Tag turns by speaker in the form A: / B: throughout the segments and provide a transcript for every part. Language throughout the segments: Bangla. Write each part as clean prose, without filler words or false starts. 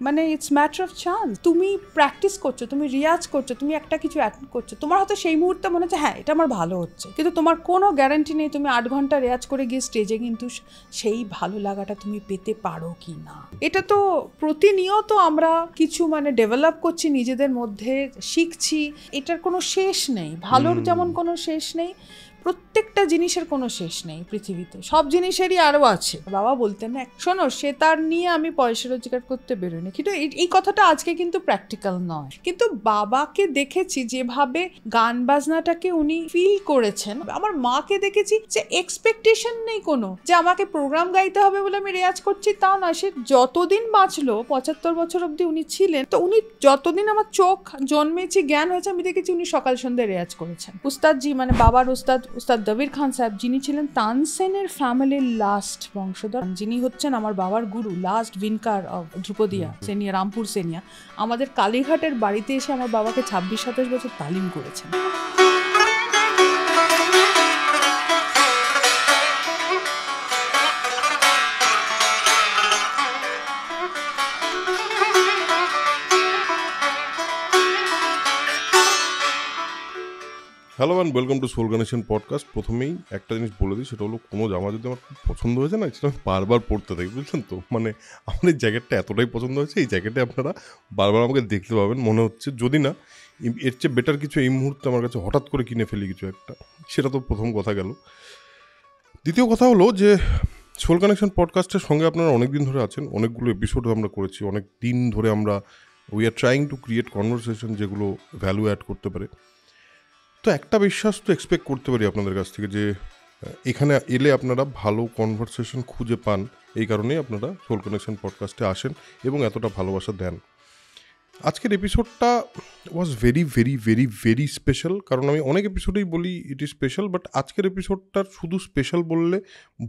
A: মানে ইটস ম্যাটার অফ চান্স। তুমি প্র্যাকটিস করছো, তুমি রিয়াজ করছো, তুমি একটা কিছু অ্যাটেন্ড করছো, তোমার হয়তো সেই মুহূর্তে মনে হচ্ছে হ্যাঁ এটা আমার ভালো হচ্ছে, কিন্তু তোমার কোনো গ্যারান্টি নেই তুমি 8 ঘন্টা রেয়াজ করে গিয়ে স্টেজে কিন্তু সেই ভালো লাগাটা তুমি পেতে পারো কি না। এটা তো প্রতিনিয়ত আমরা কিছু মানে ডেভেলপ করছি নিজেদের মধ্যে, শিখছি, এটার কোনো শেষ নেই। ভালোর যেমন কোনো শেষ নেই, প্রত্যেকটা জিনিসের কোনো শেষ নেই পৃথিবীতে, সব জিনিসেরই আরও আছে। বাবা বলতেন না, শোনো সে তার নিয়ে আমি পয়সা রোজগার করতে বেরোইনি, কিন্তু এই কথাটা আজকে কিন্তু প্র্যাকটিক্যাল নয়। কিন্তু বাবাকে দেখেছি যেভাবে গান বাজনাটাকে উনি ফিল করেছেন, আমার মাকে দেখেছি যে এক্সপেকটেশন নেই কোনো যে আমাকে প্রোগ্রাম গাইতে হবে বলে আমি রেয়াজ করছি, তাও না। সে যতদিন বাঁচলো, 75 বছর অবধি উনি ছিলেন, তো উনি যতদিন আমার চোখ জন্মেছে, জ্ঞান হয়েছে, আমি দেখেছি উনি সকাল সন্ধ্যে রেয়াজ করেছেন। উস্তাদজি মানে বাবার উস্তাদ দবির খান সাহেব, যিনি ছিলেন তানসেনের ফ্যামিলির লাস্ট বংশধর, যিনি হচ্ছেন আমার বাবার গুরু, লাস্ট ভিনকার অফ ধ্রুপদিয়া সেনিয়া, রামপুর সেনিয়া, আমাদের কালীঘাটের বাড়িতে এসে আমার বাবাকে 26-27 বছর তালিম করেছেন।
B: Hello and welcome to soul connection podcast. প্রথমেই একটা জিনিস বলে দিই, সেটা হলো কোনো জামা যদি আমার খুব পছন্দ হয়েছে না, সেটা আমি বারবার পড়তে থাকি, বুঝছেন তো। মানে আমার এই জ্যাকেটটা এতটাই পছন্দ হয়েছে, এই জ্যাকেটে আপনারা বারবার আমাকে দেখতে পাবেন, মনে হচ্ছে যদি না এর চেয়ে বেটার কিছু এই মুহূর্তে আমার কাছে হঠাৎ করে কিনে ফেলি কিছু একটা। সেটা তো প্রথম কথা গেল। দ্বিতীয় কথা হলো যে সোল কানেকশন পডকাস্টের সঙ্গে আপনারা অনেক দিন ধরে আছেন, অনেকগুলো এপিসোড আমরা করেছি, অনেক দিন ধরে আমরা we are trying to create conversation যেগুলো ভ্যালু অ্যাড করতে পারে। তো একটা বিশ্বাস তো এক্সপেক্ট করতে পারি আপনাদের কাছ থেকে যে এখানে এলে আপনারা ভালো কনভারসেশন খুঁজে পান, এই কারণেই আপনারা সোল কানেকশন পডকাস্টে আসেন এবং এতটা ভালোবাসা দেন। আজকের এপিসোডটা was very very very very special, কারণ আমি অনেক এপিসোডেই বলি ইট ইজ স্পেশাল, বাট আজকের এপিসোডটার শুধু স্পেশাল বললে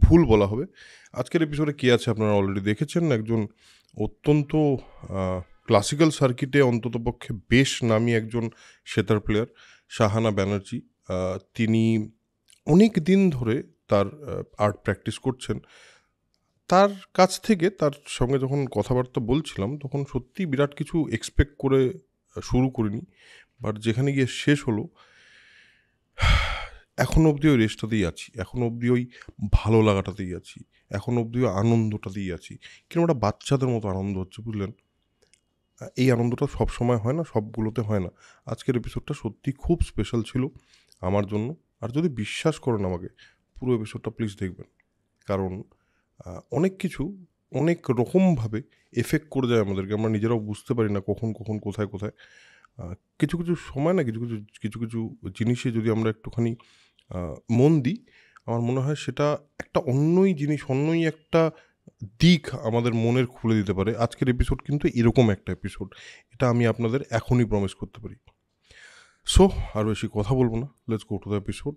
B: ভুল বলা হবে। আজকের এপিসোডে কে আছে আপনারা অলরেডি দেখেছেন, একজন অত্যন্ত ক্লাসিক্যাল সার্কিটে অন্ততপক্ষে বেশ নামি একজন সেতার প্লেয়ার, শাহানা ব্যানার্জি। তিনি অনেক দিন ধরে তার আর্ট প্র্যাকটিস করছেন। তার কাছ থেকে তার সঙ্গে যখন কথাবার্তা বলছিলাম, তখন সত্যি বিরাট কিছু এক্সপেক্ট করে শুরু করিনি, বাট যেখানে গিয়ে শেষ হলো, এখনও অবধি ওই রেস্টটাতেই আছি, এখনও অবধি ওই ভালো লাগাটাতেই আছি, এখনও অবধি ওই আনন্দটাতেই আছি। কিন্তু ওটা বাচ্চাদের মতো আনন্দ হচ্ছে, বুঝলেন। এই আনন্দটা সব সময় হয় না, সবগুলোতে হয় না। আজকের এপিসোডটা সত্যি খুব স্পেশাল ছিল আমার জন্য। আর যদি বিশ্বাস করেন আমাকে, পুরো এপিসোডটা প্লিজ দেখবেন, কারণ অনেক কিছু অনেক রকমভাবে এফেক্ট করে যায় আমাদেরকে, আমরা নিজেরাও বুঝতে পারি না কখন কখন কোথায় কোথায়। কিছু কিছু সময় না, কিছু কিছু কিছু জিনিসে যদি আমরা একটুখানি মন দিই, আমার মনে হয় সেটা একটা অন্যই জিনিস, অন্যই একটা দিক আমাদের মনের খুলে দিতে পারে। আজকের এপিসোড কিন্তু এরকম একটা এপিসোড, এটা আমি আপনাদের এখনই প্রমিস করতে পারি। সো আর বেশি কথা বলবো না, let's go to the episode.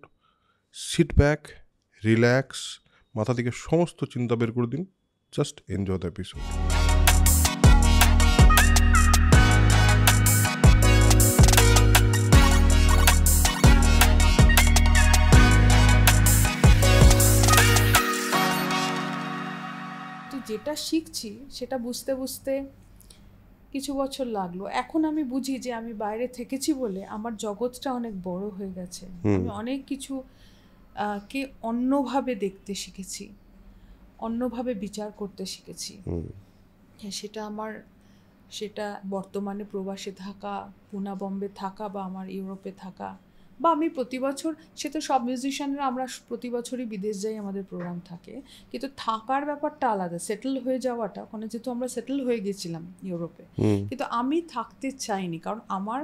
B: Sit back, relax, মাথা থেকে সমস্ত চিন্তা বের করে দিন, জাস্ট এনজয় দ্য এপিসোড।
A: যেটা শিখছি সেটা বুঝতে বুঝতে কিছু বছর লাগলো। এখন আমি বুঝি যে আমি বাইরে থেকেছি বলে আমার জগৎটা অনেক বড় হয়ে গেছে। আমি অনেক কিছু কে অন্যভাবে দেখতে শিখেছি, অন্যভাবে বিচার করতে শিখেছি। সেটা বর্তমানে প্রবাসে থাকা, পুনা বম্বে থাকা, বা আমার ইউরোপে থাকা, বা আমি প্রতি বছর, সে তো সব মিউজিশিয়ানরা আমরা প্রতি বছরই বিদেশ যাই, আমাদের প্রোগ্রাম থাকে, কিন্তু থাকার ব্যাপারটা আলাদা। সেটেল হয়ে যাওয়াটা, ওখানে যেহেতু আমরা সেটেল হয়ে গেছিলাম ইউরোপে, কিন্তু আমি থাকতে চাইনি, কারণ আমার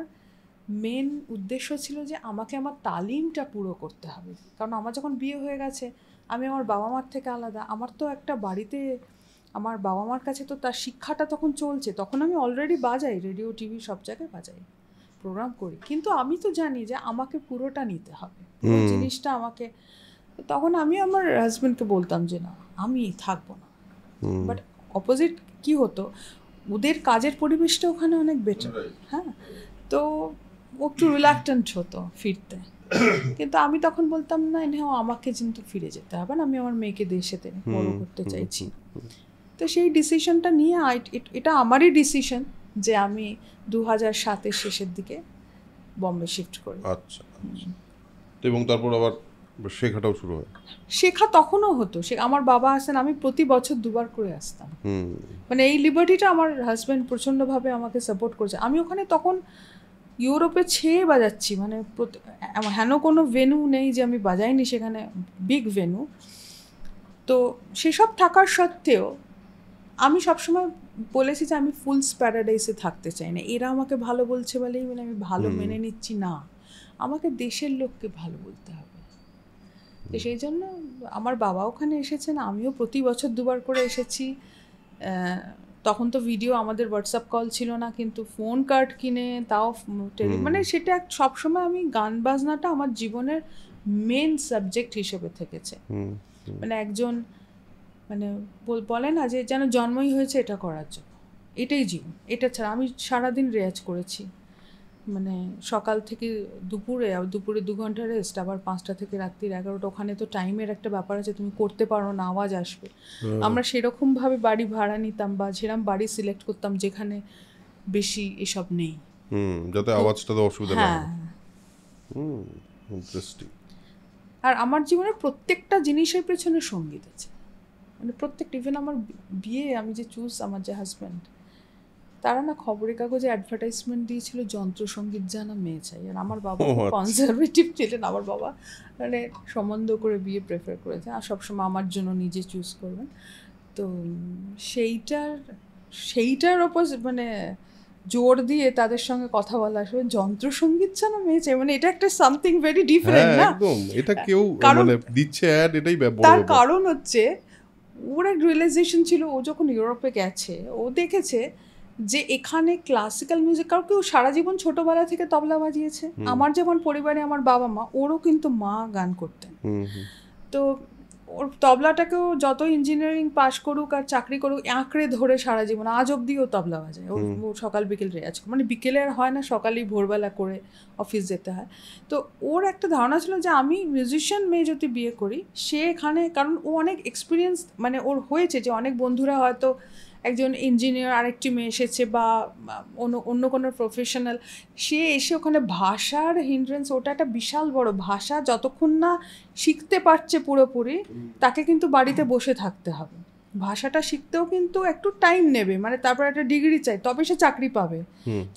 A: মেন উদ্দেশ্য ছিল যে আমাকে আমার তালিমটা পুরো করতে হবে। কারণ আমার যখন বিয়ে হয়ে গেছে, আমি আমার বাবা মার থেকে আলাদা। আমার তো একটা বাড়িতে, আমার বাবা মার কাছে তো তার শিক্ষাটা তখন চলছে, তখন আমি অলরেডি বাজাই, রেডিও টিভি সব জায়গায় বাজাই, প্রোগ্রাম করি, কিন্তু আমি তো জানি যে আমাকে পুরোটা নিতে হবে, পুরো জিনিসটা আমাকে। তখন আমি আমার হাজব্যান্ডকে বলতাম যে না, আমি থাকবো না। বাট অপোজিট কি হতো, ওদের কাজের পরিবেশটা ওখানে অনেক বেটার, হ্যাঁ, তো ও একটু রিল্যাক্টেন্ট হতো ফিরতে। কিন্তু আমি তখন বলতাম না, আমাকে কিন্তু ফিরে যেতে হবে না, আমি আমার মেয়েকে দেশেতে বড় করতে চাইছি। তো সেই ডিসিশনটা নিয়ে এটা আমারই ডিসিশন যে আমি 2007-এর শেষের দিকে বম্বে শিফট করি।
B: আচ্ছা, এবং তারপর আবার শেখাটাও শুরু হয়?
A: শেখা তখনও হতো, আমার বাবা আসেন, আমি প্রতি বছর 2 বার করে আসতাম। মানে এই লিবার্টিটা আমার হাজব্যান্ড প্রচণ্ডভাবে আমাকে সাপোর্ট করেছে। আমি ওখানে তখন ইউরোপে ছেয়ে বাজাচ্ছি, মানে হেন কোনো ভেন্যু নেই যে আমি বাজাইনি, সেখানে বিগ ভেন্যু। তো সেসব থাকার সত্ত্বেও আমি সবসময় বলেছি যে আমি ফুলস প্যারাডাইসে থাকতে চাই না। এরা আমাকে ভালো বলছে বলেই মানে আমি ভালো মেনে নিচ্ছি না, আমাকে দেশের লোককে ভালো বলতে হবে। তো সেই জন্য আমার বাবা ওখানে এসেছেন, আমিও প্রতি বছর 2 বার করে এসেছি। তখন তো ভিডিও, আমাদের হোয়াটসঅ্যাপ কল ছিল না, কিন্তু ফোন কার্ড কিনে তাও মানে সেটা সবসময় আমি গান বাজনাটা আমার জীবনের মেন সাবজেক্ট হিসেবে থেকেছে। মানে একজন মানে বলে না যে যেন জন্মই হয়েছে এটা করার জন্য, এটাই জীবন। এটা ছাড়া আমি সারাদিন রেয়াজ করেছি, মানে সকাল থেকে দুপুরে 2 ঘন্টা রেস্ট, আবার 5টা থেকে রাত্রির 11টা। ওখানে তো টাইমের একটা ব্যাপার আছে, তুমি করতে পারো না, আওয়াজ আসবে। আমরা সেরকমভাবে বাড়ি ভাড়া নিতাম বা সেরকম বাড়ি সিলেক্ট করতাম যেখানে বেশি এসব নেই,
B: যাতে আওয়াজটাতে অসুবিধা না হয়। ইন্টারেস্টিং।
A: আর আমার জীবনের প্রত্যেকটা জিনিসের পেছনে সঙ্গীত আছে, মানে প্রত্যেকটা। ইভেন আমার বিয়ে, আমি যে আমার যে হাজব্যান্ড, তারা না খবরের কাগজে অ্যাডভার্টাইজমেন্ট দিয়েছিল যন্ত্রসঙ্গীত জানা মেয়ে চাই। আর আমার বাবা কনজারভেটিভ ছিলেন, আমার বাবা মানে সম্বন্ধ করে বিয়ে প্রেফার করেছে, আর সবসময় আমার জন্য নিজে চুজ করবেন। তো সেইটার ওপর মানে জোর দিয়ে তাদের সঙ্গে কথা বলা আসবে যন্ত্রসঙ্গীত জানা মেয়ে চাই, মানে এটা একটা সামথিং ভেরি ডিফারেন্ট না?
B: একদম, এটা কেউ মানে দিচ্ছে অ্যাড, এটাই বড়।
A: তার কারণ হচ্ছে ওর এক রিয়েলাইজেশন ছিল, ও যখন ইউরোপে গেছে ও দেখেছে যে এখানে ক্লাসিক্যাল মিউজিক, কারণ কেউ সারা জীবন ছোটবেলা থেকে তবলা বাজিয়েছে। আমার যেমন পরিবারে আমার বাবা মা, ওরও কিন্তু মা গান করতেন। তো ওর তবলাটাকেও যত ইঞ্জিনিয়ারিং পাশ করুক আর চাকরি করুক আঁকড়ে ধরে সারা জীবন, আজ অব্দিও তবলা বাজায়। ও সকাল বিকেল রেয়াজ, মানে বিকেলে আর হয় না, সকালেই ভোরবেলা করে অফিস যেতে হয়। তো ওর একটা ধারণা ছিল যে আমি মিউজিশিয়ান মেয়ে যদি বিয়ে করি, সে এখানে, কারণ ও অনেক এক্সপিরিয়েন্স, মানে ওর হয়েছে যে অনেক বন্ধুরা হয়তো একজন ইঞ্জিনিয়ার, আরেকটি মেয়ে এসেছে বা অন্য কোনো প্রফেশনাল, সে এসে ওখানে ভাষার হিন্ড্রেন্স, ওটা একটা বিশাল বড় ভাষা, যতক্ষণ না শিখতে পারছে পুরোপুরি তাকে কিন্তু বাড়িতে বসে থাকতে হবে। ভাষাটা শিখতেও কিন্তু একটু টাইম নেবে, মানে তারপর একটা ডিগ্রি চাই তবে সে চাকরি পাবে,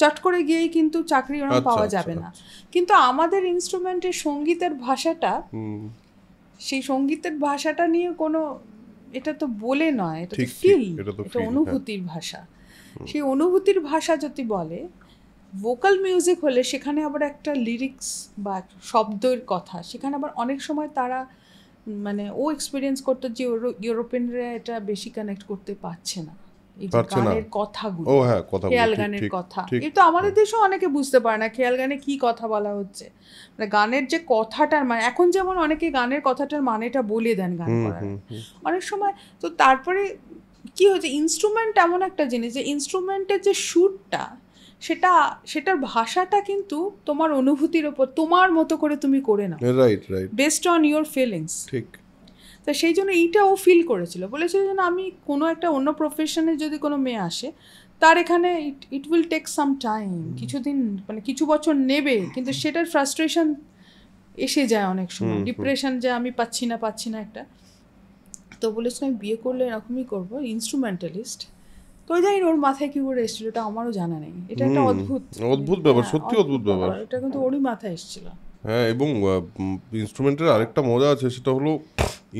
A: চট করে গিয়েই কিন্তু চাকরি ওরকম পাওয়া যাবে না। কিন্তু আমাদের ইনস্ট্রুমেন্টের সঙ্গীতের ভাষাটা, সেই সঙ্গীতের ভাষাটা নিয়ে কোনো, এটা তো বলে নয়, এটা তো ফিল, এটা অনুভূতির ভাষা। সেই অনুভূতির ভাষা যদি বলে, ভোকাল মিউজিক হলে সেখানে আবার একটা লিরিক্স বা শব্দের কথা, সেখানে আবার অনেক সময় তারা মানে ও এক্সপিরিয়েন্স করতো যে ইউরোপিয়ানরা এটা বেশি কানেক্ট করতে পারছে না, এই যে গানের কথাগুলো, খেয়াল গানের কথা। কিন্তু আমাদের দেশেও অনেকে বুঝতে পারে না খেয়াল গানে কি কথা বলা হচ্ছে, মানে গানের যে কথাটার মানে, এখন যেমন অনেকে গানের কথাটার মানেটা বলে দেন গান করার অনেক সময়। তো তারপরে কি হয়েছে, ইনস্ট্রুমেন্ট এমন একটা জিনিস যে ইনস্ট্রুমেন্টের যে সুরটা, সেটার ভাষাটা কিন্তু তোমার অনুভূতির ওপর তোমার মতো করে তুমি করে নাও,
B: right,
A: based on your feelings.
B: ঠিক।
A: তো সেই জন্য এইটা ও ফিল করেছিল, বলেছিল যে আমি কোনো একটা অন্য প্রফেশনে যদি কোনো মেয়ে আসে, তার এখানে it will take some time, কিছুদিন মানে কিছু বছর নেবে, কিন্তু সেটার ফ্রাস্ট্রেশন এসে যায় অনেক সময়, ডিপ্রেশন, যে আমি পাচ্ছি না একটা। তো বলেছিল আমি বিয়ে করলে এরকমই করবো, ইনস্ট্রুমেন্টালিস্ট। তো জানি ওর মাথায় কি করে এসেছিল, এটা আমারও জানা নেই। এটা একটা অদ্ভুত
B: ব্যাপার, সত্যি অদ্ভুত ব্যাপার।
A: এটা কিন্তু ওরই মাথায় এসেছিল।
B: হ্যাঁ, এবং ইনস্ট্রুমেন্টের আরেকটা মজা আছে, সেটা হলো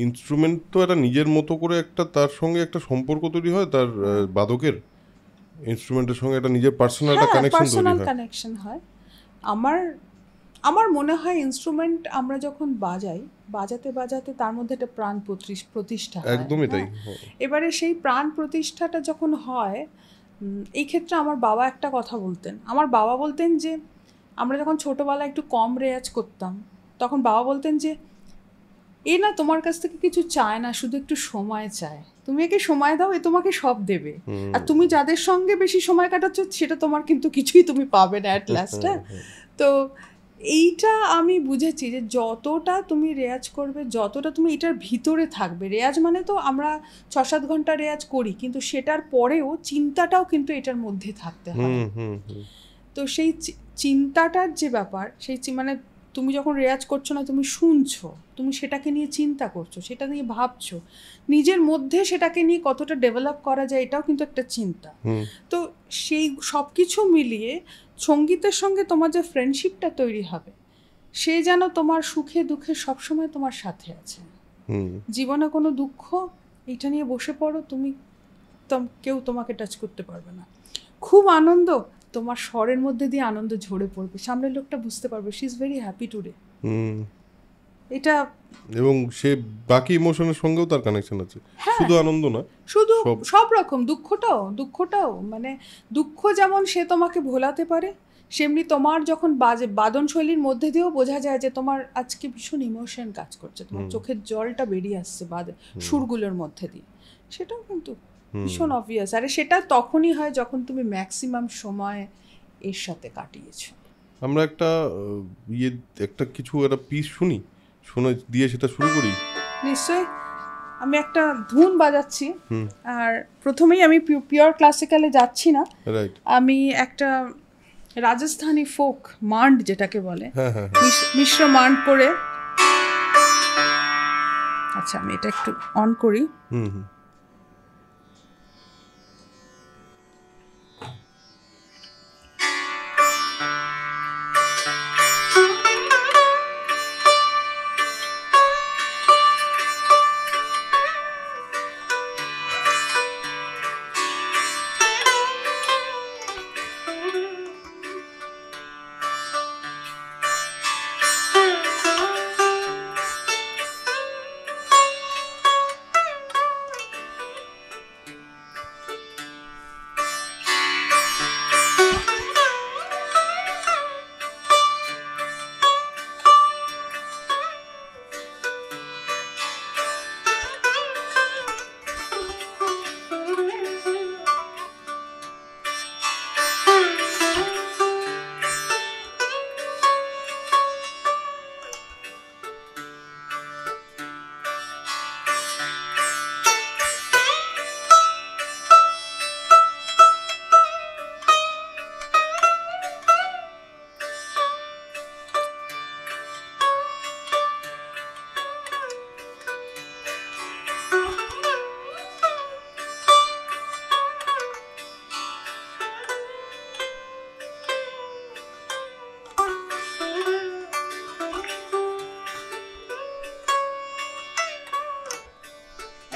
B: ইনস্ট্রুমেন্ট তো একটা নিজের মতো করে একটা তার সঙ্গে একটা সম্পর্ক তৈরি হয়, তার বাদকের ইনস্ট্রুমেন্টের সঙ্গে একটা নিজের পার্সোনাল
A: কানেকশন হয়। আমার মনে হয় ইনস্ট্রুমেন্ট আমরা যখন বাজাতে তার মধ্যে একটা প্রাণ প্রতিষ্ঠা হয়।
B: একদমই তাই।
A: এবারে সেই প্রাণ প্রতিষ্ঠাটা যখন হয়, এই ক্ষেত্রে আমার বাবা একটা কথা বলতেন। আমার বাবা বলতেন যে আমরা যখন ছোটোবেলায় একটু কম রেয়াজ করতাম, তখন বাবা বলতেন যে এ না তোমার কাছ থেকে কিছু চায় না, শুধু একটু সময় চায়, তুমি একে সময় দাও, এ তোমাকে সব দেবে। আর তুমি যাদের সঙ্গে বেশি সময় কাটাচ্ছ সেটা তোমার কিন্তু কিছুই তুমি পাবে না অ্যাট লাস্ট। তো এইটা আমি বুঝেছি যে যতটা তুমি রেয়াজ করবে, যতটা তুমি এটার ভিতরে থাকবে, রেয়াজ মানে তো আমরা 6-7 ঘন্টা রেয়াজ করি, কিন্তু সেটার পরেও চিন্তাটাও কিন্তু এটার মধ্যে থাকতে হয়। তো সেই চিন্তাটার যে ব্যাপার, মানে তুমি যখন রেয়াজ করছো না, তুমি শুনছো, তুমি সেটাকে নিয়ে চিন্তা করছো, সেটা নিয়ে ভাবছো, নিজের মধ্যে সেটাকে নিয়ে কতটা ডেভেলপ করা যায়, এটাও কিন্তু একটা চিন্তা। তো সেই সব কিছু মিলিয়ে সঙ্গীতের সঙ্গে তোমার যে ফ্রেন্ডশিপটা তৈরি হবে, সে যেন তোমার সুখে দুঃখে সবসময় তোমার সাথে আছে। জীবনে কোনো দুঃখ, এটা নিয়ে বসে পড়ো তুমি, কেউ তোমাকে টাচ করতে পারবে না। খুব আনন্দ, তোমার স্বরের মধ্যে দিয়ে আনন্দ ঝরে পড়বে, সামনের লোকটা বুঝতে পারবে she is very happy today. এটা,
B: এবং সে বাকি ইমোশনের সঙ্গেও তার কানেকশন আছে, শুধু আনন্দ না,
A: শুধু সব রকম দুঃখটাও মানে দুঃখ যেমন সে তোমাকে ভোলাতে পারে, সেমনি তোমার যখন বাদন শৈলীর মধ্যে দিয়েও বোঝা যায় যে তোমার আজকে ভীষণ ইমোশন কাজ করছে, তোমার চোখের জলটা বেরিয়ে আসছে সুরগুলোর মধ্যে দিয়ে, সেটাও কিন্তু ভীষণ অবভিয়াস। আরে সেটা তখনই হয় যখন তুমি ম্যাক্সিমাম সময় এর সাথে কাটিয়েছো।
B: আমরা একটা কিছু একটা পিস শুনে দিয়ে সেটা শুরু করি।
A: নিশ্চয়ই। আমি একটা ধুন বাজাচ্ছি, আর প্রথমেই আমি পিওর ক্লাসিক্যালে যাচ্ছি না, আমি একটা রাজস্থানি ফোক মান্ড যেটাকে বলে, মিশ্র মান্ড করে, আচ্ছা আমি এটা একটু অন করি।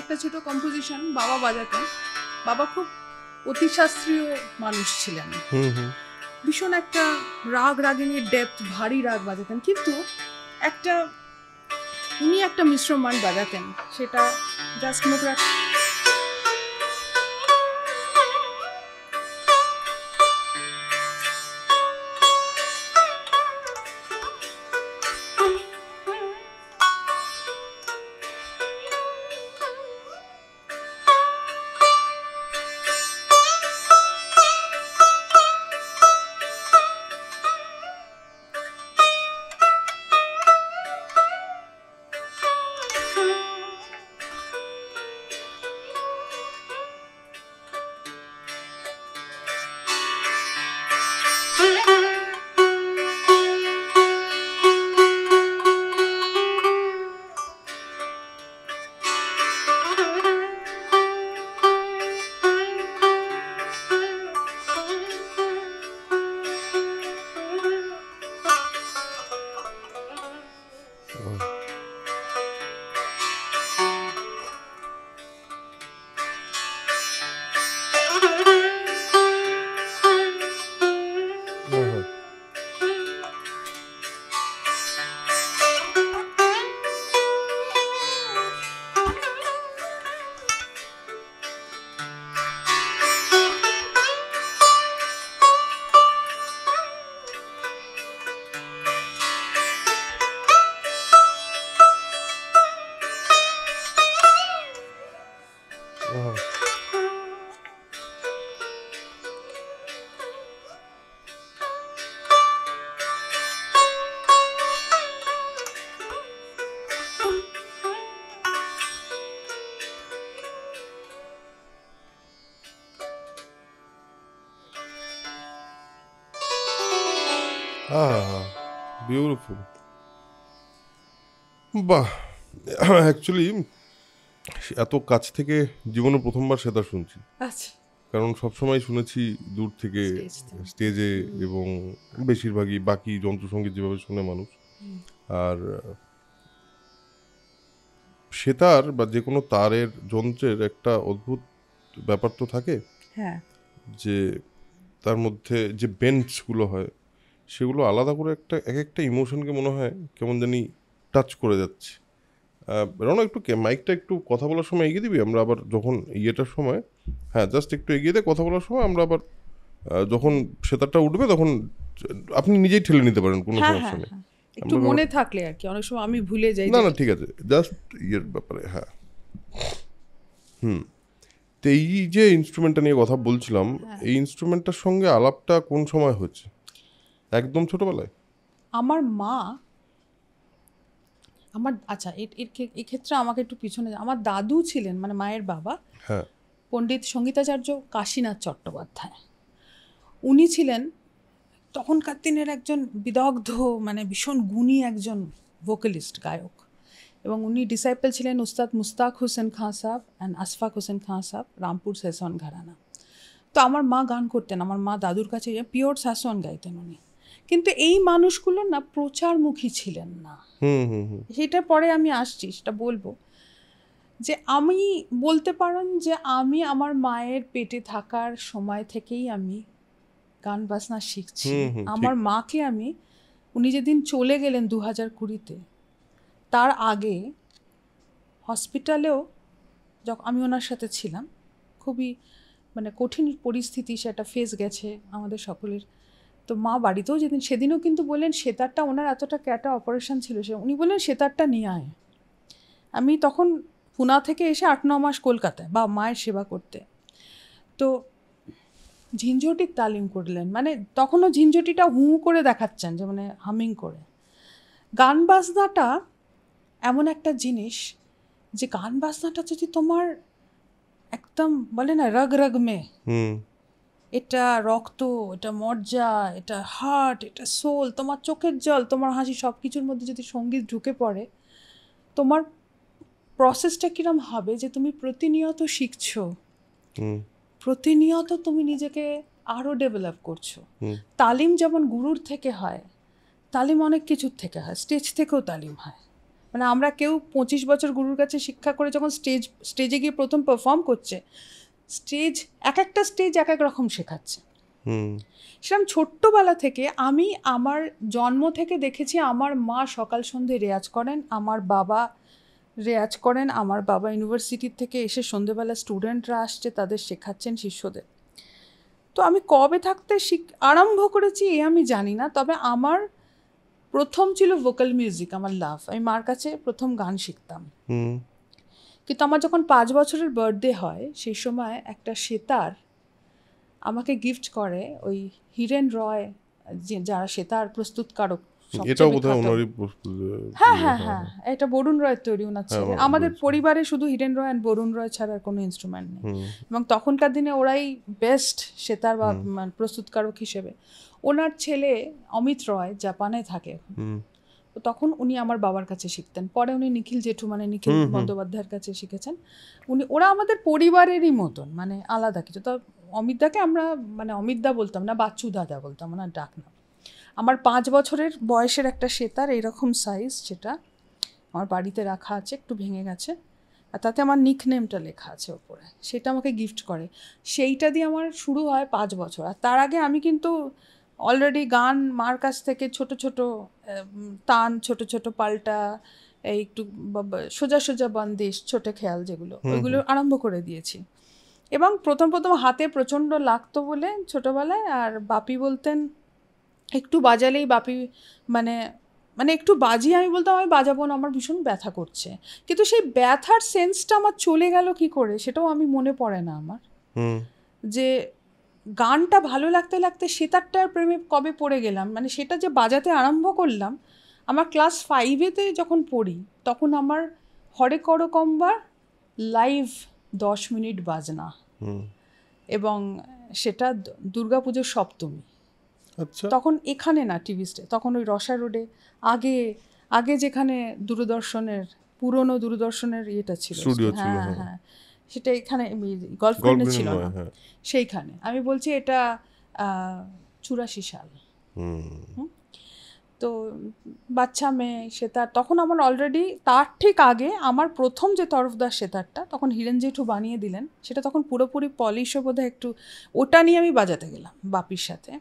A: একটা ছোট কম্পোজিশন বাবা বাজাতেন, বাবা খুব অতিশাস্ত্রীয় মানুষ ছিলেন, ভীষণ একটা রাগিনী ডেপথ ভারী রাগ বাজাতেন, কিন্তু উনি একটা মিশ্র মান বাজাতেন, সেটা জাস্ট মুখ রাখ।
B: বিউটিফুল। বাহ, অ্যাকচুয়ালি এত কাছ থেকে জীবনে প্রথমবার সেটা শুনছি,
A: আচ্ছা,
B: কারণ সবসময় শুনেছি দূর থেকে স্টেজে, এবং বেশিরভাগই বাকি যন্ত্রসঙ্গীত যেভাবে শুনে মানুষ। আর সেতার বা যে কোনো তারের যন্ত্রের একটা অদ্ভুত ব্যাপার তো থাকে,
A: হ্যাঁ
B: যে তার মধ্যে যে বেন্ডসগুলো হয় সেগুলো আলাদা করে একটা এক একটা ইমোশনকে মনে হয় কেমন জানি টাচ করে যাচ্ছে। রওনা, একটু মাইকটা একটু কথা বলার সময় এগিয়ে দিবি, আমরা আবার যখন ইয়েটার সময়, হ্যাঁ জাস্ট একটু এগিয়ে দে কথা বলার সময়, আমরা আবার যখন সেতারটা উঠবে তখন আপনি নিজেই ঠেলে নিতে পারেন, কোনো
A: হ্যাঁ
B: সমস্যা
A: হ্যাঁ
B: নেই।
A: হ্যাঁ, একটু মনে থাকলে আর কি, অনেক সময় আমি ভুলে যাই
B: না
A: যে
B: না ঠিক আছে, জাস্ট ইয়ের ব্যাপারে। হ্যাঁ, তো এই যে ইনস্ট্রুমেন্টটা নিয়ে কথা বলছিলাম, এই ইনস্ট্রুমেন্টটার সঙ্গে আলাপটা কোন সময় হচ্ছে? একদম ছোটবেলায়?
A: আমার মা, আমার আচ্ছা এক্ষেত্রে আমাকে একটু পিছনে আমার দাদু ছিলেন, মানে মায়ের বাবা,
B: হ্যাঁ,
A: পণ্ডিত সঙ্গীতাচার্য কাশীনাথ চট্টোপাধ্যায়। উনি ছিলেন তখনকার দিনের একজন বিদগ্ধ, মানে ভীষণ গুণী একজন ভোকালিস্ট, গায়ক। এবং উনি ডিসাইপল ছিলেন উস্তাদ মুস্তাক হোসেন খাঁ সাহেব অ্যান্ড আশফাক হোসেন খাঁ সাহেব, রামপুর সেসন ঘরানা। তো আমার মা গান করতেন, আমার মা দাদুর কাছে পিওর শাসন গাইতেন উনি। কিন্তু এই মানুষগুলো না প্রচারমুখী ছিলেন না। সেটা পরে আমি আসছি, সেটা বলবো। যে আমি বলতে পারেন যে আমি আমার মায়ের পেটে থাকার সময় থেকেই আমি গান বাজনা শিখছি। আমার মাকে আমি, উনি যেদিন চলে গেলেন 2020-তে, তার আগে হসপিটালেও যখন আমি ওনার সাথে ছিলাম, খুবই মানে কঠিন পরিস্থিতি সেটা ফেস গেছে আমাদের সকলের। তো মা বাড়িতেও যেদিন, সেদিনও কিন্তু বললেন সেতারটা, ওনার এতটা ক্যাটা অপারেশন ছিল, উনি বললেন সেতারটা নিয়ে আয়। আমি তখন পুনা থেকে এসে 8-9 মাস কলকাতায় বা মায়ের সেবা করতে। তো ঝিঞ্ঝটির তালিম করলেন, মানে তখনও ঝিঞ্ঝটিটা হু করে দেখাচ্ছেন, যে মানে হামিং করে। গান বাজনাটা এমন একটা জিনিস, যে গান বাজনাটা যদি তোমার একদম বলে না রগ রগ মে, এটা রক্ত, এটা মজ্জা, এটা হার্ট, এটা সোল, তোমার চোখের জল, তোমার হাসি, সব কিছুর মধ্যে যদি সঙ্গীত ঢুকে পড়ে, তোমার প্রসেসটা কিরম হবে, যে তুমি প্রতিনিয়ত শিখছো, প্রতিনিয়ত তুমি নিজেকে আরও ডেভেলপ করছো। তালিম যেমন গুরুর থেকে হয়, তালিম অনেক কিছুর থেকে হয়, স্টেজ থেকেও তালিম হয়। মানে আমরা কেউ 25 বছর গুরুর কাছে শিক্ষা করে যখন স্টেজে গিয়ে প্রথম পারফর্ম করছে, স্টেজ এক একটা স্টেজ এক এক রকম শেখাচ্ছে। সেরকম ছোট্টবেলা থেকে আমি আমার জন্ম থেকে দেখেছি আমার মা সকাল সন্ধ্যে রেয়াজ করেন, আমার বাবা রেয়াজ করেন, আমার বাবা ইউনিভার্সিটির থেকে এসে সন্ধ্যেবেলা স্টুডেন্টরা আসছে, তাদের শেখাচ্ছেন শিষ্যদের। তো আমি কবে থাকতে আরম্ভ করেছি এ আমি জানি না, তবে আমার প্রথম ছিল ভোকাল মিউজিক, আমার লাভ। আমি মার কাছে প্রথম গান শিখতাম। কিন্তু আমার যখন 5 বছরের বার্থডে হয়, সেই সময় একটা সেতার আমাকে গিফট করে ওই হিরেন রয়, যারা সেতার প্রস্তুতকারক,
B: এটাও বোধহয় ওনারই।
A: হ্যাঁ হ্যাঁ হ্যাঁ, এটা বরুণ রয়ের তৈরি, ওনার ছেলে। আমাদের পরিবারে শুধু হিরেন রয় অ্যান্ড বরুণ রয় ছাড়া আর কোনো ইনস্ট্রুমেন্ট নেই, এবং তখনকার দিনে ওরাই বেস্ট সেতার বা প্রস্তুতকারক হিসেবে। ওনার ছেলে অমিত রয় জাপানে থাকে, তো তখন উনি আমার বাবার কাছে শিখতেন। পরে উনি নিখিল জেঠু, মানে নিখিল বন্দ্যোপাধ্যায়ের কাছে শিখেছেন। ওরা আমাদের পরিবারেরই মতন, মানে আলাদা কিছু। তো অমিতদাকে আমরা মানে অমিতদা বলতাম না, বাচ্চু দাদা বলতাম, ওনার ডাক না। আমার 5 বছরের বয়সের একটা সেতার এইরকম সাইজ, যেটা আমার বাড়িতে রাখা আছে, একটু ভেঙে গেছে, আর তাতে আমার নিকনেমটা লেখা আছে ওপরে, সেটা আমাকে গিফট করে। সেইটা দিয়ে আমার শুরু হয় 5 বছর। আর তার আগে আমি কিন্তু অলরেডি গান মার কাছ থেকে ছোট ছোট তান, ছোট ছোট পাল্টা, এই একটু সোজা সোজা বন্দিশ, ছোট খেয়াল, যেগুলো ওইগুলো আরম্ভ করে দিয়েছি। এবং প্রথম হাতে প্রচণ্ড লাগতো বলে ছোটোবেলায়, আর বাপি বলতেন একটু বাজালেই, বাপি মানে মানে একটু বাজিয়ে আমি বলতাম আমি বাজাবো না, আমার ভীষণ ব্যথা করছে। কিন্তু সেই ব্যথার সেন্সটা আমার চলে গেল কি করে, সেটাও আমি মনে পড়ে না আমার। যে গানটা ভালো লাগতে লাগতে সেতারটার প্রেমে কবে পড়ে গেলাম, মানে সেটা যে বাজাতে আরম্ভ করলাম আমার ক্লাস 5-এতে যখন পড়ি, তখন আমার হরে করকম্বার লাইভ 10 মিনিট বাজনা, এবং সেটা দুর্গাপুজোর সপ্তমী।
B: আচ্ছা,
A: তখন এখানে না টিভি স্টে, তখন ওই রসা রোডে আগে আগে যেখানে দূরদর্শনের পুরনো দূরদর্শনের ইয়েটা ছিল,
B: স্টুডিও ছিল,
A: হ্যাঁ
B: হ্যাঁ।
A: হ্যাঁ, সেটা এখানে গল্ফ
B: গল্প
A: গ্রিনে ছিল
B: নয়,
A: না,
B: হ্যাঁ।
A: সেইখানে। আমি বলছি এটা 84 সাল।
B: হুম।
A: তো বাচ্চা মেয়ে সেতার, তখন আমার অলরেডি তার ঠিক আগে আমার প্রথম যে তরফদার সেতারটা তখন হিরেন জেঠু বানিয়ে দিলেন, সেটা তখন পুরোপুরি পলিশও বোধহয় একটু, ওটা নিয়ে আমি বাজাতে গেলাম বাপির সাথে।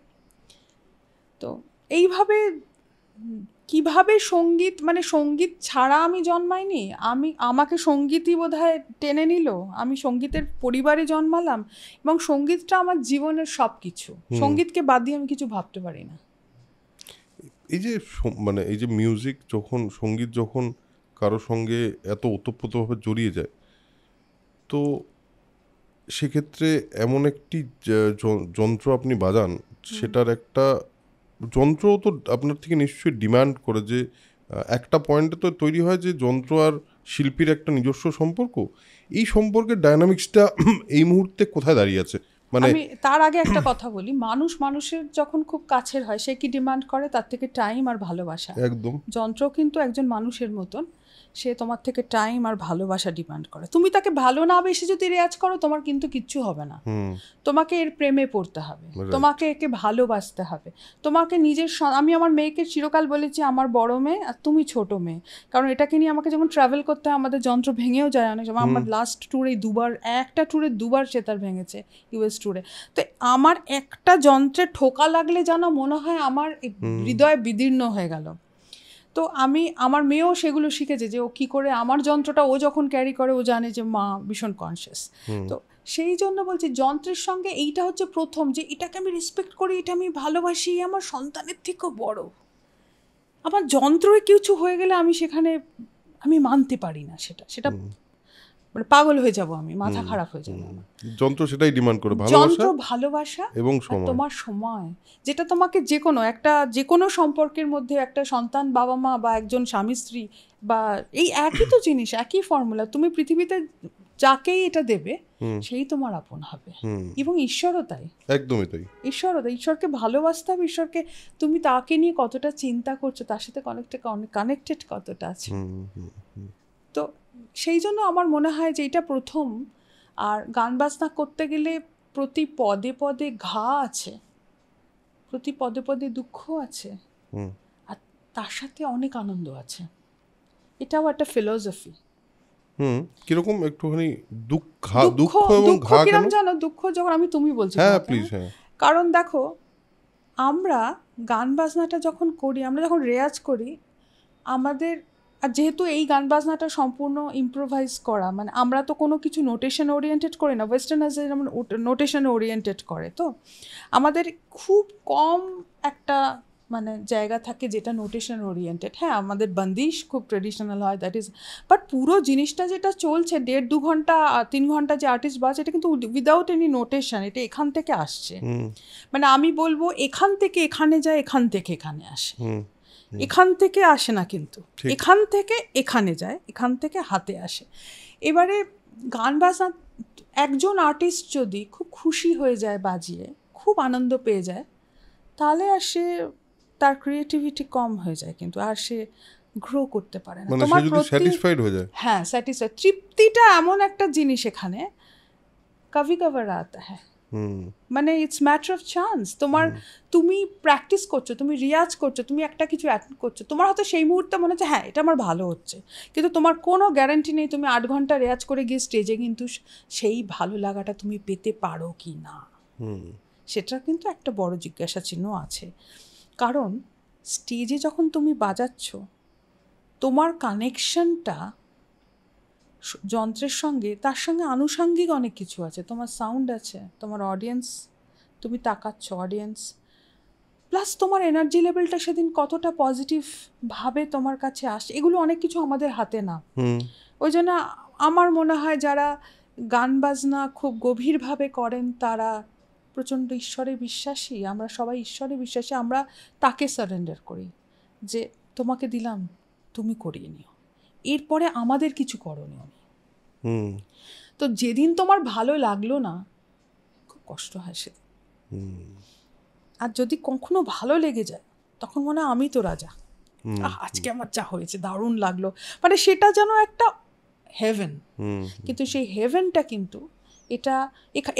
A: তো এইভাবে কিভাবে সঙ্গীত, মানে সঙ্গীত ছাড়া আমি জন্মাইনি, আমাকে সঙ্গীতই বোধহয় টেনে নিল, আমি সঙ্গীতের পরিবারে জন্মালাম, এবং সঙ্গীতটা আমার জীবনের সব কিছু। সঙ্গীতকে বাদ দিয়ে আমি কিছু ভাবতে পারি না।
B: এই যে মানে এই যে মিউজিক যখন, সঙ্গীত যখন কারো সঙ্গে এত ওতপ্রোতভাবে জড়িয়ে যায়, তো সেক্ষেত্রে এমন একটি যন্ত্র আপনি বাজান, সেটার একটা যন্ত্র তো আপনার থেকে নিশ্চয়ই ডিমান্ড করে যে একটা পয়েন্টে তো তৈরি হয় যে যন্ত্র আর শিল্পীর একটা নিজস্ব সম্পর্ক। এই সম্পর্কের ডায়নামিক্সটা এই মুহূর্তে কোথায় দাঁড়িয়ে আছে? মানে
A: আমি তার আগে একটা কথা বলি, মানুষের যখন খুব কাছের হয় সে কি ডিমান্ড করে? তার থেকে টাইম আর ভালোবাসা।
B: একদম।
A: যন্ত্র কিন্তু একজন মানুষের মতন, সে তোমার থেকে টাইম আর ভালোবাসা ডিমান্ড করে। তুমি তাকে ভালো না বেশি যদি রেয়াজ করো, তোমার কিন্তু কিচ্ছু হবে না। তোমাকে এর প্রেমে পড়তে হবে, তোমাকে একে ভালোবাসতে হবে, তোমাকে নিজের আমি আমার মেয়েকে চিরকাল বলেছি আমার বড় মেয়ে আর তুমি ছোট মেয়ে, কারণ এটাকে নিয়ে আমাকে যখন ট্রাভেল করতে হয় আমাদের যন্ত্র ভেঙেও যায় অনেক সময়। আমার লাস্ট ট্যুরে একটা ট্যুরে দুবার সেতার ভেঙেছে, ইউএস ট্যুরে। তো আমার একটা যন্ত্রে ঠোকা লাগলে যেন মনে হয় আমার হৃদয় বিদীর্ণ হয়ে গেল। তো আমার মেয়েও সেগুলো শিখেছে যে ও কী করে আমার যন্ত্রটা ও যখন ক্যারি করে ও জানে যে মা ভীষণ কনসিয়াস। তো সেই জন্য বলছি যন্ত্রের সঙ্গে এইটা হচ্ছে প্রথম, যে এটাকে আমি রেসপেক্ট করি, এটা আমি ভালোবাসি, আমার সন্তানের থেকেও বড়। আমার যন্ত্রে কিছু হয়ে গেলে আমি মানতে পারি না, সেটা মানে পাগল হয়ে যাব, আমি মাথা খারাপ হয়ে যাবে আমার।
B: যন্ত্র সেটাই ডিমান্ড করে,
A: যন্ত্র ভালোবাসা
B: এবং
A: তোমার সময়, যেটা তোমাকে যে কোনো সম্পর্কের মধ্যে একটা সন্তান বাবা মা বা একজন স্বামী স্ত্রী বা এই একই তো জিনিস, একই ফর্মুলা। তুমি পৃথিবীতে যাকেই এটা দেবে সেই তোমার আপন হবে, এবং ঈশ্বরও তাই,
B: একদমই তাই।
A: ঈশ্বরকে ভালোবাসতে হবে, ঈশ্বরকে তুমি তাকে নিয়ে কতটা চিন্তা করছো, তার সাথে কানেক্টেড কতটা আছে। তো সেই জন্য আমার মনে হয় যে এটা প্রথম। আর গান বাজনা করতে গেলে প্রতি পদে পদে ঘা আছে, প্রতি পদে পদে দুঃখ আছে, আর তার সাথে অনেক আনন্দ আছে। এটাও একটা ফিলোসফি।
B: কিরকম একটুখানি দুঃখ এবং ঘা
A: কিরকম জানো? দুঃখ যখন তুমি বলছি,
B: হ্যাঁ প্লিজ। হ্যাঁ,
A: কারণ দেখো আমরা গান বাজনাটা যখন করি, আমরা যখন রেয়াজ করি, আমাদের, আর যেহেতু এই গান বাজনাটা সম্পূর্ণ ইম্প্রোভাইজ করা, মানে আমরা তো কোনো কিছু নোটেশন ওরিয়েন্টেড করি না, ওয়েস্টার্নার্স যেমন নোটেশন ওরিয়েন্টেড করে, তো আমাদের খুব কম একটা মানে জায়গা থাকে যেটা নোটেশন ওরিয়েন্টেড। হ্যাঁ, আমাদের বন্দিশ খুব ট্রেডিশনাল হয়, দ্যাট ইজ, বাট পুরো জিনিসটা যেটা চলছে 1.5-2 ঘন্টা 3 ঘন্টা যে আর্টিস্ট বাজ, এটা কিন্তু উইদাউট এনি নোটেশন, এটা এখান থেকে আসছে। মানে আমি বলবো এখান থেকে এখানে যায়, এখান থেকে এখানে আসে, এখান থেকে আসে না, কিন্তু এখান থেকে এখানে যায়, এখান থেকে হাতে আসে। এবারে গান বাজনা একজন আর্টিস্ট যদি খুব খুশি হয়ে যায় বাজিয়ে, খুব আনন্দ পেয়ে যায়, তাহলে আর সে তার ক্রিয়েটিভিটি কম হয়ে যায়, কিন্তু আর সে গ্রো করতে পারে না।
B: মানে সে যদি স্যাটিসফাইড হয়ে যায়,
A: হ্যাঁ স্যাটিসফাইড, তৃপ্তিটা এমন একটা জিনিস এখানে কভি কভার আতা হ্যাঁ, মানে ইটস ম্যাটার অফ চান্স। তুমি প্র্যাকটিস করছো, তুমি রিয়াজ করছো, তুমি একটা কিছু অ্যাটেন্ড করছো, তোমার হয়তো সেই মুহূর্তে মনে হচ্ছে হ্যাঁ এটা আমার ভালো হচ্ছে, কিন্তু তোমার কোনো গ্যারান্টি নেই তুমি 8 ঘন্টা রেয়াজ করে গিয়ে স্টেজে কিন্তু সেই ভালো লাগাটা তুমি পেতে পারো কি না, সেটা কিন্তু একটা বড় জিজ্ঞাসা চিহ্ন আছে। কারণ স্টেজে যখন তুমি বাজাচ্ছ, তোমার কানেকশনটা যন্ত্রের সঙ্গে, তার সঙ্গে আনুষঙ্গিক অনেক কিছু আছে, তোমার সাউন্ড আছে, তোমার অডিয়েন্স, তুমি তাকাচ্ছ অডিয়েন্স, প্লাস তোমার এনার্জি লেভেলটা সেদিন কতটা পজিটিভভাবে তোমার কাছে আসে, এগুলো অনেক কিছু আমাদের হাতে না। ওই জন্য আমার মনে হয় যারা গান বাজনা খুব গভীরভাবে করেন তারা প্রচণ্ড ঈশ্বরে বিশ্বাসী, আমরা সবাই ঈশ্বরে বিশ্বাসী, আমরা তাকে সারেন্ডার করি যে তোমাকে দিলাম, তুমি করিয়ে নিও, এরপরে আমাদের কিছু করণীয় নেই। তো যেদিন তোমার ভালো লাগলো না, খুব কষ্ট হয় সেদিন। আর যদি কখনো ভালো লেগে যায় তখন মনে হয় আমি তো রাজা, আজকে আমার যা হয়েছে দারুণ লাগলো, মানে সেটা যেন একটা হেভেন। কিন্তু সেই হেভেনটা কিন্তু এটা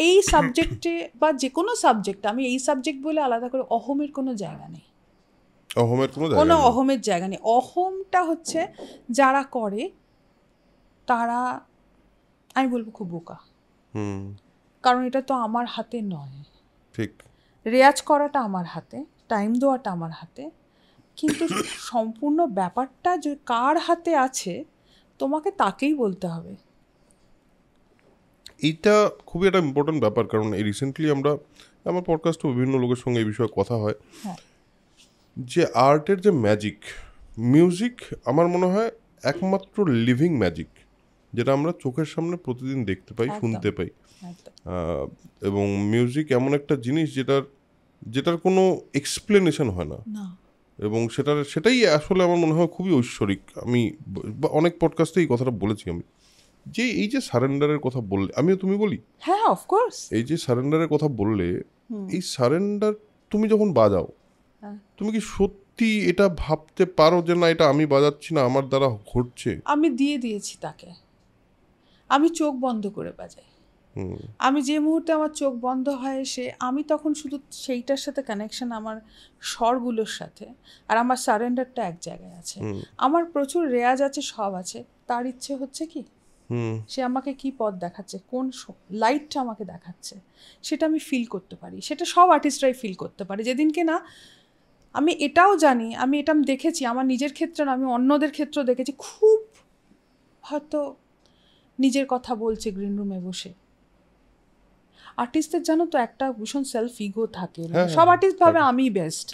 A: এই সাবজেক্টে বা যে কোনো সাবজেক্টে, আমি এই সাবজেক্ট বলে আলাদা করে অহমের কোনো জায়গা নেই, কোনো অহমের জায়গা নেই। অহমটা হচ্ছে যারা করে তারা, আমি বলবো খুব বোকা, কারণ এটা তো আমার হাতে নয়।
B: ঠিক,
A: রেয়াজ করাটা আমার হাতে, টাইম দেওয়াটা আমার হাতে, কিন্তু সম্পূর্ণ ব্যাপারটা যে কার হাতে আছে তোমাকে তাকেই বলতে হবে।
B: এইটা খুবই একটা ইম্পর্টেন্ট ব্যাপার, কারণ এই রিসেন্টলি আমার পডকাস্টে বিভিন্ন লোকের সঙ্গে এই বিষয়ে কথা হয়, যে আর্টের যে ম্যাজিক, মিউজিক আমার মনে হয় একমাত্র লিভিং ম্যাজিক, যেটা আমরা চোখের সামনে প্রতিদিন দেখতে পাই, শুনতে পাই। এবং মিউজিক এমন একটা জিনিস যেটার কোনো এক্সপ্লেনেশন হয় না, এবং সেটাই আসলে আমার মনে হয় খুবই ঐশ্বরিক। আমি অনেক পডকাস্টে এই কথাটা বলেছি আমি, যে এই যে সারেন্ডারের কথা বললে, আমিও তুমি বলি,
A: হ্যাঁ অফকোর্স,
B: এই যে সারেন্ডারের কথা বললে, এই সারেন্ডার তুমি যখন বাজাও, তুমি কি সত্যি এটা ভাবতে পারো যে না এটা আমি বাজাচ্ছি না, আমার দ্বারা ঘটছে?
A: আমি দিয়েছি তাকে, আমি চোখ বন্ধ করে বাজাই। আমি যে মুহূর্তে আমার চোখ বন্ধ হয় আমি তখন শুধু সেইটার সাথে কানেকশন, আমার স্বরগুলোর সাথে, আর আমার সারেন্ডারটা এক জায়গায় আছে। আমার প্রচুর রেয়াজ আছে, সব আছে, তার ইচ্ছে হচ্ছে কি সে আমাকে কি পথ দেখাচ্ছে, কোন লাইটটা আমাকে দেখাচ্ছে, সেটা আমি ফিল করতে পারি। সেটা সব আর্টিস্টরাই ফিল করতে পারে। যেদিনকে না, আমি এটাও জানি, আমি এটা দেখেছি আমার নিজের ক্ষেত্রে না, আমি অন্যদের ক্ষেত্রেও দেখেছি, খুব হয়তো নিজের কথা বলছে গ্রিন রুমে বসে। আর্টিস্টদের জানো তো একটা ভীষণ সেলফ ইগো থাকে, সব আর্টিস্ট ভাবে আমি বেস্ট।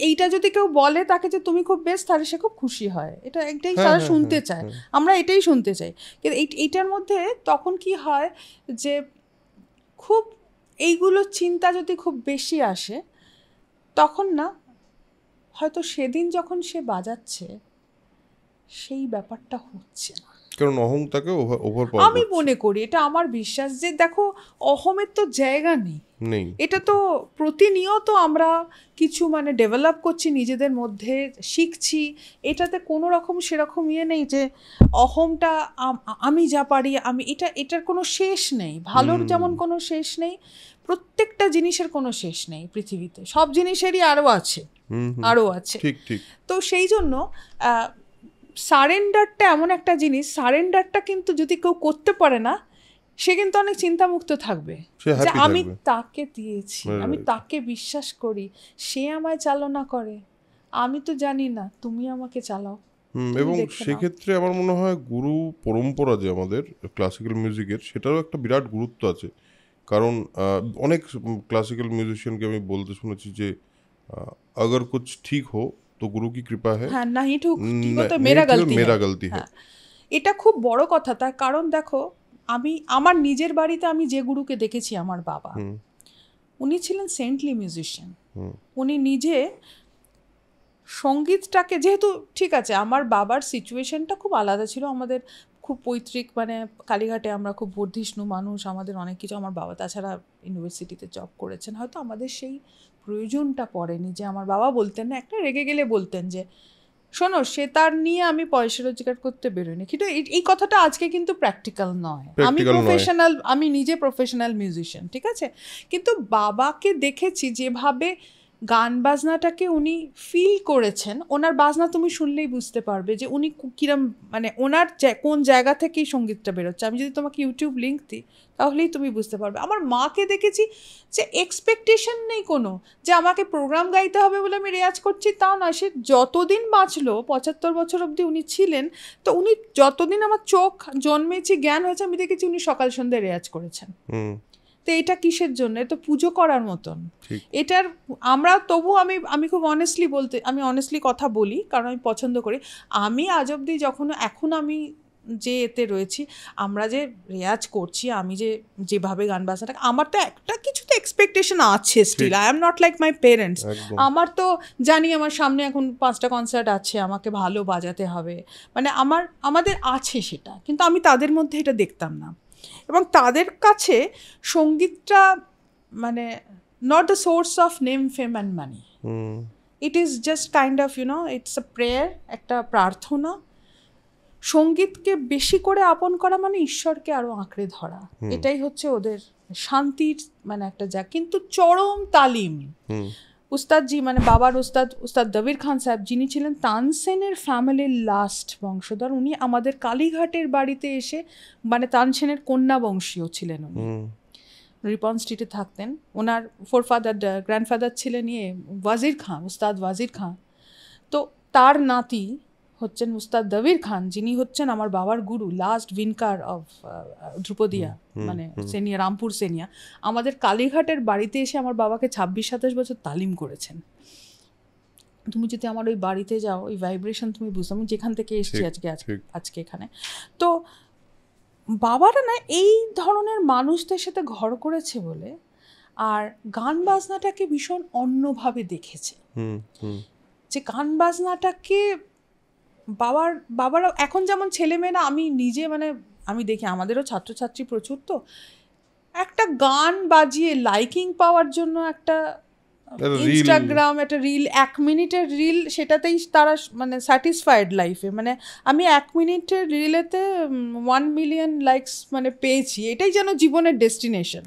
A: এইটা যদি কেউ বলে তাকে যে তুমি খুব বেস্ট, তাহলে সে খুব খুশি হয়, এটাই তারা শুনতে চায়, আমরা এটাই শুনতে চাই। কিন্তু এইটার মধ্যে তখন কি হয় যে খুব এইগুলো চিন্তা যদি খুব বেশি আসে, তখন না হয়তো সেদিন যখন সে বাজাচ্ছে সেই ব্যাপারটা হচ্ছে না,
B: কারণ অহং তাকে ওভার পাওয়ার।
A: আমি মনে করি, এটা আমার বিশ্বাস, যে দেখো অহমের তো জায়গা নেই, এটা তো প্রতিনিয়ত আমরা কিছু মানে ডেভেলপ করছি নিজেদের মধ্যে, শিখছি, এটাতে কোনো রকম সেরকম নেই যে অহমটা আমি যা পারি আমি, এটার কোনো শেষ নেই। ভালোর যেমন কোনো শেষ নেই, প্রত্যেকটা জিনিসের কোনো শেষ নেই পৃথিবীতে, সব জিনিসেরই আরও আছে। তো সেই জন্য সারেন্ডারটা এমন একটা জিনিস, সারেন্ডারটা কিন্তু যদি কেউ করতে পারে না, সে কিন্তু অনেক চিন্তামুক্ত থাকবে, যে আমি তাকে দিয়েছি, আমি তাকে বিশ্বাস করি, সে আমায় চালনা করে, আমি তো জানি না, তুমি আমাকে চালাও।
B: এবং সেক্ষেত্রে আমার মনে হয় গুরু পরম্পরা যে আমাদের ক্লাসিক্যাল মিউজিকের, সেটারও একটা বিরাট গুরুত্ব আছে। কারণ অনেক ক্লাসিক্যাল মিউজিশিয়ানকে আমি বলতে শুনেছি যে আগর কুছ ঠিক হো তো গুরু কি কৃপা হ্যায়,
A: হ্যাঁ নাহি ঠিক তো মেরা গলতি হ্যায়। এটা খুব বড় কথা, তার কারণ দেখো, আমি আমার নিজের বাড়িতে আমি যে গুরুকে দেখেছি, আমার বাবা, উনি ছিলেন সেন্টলি মিউজিশিয়ান। উনি নিজে সঙ্গীতটাকে, যেহেতু ঠিক আছে আমার বাবার সিচুয়েশনটা খুব আলাদা ছিল, আমাদের খুব পৈতৃক, মানে কালীঘাটে আমরা খুব বর্ধিষ্ণু মানুষ, আমাদের অনেক কিছু, আমার বাবা তাছাড়া ইউনিভার্সিটিতে জব করেছেন, হয়তো আমাদের সেই প্রয়োজনটা পড়েনি, যে আমার বাবা বলতেন না, একটা রেগে গেলে বলতেন যে শোনো সে তার নিয়ে আমি পয়সা রোজগার করতে বেরোয়নি। কিন্তু এই কথাটা আজকে কিন্তু প্র্যাকটিক্যাল নয়। আমি নিজে প্রফেশনাল মিউজিশিয়ান, ঠিক আছে, কিন্তু বাবাকে দেখেছি যেভাবে গান বাজনাটাকে উনি ফিল করেছেন। ওনার বাজনা তুমি শুনলেই বুঝতে পারবে যে উনি কিরম, মানে ওনার কোন জায়গা থেকেই সঙ্গীতটা বেরোচ্ছে। আমি যদি তোমাকে ইউটিউব লিঙ্ক দিই তাহলেই তুমি বুঝতে পারবে। আমার মাকে দেখেছি যে এক্সপেকটেশন নেই কোনো, যে আমাকে প্রোগ্রাম গাইতে হবে বলে আমি রেয়াজ করছি, তা নয়। সে যতদিন বাঁচলো, 75 বছর অবধি উনি ছিলেন, তো উনি যতদিন আমার চোখ জন্মেছে, জ্ঞান হয়েছে, আমি দেখেছি উনি সকাল সন্ধ্যে রেয়াজ করেছেন। তো এটা কিসের জন্য? এটা পুজো করার মতন। এটার আমরা তবু আমি খুব অনেস্টলি কথা বলি, কারণ আমি পছন্দ করি। আমি আজ অবধি এখন আমি যে এতে রয়েছি, আমরা যে রেয়াজ করছি, আমি যেভাবে গান বাজনাটা, আমার তো একটা কিছু তো এক্সপেকটেশন আছে still. I am not like my parents. আমার তো জানি আমার সামনে এখন 5টা কনসার্ট আছে, আমাকে ভালো বাজাতে হবে, মানে আমাদের আছে সেটা, কিন্তু আমি তাদের মধ্যে এটা দেখতাম না। এবং তাদের কাছে সঙ্গীতটা মানে not the source of name, fame and money. It is just kind of, it's a prayer, একটা প্রার্থনা। সঙ্গীতকে বেশি করে আপন করা মানে ঈশ্বরকে আরো আঁকড়ে ধরা, এটাই হচ্ছে ওদের শান্তির মানে একটা যা। কিন্তু চরম তালিম উস্তাদজি, মানে বাবার উস্তাদ দবির খান সাহেব, যিনি ছিলেন তানসেনের ফ্যামিলির লাস্ট বংশধর, উনি আমাদের কালীঘাটের বাড়িতে এসে, মানে তানসেনের কন্যা বংশীয় ছিলেন উনি, রিপন স্ট্রিটে থাকতেন। ওনার গ্র্যান্ডফাদার ছিলেন ওয়াজির খান, উস্তাদ ওয়াজির খান। তো তার নাতি হচ্ছেন উস্তাদ দবির খান, যিনি হচ্ছেন আমার বাবার গুরু, লাস্ট উইনকার অফ ধ্রুপদিয়া, মানে সেনিয়া, রামপুর সেনিয়া। আমাদের কালীঘাটের বাড়িতে এসে আমার বাবাকে 26-27 বছর তালিম করেছেন। তুমি যদি আমার ওই বাড়িতে যাও, ওই ভাইব্রেশন তুমি বুঝতে, আমি যেখান থেকে এসেছি আজকে এখানে। তো বাবারা না এই ধরনের মানুষদের সাথে ঘর করেছে বলে, আর গান বাজনাটাকে ভীষণ অন্যভাবে দেখেছে, যে গান বাজনাটাকে বাবারা এখন যেমন ছেলেমেয়েরা, আমি নিজে মানে আমি দেখি আমাদেরও ছাত্রছাত্রী প্রচুর, তো একটা গান বাজিয়ে লাইকিং পাওয়ার জন্য একটা ইনস্টাগ্রাম, একটা রিল, 1 মিনিটের রিল, সেটাতেই তারা মানে স্যাটিসফাইড লাইফে। মানে আমি 1 মিনিটের রিলেতে 1 মিলিয়ন লাইকস মানে পেয়েছি, এটাই যেন জীবনের ডেস্টিনেশন।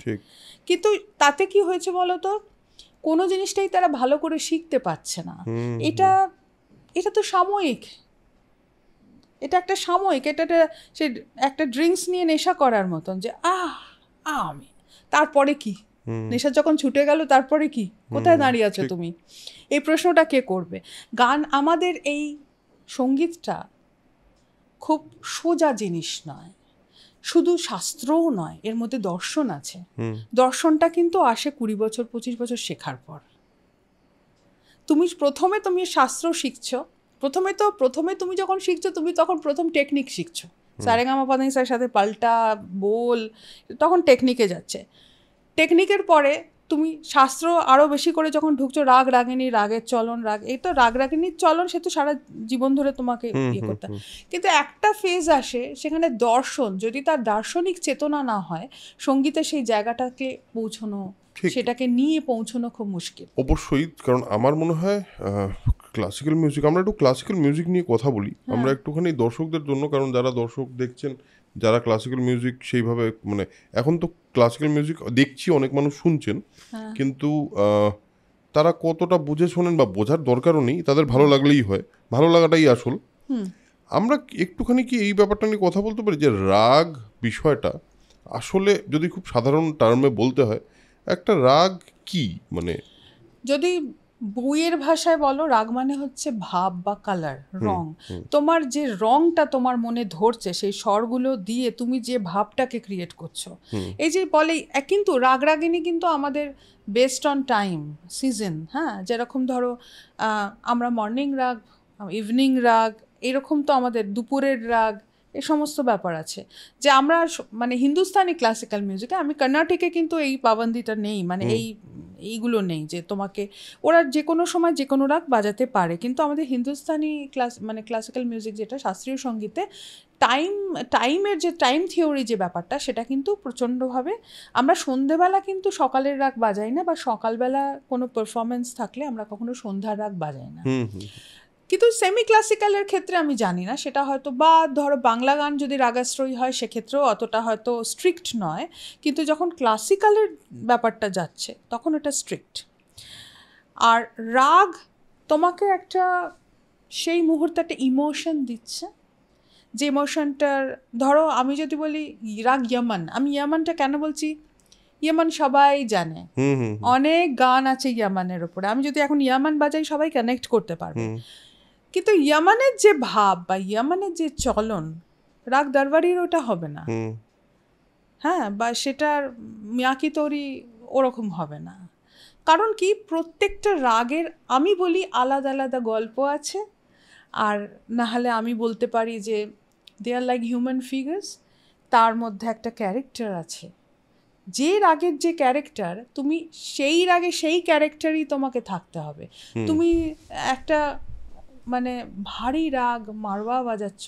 A: কিন্তু তাতে কি হয়েছে বলো তো, কোনো জিনিসটাই তারা ভালো করে শিখতে পারছে না। এটা তো সাময়িক, এটা একটা সাময়িক, এটা সে একটা ড্রিঙ্কস নিয়ে নেশা করার মতন, যে আমি তারপরে কি, নেশা যখন ছুটে গেল তারপরে কি, কোথায় দাঁড়িয়ে আছো তুমি? এই প্রশ্নটা কে করবে? গান, আমাদের এই সঙ্গীতটা খুব সোজা জিনিস নয়, শুধু শাস্ত্রও নয়, এর মধ্যে দর্শন আছে। দর্শনটা কিন্তু আসে 20 বছর 25 বছর শেখার পর। তুমি শাস্ত্র শিখছো, প্রথমে তুমি যখন শিখছো, তুমি তখন প্রথম টেকনিক শিখছো, সারেগামা পাধানিসার সাথে পাল্টা বোল, তখন টেকনিকে যাচ্ছে। টেকনিকের পরে তুমি শাস্ত্র আরও বেশি করে যখন ঢুকছো, রাগ রাগিনী, রাগের চলন, এই তো রাগ রাগিনীর চলন, সে তো সারা জীবন ধরে তোমাকে ইয়ে করতে। কিন্তু একটা ফেজ আসে, সেখানে দর্শন, যদি তার দার্শনিক চেতনা না হয়, সঙ্গীতে সেই জায়গাটাকে পৌঁছানো, সেটাকে নিয়ে পৌঁছানো খুব মুশকিল।
B: অবশ্যই, কারণ আমার মনে হয় ক্লাসিক্যাল মিউজিক, আমরা একটু ক্লাসিক্যাল মিউজিক নিয়ে কথা বলি আমরা একটুখানি দর্শকদের জন্য, কারণ যারা দর্শক দেখছেন, যারা ক্লাসিক্যাল মিউজিক সেইভাবে, মানে এখন তো ক্লাসিক্যাল মিউজিক দেখছি অনেক মানুষ শুনছেন, কিন্তু তারা কতটা বুঝে শোনেন বা বোঝার দরকারও নেই, তাদের ভালো লাগলেই হয়, ভালো লাগাটাই আসল। আমরা একটুখানি কি এই ব্যাপারটা নিয়ে কথা বলতে পারি, যে রাগ বিষয়টা আসলে যদি খুব সাধারণ টার্মে বলতে হয়, একটা রাগ কি? মানে
A: যদি বইয়ের ভাষায় বলো, রাগ মানে হচ্ছে ভাব বা কালার, রং। তোমার যে রংটা তোমার মনে ধরছে, সেই স্বরগুলো দিয়ে তুমি যে ভাবটাকে ক্রিয়েট করছো, এই যে বলে। কিন্তু রাগ রাগিনী কিন্তু আমাদের বেসড অন টাইম, সিজন, হ্যাঁ, যেরকম ধরো আমরা মর্নিং রাগ, ইভিনিং রাগ, এরকম তো আমাদের দুপুরের রাগ, এই সমস্ত ব্যাপার আছে। যে আমরা মানে হিন্দুস্তানি ক্লাসিক্যাল মিউজিকে, আমি কর্ণাটকে কিন্তু এই পাবন্দিটা নেই, মানে এইগুলো নেই যে তোমাকে, ওরা যে কোনো সময় যে কোনো রাগ বাজাতে পারে। কিন্তু আমাদের হিন্দুস্তানি মানে ক্লাসিক্যাল মিউজিক, যেটা শাস্ত্রীয় সঙ্গীতে টাইমের যে টাইম থিওরি যে ব্যাপারটা, সেটা কিন্তু প্রচণ্ডভাবে, আমরা সন্ধেবেলা কিন্তু সকালের রাগ বাজাই না, বা সকালবেলা কোনো পারফরমেন্স থাকলে আমরা কখনো সন্ধ্যার রাগ বাজাই না। কিন্তু সেমি ক্লাসিক্যালের ক্ষেত্রে আমি জানি না, সেটা হয়তো, বা ধরো বাংলা গান যদি রাগাশ্রয়ী হয়, সেক্ষেত্রেও অতটা হয়তো স্ট্রিক্ট নয়, কিন্তু যখন ক্লাসিক্যালের ব্যাপারটা যাচ্ছে তখন এটা স্ট্রিক্ট। আর রাগ তোমাকে একটা সেই মুহূর্তে একটা ইমোশন দিচ্ছে, যে ইমোশনটার, ধরো আমি যদি বলি রাগ ইয়ামান, আমি ইয়ামানটা কেন বলছি, ইয়ামান সবাই জানে, অনেক গান আছে ইয়ামানের ওপরে, আমি যদি এখন ইয়ামান বাজাই সবাই কানেক্ট করতে পারবে। কিন্তু ইয়ামানের যে ভাব বা ইয়ামানের যে চলন, রাগ দরবারির ওটা হবে না, হ্যাঁ, বা সেটার মিয়াকি তৈরি ওরকম হবে না। কারণ কি, প্রত্যেকটা রাগের আমি বলি আলাদা আলাদা গল্প আছে, আর না হলে আমি বলতে পারি যে দে আর লাইক হিউম্যান ফিগার্স, তার মধ্যে একটা ক্যারেক্টার আছে। যে রাগের যে ক্যারেক্টার, তুমি সেই রাগে সেই ক্যারেক্টারই তোমাকে থাকতে হবে। তুমি একটা মানে ভারী রাগ মারওয়া বাজাচ্ছ,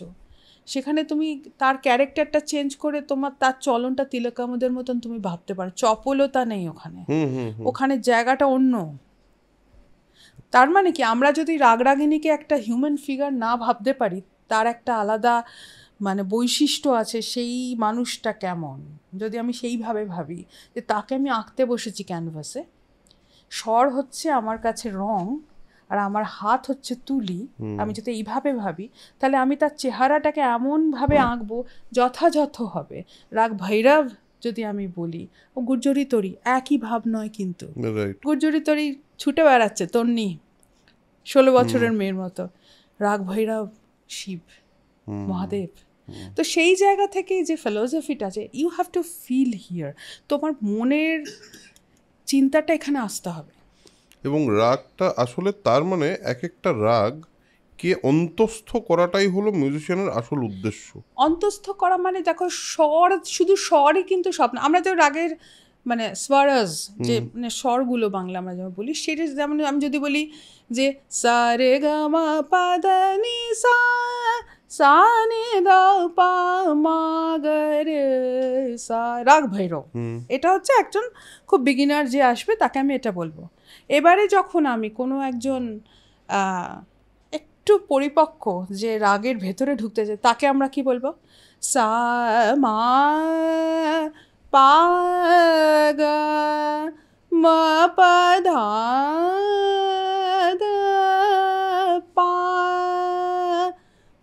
A: সেখানে তুমি তার ক্যারেক্টারটা চেঞ্জ করে তোমার তার চলনটা তিলকামদের মতন তুমি ভাবতে পারো, চপলতা নেই ওখানে, ওখানে জায়গাটা অন্য। তার মানে কি আমরা যদি রাগরাগিনীকে একটা হিউম্যান ফিগার না ভাবতে পারি, তার একটা আলাদা মানে বৈশিষ্ট্য আছে, সেই মানুষটা কেমন, যদি আমি সেইভাবে ভাবি যে তাকে আমি আঁকতে বসেছি ক্যানভাসে, স্বর হচ্ছে আমার কাছে রং আর আমার হাত হচ্ছে তুলি, আমি যদি এইভাবে ভাবি তাহলে আমি তার চেহারাটাকে এমনভাবে আঁকবো যথাযথ হবে। রাগ ভৈরব যদি আমি বলি, ও গুর্জরি তরি, একই ভাব নয় কিন্তু। গুর্জরি তরি ছুটে বেড়াচ্ছে তন্নি 16 বছরের মেয়ের মতো, রাগ ভৈরব শিব মহাদেব। তো সেই জায়গা থেকে যে ফিলোসফিটা আছে, you have to feel here, তোমার মনের চিন্তাটা এখানে আসতে হবে।
B: এবং রাগটা আসলে তার মানে এক একটা রাগ কে অন্তস্থ করাটাই হলো মিউজিশিয়ানের আসল উদ্দেশ্য।
A: অন্তস্থ করা মানে দেখো স্বর, শুধু স্বরই কিন্তু সব না। আমরা তো রাগের মানে স্বরাজ, যে মানে স্বরগুলো বাংলা আমরা যেমন বলি, সেটা যেমন আমি যদি বলি যে সা রে গা মা পা ধা নি সা, সা নি দা পা মা গা রে সা, রাগ ভৈরব, এটা হচ্ছে একজন খুব বিগিনার যে আসবে তাকে আমি এটা বলবো। এবারে যখন আমি কোনো একজন একটু পরিপক্ক যে রাগের ভেতরে ঢুকতে যায়, তাকে আমরা কি বলবো? সা মা পা গা মা পা ধা ধা পা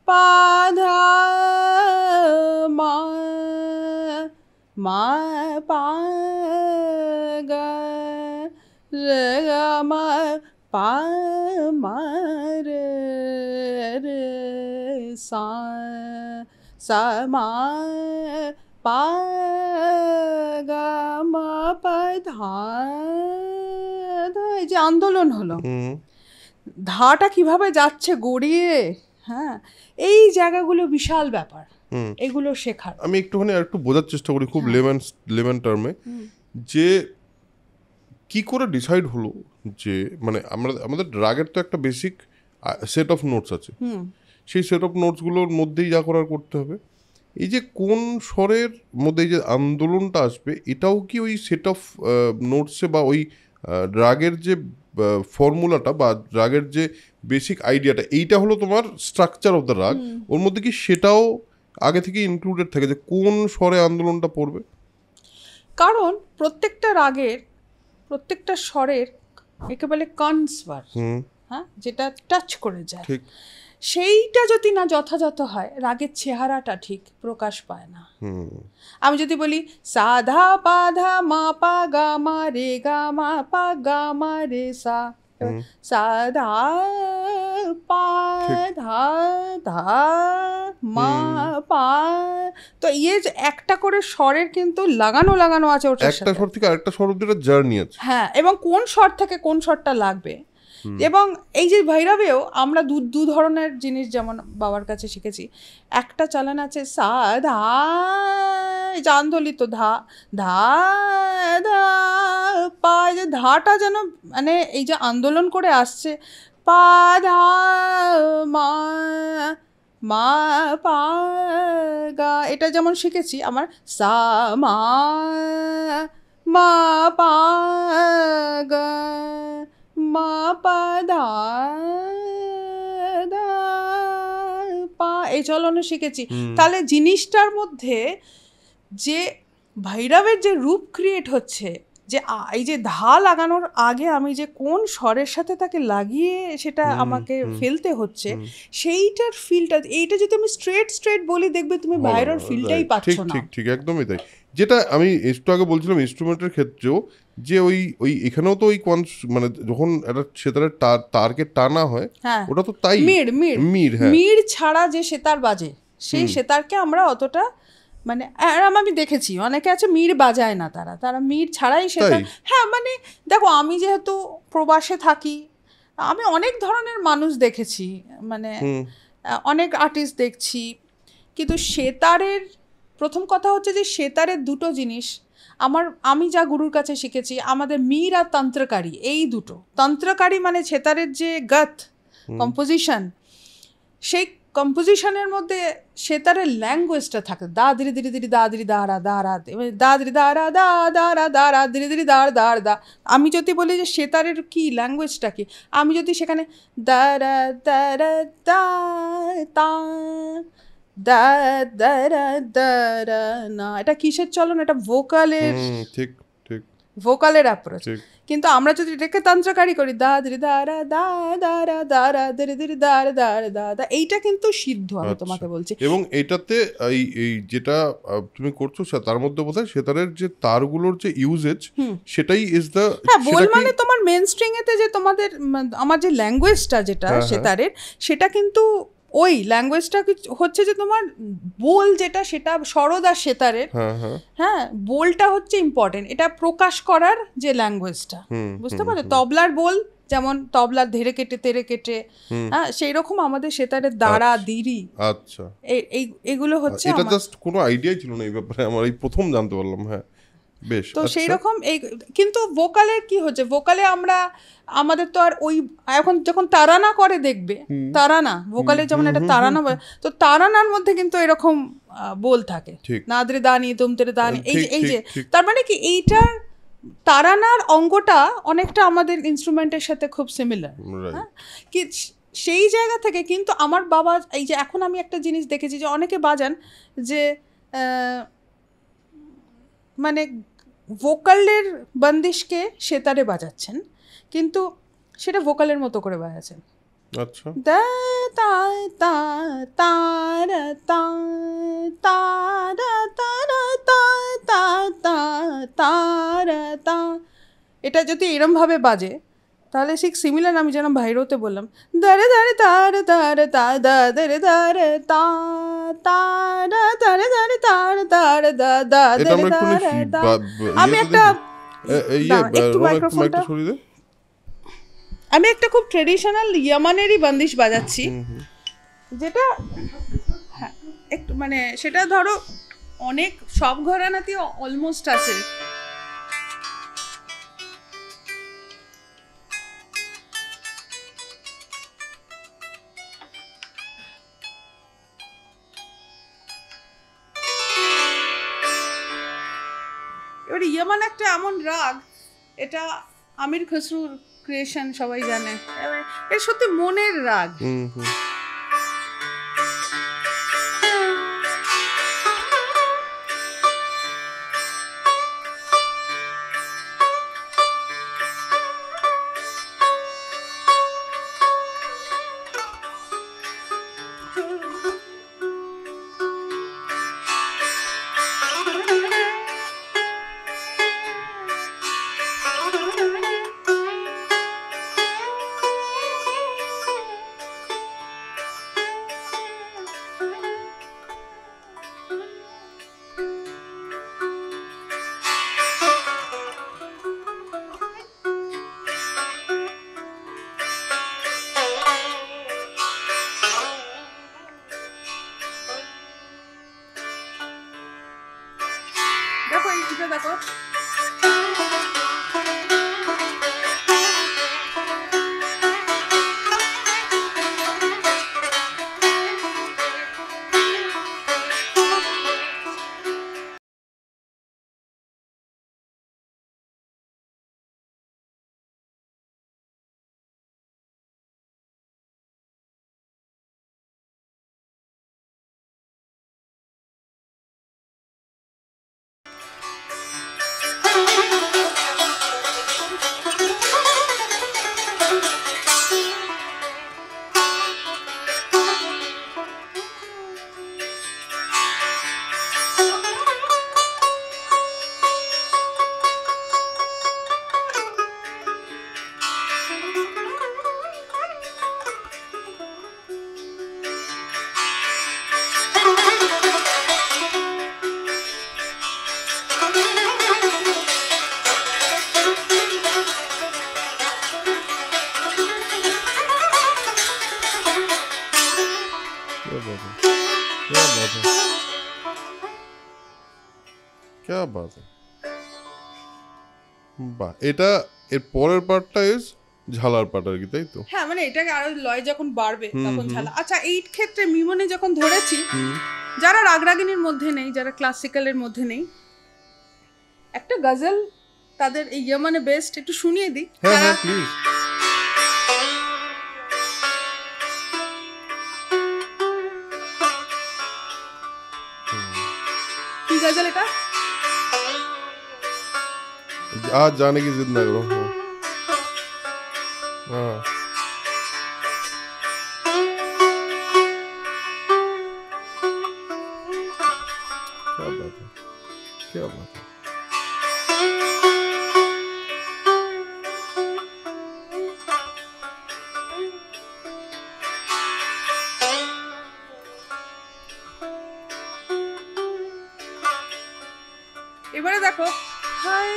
A: পা ধা মা মা পা গা রে গা মা পা মা রে রে সা, সা মা পা গা মা পা ধা ধা, এই যে আন্দোলন হলো, ধাটা কিভাবে যাচ্ছে গড়িয়ে, হ্যাঁ, এই জায়গাগুলো বিশাল ব্যাপার, এগুলো শেখার।
B: আমি একটুখানি একটু বোঝার চেষ্টা করি খুব লেমন টার্মে, যে কি করে ডিসাইড হলো যে মানে আমাদের রাগের তো একটা বেসিক সেট অফ নোটস আছে, সেই সেট অফ নোটসগুলোর মধ্যেই যা করার করতে হবে। এই যে কোন স্বরের মধ্যে এই যে আন্দোলনটা আসবে, এটাও কি ওই সেট অফ নোটসে বা ওই রাগের যে ফর্মুলাটা বা রাগের যে বেসিক আইডিয়াটা, এইটা হলো তোমার স্ট্রাকচার অফ দ্য রাগ, ওর মধ্যে কি সেটাও আগে থেকে ইনক্লুডেড থাকে যে কোন স্বরে আন্দোলনটা পড়বে?
A: কারণ প্রত্যেকটা রাগের প্রত্যেকটা স্বরের একেবারে কনস্বার, হ্যাঁ, যেটা টাচ করে যায়, সেইটা যদি না যথাযথ হয়, রাগের চেহারাটা ঠিক প্রকাশ পায় না। আমি যদি বলি সাধা পাধা মা পা গা মা রে গা মা পা গা মা রে সা, সাধা পা ধা ধা মা পা, তো ইয়ে একটা করে স্বরের কিন্তু লাগানো লাগানো আছে ওটার সাথে,
B: একটা স্বর থেকে আরেকটা স্বর অবধি একটা জার্নি আছে,
A: হ্যাঁ, এবং কোন স্বর থেকে কোন স্বরটা লাগবে। এবং এই যে ভৈরবেও আমরা দু ধরনের জিনিস যেমন বাবার কাছে শিখেছি, একটা চালান আছে সা ধা, আন্দোলিত ধা ধা ধা পা, যে ধাটা যেন মানে এই যে আন্দোলন করে আসছে, পা ধা মা মা পা গা, এটা যেমন শিখেছি আমার সা মা মা পা গা মা পা ধা ধা পা, এই চলনে শিখেছি। তাহলে জিনিসটার মধ্যে যে ভৈরবের যে রূপ ক্রিয়েট হচ্ছে, যে এই যে ধা লাগানোর আগে আমি যে কোন স্বরের সাথে তাকে লাগিয়ে সেটা আমাকে ফেলতে হচ্ছে, সেইটার ফিলটা, এইটা যদি আমি স্ট্রেট বলি, দেখবে তুমি ভৈরবের ফিলটাই পাচ্ছ না।
B: ঠিক একদমই তাই। যেটা আমি একটু আগে বলছিলাম ইনস্ট্রুমেন্টের ক্ষেত্রেও, যে ওই এখানেও তো ওই মানে যখন একটা সেতারের তারকে টানা হয়, ওটা তো তাই
A: মিড় ছাড়া যে সেতার বাজে, সেই সেতারকে আমরা অতটা মানে আমি দেখেছি অনেকে আছে মিড় বাজায় না, তারা মিড় ছাড়াই সেতার, হ্যাঁ, মানে দেখো আমি যেহেতু প্রবাসে থাকি, আমি অনেক ধরনের মানুষ দেখেছি, মানে অনেক আর্টিস্ট দেখছি, কিন্তু সেতারের প্রথম কথা হচ্ছে যে সেতারের দুটো জিনিস আমি যা গুরুর কাছে শিখেছি, আমাদের মির আর তন্ত্রকারী, এই দুটো। তন্ত্রকারী মানে সেতারের যে গত কম্পোজিশন, সেই কম্পোজিশনের মধ্যে সেতারের ল্যাঙ্গুয়েজটা থাকে, দা ধীরে ধীরে ধীরে দা ধীরে দাঁড়া দাঁড়া, দা ধীরে দাঁড়া দা দাঁড়া দাঁড়া ধীরে ধীরে দাঁড় দাঁড় দা। আমি যদি বলি যে সেতারের কি ল্যাঙ্গুয়েজটা কি, আমি যদি সেখানে দাঁড়া দাঁড়া দা তা দা দাঁড়া দাঁড়া না, এটা কিসের চলন? এটা ভোকালের,
B: ঠিক ঠিক
A: ভোকালের অ্যাপ্রোচ।
B: ঠিক।
A: কিন্তু আমরা যদি এটাকে তন্ত্রকারী করি দা ধীরে দাঁড়া দা দাঁড়া দাঁড়া ধীরে ধীরে দাঁড়া দাঁড়া দা দা, এইটা কিন্তু সিদ্ধ, আমি তোমাকে বলছি।
B: এবং এটাতে এই এই যেটা তুমি করছো তার মধ্যে বোধহয় সেতারের যে তারগুলোর যে ইউজেজ সেটাই ইজ দ্য,
A: হ্যাঁ বোল মানে তোমার মেন স্ট্রিং এতে যে তোমাদের আমার যে ল্যাঙ্গুয়েজটা যেটা সেতারের, সেটা কিন্তু ওই ল্যাঙ্গুয়েজটা হচ্ছে যে তোমার বোল যেটা, সেটা স্বরদ আর সেতারের, হ্যাঁ বোলটা হচ্ছে ইম্পর্টেন্ট, এটা প্রকাশ করার যে ল্যাঙ্গুয়েজটা, বুঝতে পারছো? তবলার বোল যেমন তবলার ধেরে কেটে তেরে কেটে, হ্যাঁ সেই রকম আমাদের সেতারের দাঁড়া দিরি,
B: আচ্ছা
A: এগুলো হচ্ছে।
B: এটা জাস্ট কোনো আইডিয়াই ছিল না এই ব্যাপারে, আমার এই প্রথম জানতে পারলাম। হ্যাঁ বেশ।
A: তো সেই রকম এই, কিন্তু ভোকালের কি হচ্ছে, ভোকালে আমরা আমাদের তো আর ওই এখন যখন তারানা করে দেখবে, তারানা ভোকালে যেমন একটা তারানা, তো তারানার মধ্যে কিন্তু এরকম বোল থাকে, নাদরে দানি তুমতেরে দানি, এই যে তার মানে কি এইটার তারানার অঙ্গটা অনেকটা আমাদের ইনস্ট্রুমেন্টের সাথে খুব সিমিলার, হ্যাঁ কি সেই জায়গা থেকে। কিন্তু আমার বাবা এই যে এখন আমি একটা জিনিস দেখেছি যে অনেকে বাজান যে মানে ভোকালের বন্দিশকে সেতারে বাজাচ্ছেন, কিন্তু সেটা ভোকালের মতো করে বাজাচ্ছেন।
B: আচ্ছা
A: দা তা তা তারা তা তারা তারা তা তা তা তারা তা, এটা যদি এরমভাবে বাজে তাহলে ঠিক সিমিলার আমি যেন ভাইরোতে বললাম দারে দারে তারে তারে তা দা দারে দারে তা তারা তারে দারে তারে তারে দা দা দারে দারে দা। আমি একটা একটু মাইক্রোফোনটা, আমি একটা খুব ট্রেডিশনাল ইয়ামানেরই বন্দিশ বাজাচ্ছি, যেটা হ্যাঁ একটু মানে সেটা ধরো অনেক সব ঘরানাতেই অলমোস্ট আছে। এবার ইয়ামান একটা এমন রাগ, এটা আমির খসরুর ক্রিয়েশন, সবাই জানে, এর সত্যি মনের রাগ। দেখো এইটা দেখো,
B: বাহ, এটা এর পরের পার্টটা ইজ ঝালার পাট আর কি, তাই তো?
A: হ্যাঁ মানে এটাকে আরো লয় যখন বাড়বে তখন ঝালা। আচ্ছা এই ক্ষেত্রে মিমনে যখন ধরেছি, যারা রাগরাগিনীর মধ্যে নেই, যারা ক্লাসিক্যালের মধ্যে নেই, একটা গজল তাদের এই ইয়মানে বেস্ট একটু শুনিয়ে দিই।
B: হ্যাঁ হ্যাঁ প্লিজ।
A: কি গজল এটা?
B: आज जाने की जिद ना करो। हाँ क्या बात है, क्या बात है।
A: এবারে দেখো, হায়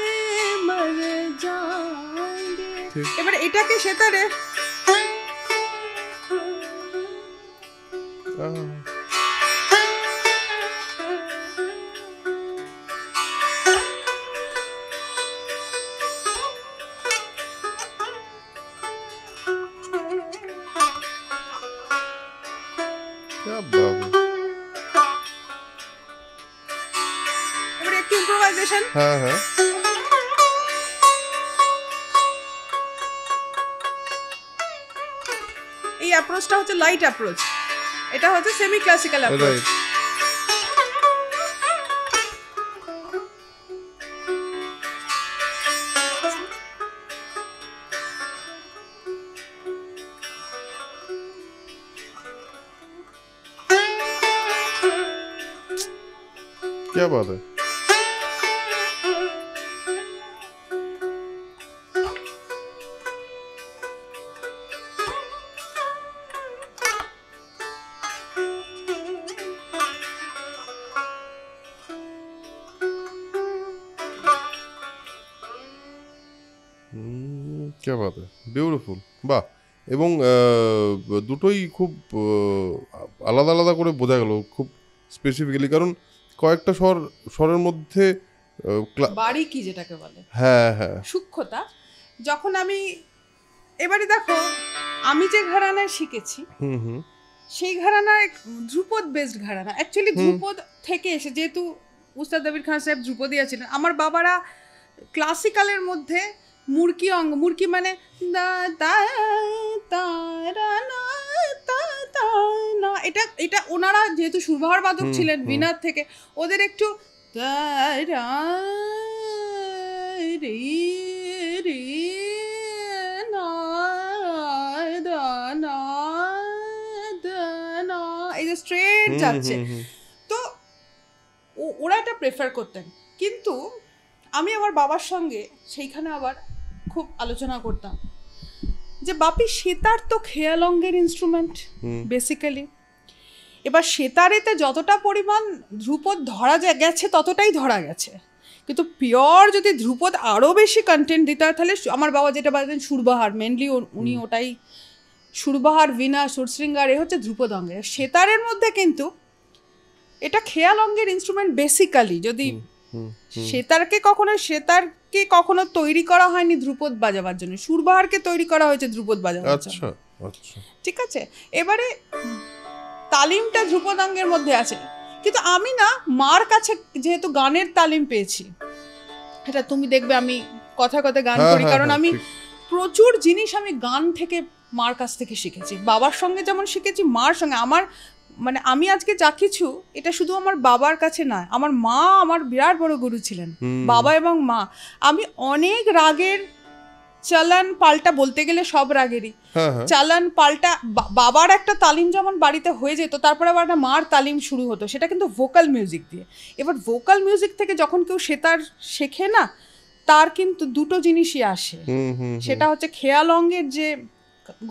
A: মরে যাएंगे, এবারে এটাকে সেতারে
B: क्या बात है।
A: এবারে একটু ইম্প্রোভাইজেশন।
B: हाँ हाँ
A: এই অ্যাপ্রোচটা হচ্ছে লাইট অ্যাপ্রোচ, এটা হচ্ছে সেমি ক্লাসিক্যাল অ্যাপ্রোচ।
B: राइट। क्या बात है। क्या बात है, বিউটিফুল। বাহ। এবং দুটোই খুব আলাদা আলাদা করে বোঝা গেল খুব স্পেসিফিক্যালি, কারণ কয়েকটা স্বরের মধ্যে
A: বাড়ি কি যেটাকে বলে,
B: হ্যাঁ হ্যাঁ
A: সূক্ষ্মতা। যখন আমি এবারে দেখো, আমি যে ঘরানায় শিখেছি সেই ঘরানায় ধ্রুপদ বেসড ঘরানা, অ্যাকচুয়ালি ধ্রুপদ থেকে এসে, যেহেতু উস্তাদ আবির খান সাহেব ধ্রুপদিয়া ছিলেন, আমার বাবারা ক্লাসিক্যালের মধ্যে মুরকি অঙ্গ, মুরকি মানে দা তা তা রা না তা তা না, এটা এটা ওনারা যেহেতু সুরবাহার বাদক ছিলেন বীণার থেকে, ওদের একটু তা রা রে রে না দা না দা না, এই যে স্ট্রেট যাচ্ছে, তো ওরা এটা প্রেফার করতেন। কিন্তু আমি আমার বাবার সঙ্গে সেইখানে আবার খুব আলোচনা করতাম যে বাপি সেতার তো খেয়ালঙ্গের ইনস্ট্রুমেন্ট বেসিক্যালি, এবার সেতারেতে যতটা পরিমাণ ধ্রুপদ ধরা গেছে ততটাই ধরা গেছে, কিন্তু পিওর যদি ধ্রুপদ আরও বেশি কন্টেন্ট দিতে হয় তাহলে আমার বাবা যেটা বলতেন সুরবাহার, মেনলি উনি ওটাই সুরবাহার, বীণা, সুরশৃঙ্গার, এ হচ্ছে ধ্রুপদ অঙ্গের। সেতারের মধ্যে কিন্তু এটা খেয়াল অঙ্গের ইনস্ট্রুমেন্ট বেসিক্যালি, যদি সেতারকে কখনো তৈরি করা হয়নি ধ্রুপদ বাজাবার জন্য, সুরবাহারকে তৈরি করা হয়েছে ধ্রুপদ বাজাবার জন্য। ঠিক আছে, এবারে তালিমটা ধ্রুপদাঙ্গের মধ্যে আছে, কিন্তু আমি না মার কাছে যেহেতু গানের তালিম পেয়েছি, এটা তুমি দেখবে আমি কথা কথা গান করি, কারণ আমি প্রচুর জিনিস আমি গান থেকে মার কাছ থেকে শিখেছি, বাবার সঙ্গে যেমন শিখেছি, মার সঙ্গে আমার মানে আমি আজকে যা কিছু, এটা শুধু আমার বাবার কাছে নয়, আমার মা আমার বিরাট বড় গুরু ছিলেন, বাবা এবং মা। আমি অনেক রাগের চালান পাল্টা, বলতে গেলে সব রাগেরই চালান পাল্টা, বাবার একটা তালিম যেমন বাড়িতে হয়ে যেত, তারপরে আবার একটা মার তালিম শুরু হতো, সেটা কিন্তু ভোকাল মিউজিক দিয়ে। এবার ভোকাল মিউজিক থেকে যখন কেউ সেতার শেখে না, তার কিন্তু দুটো জিনিসই আসে, সেটা হচ্ছে খেয়াল অঙ্গের যে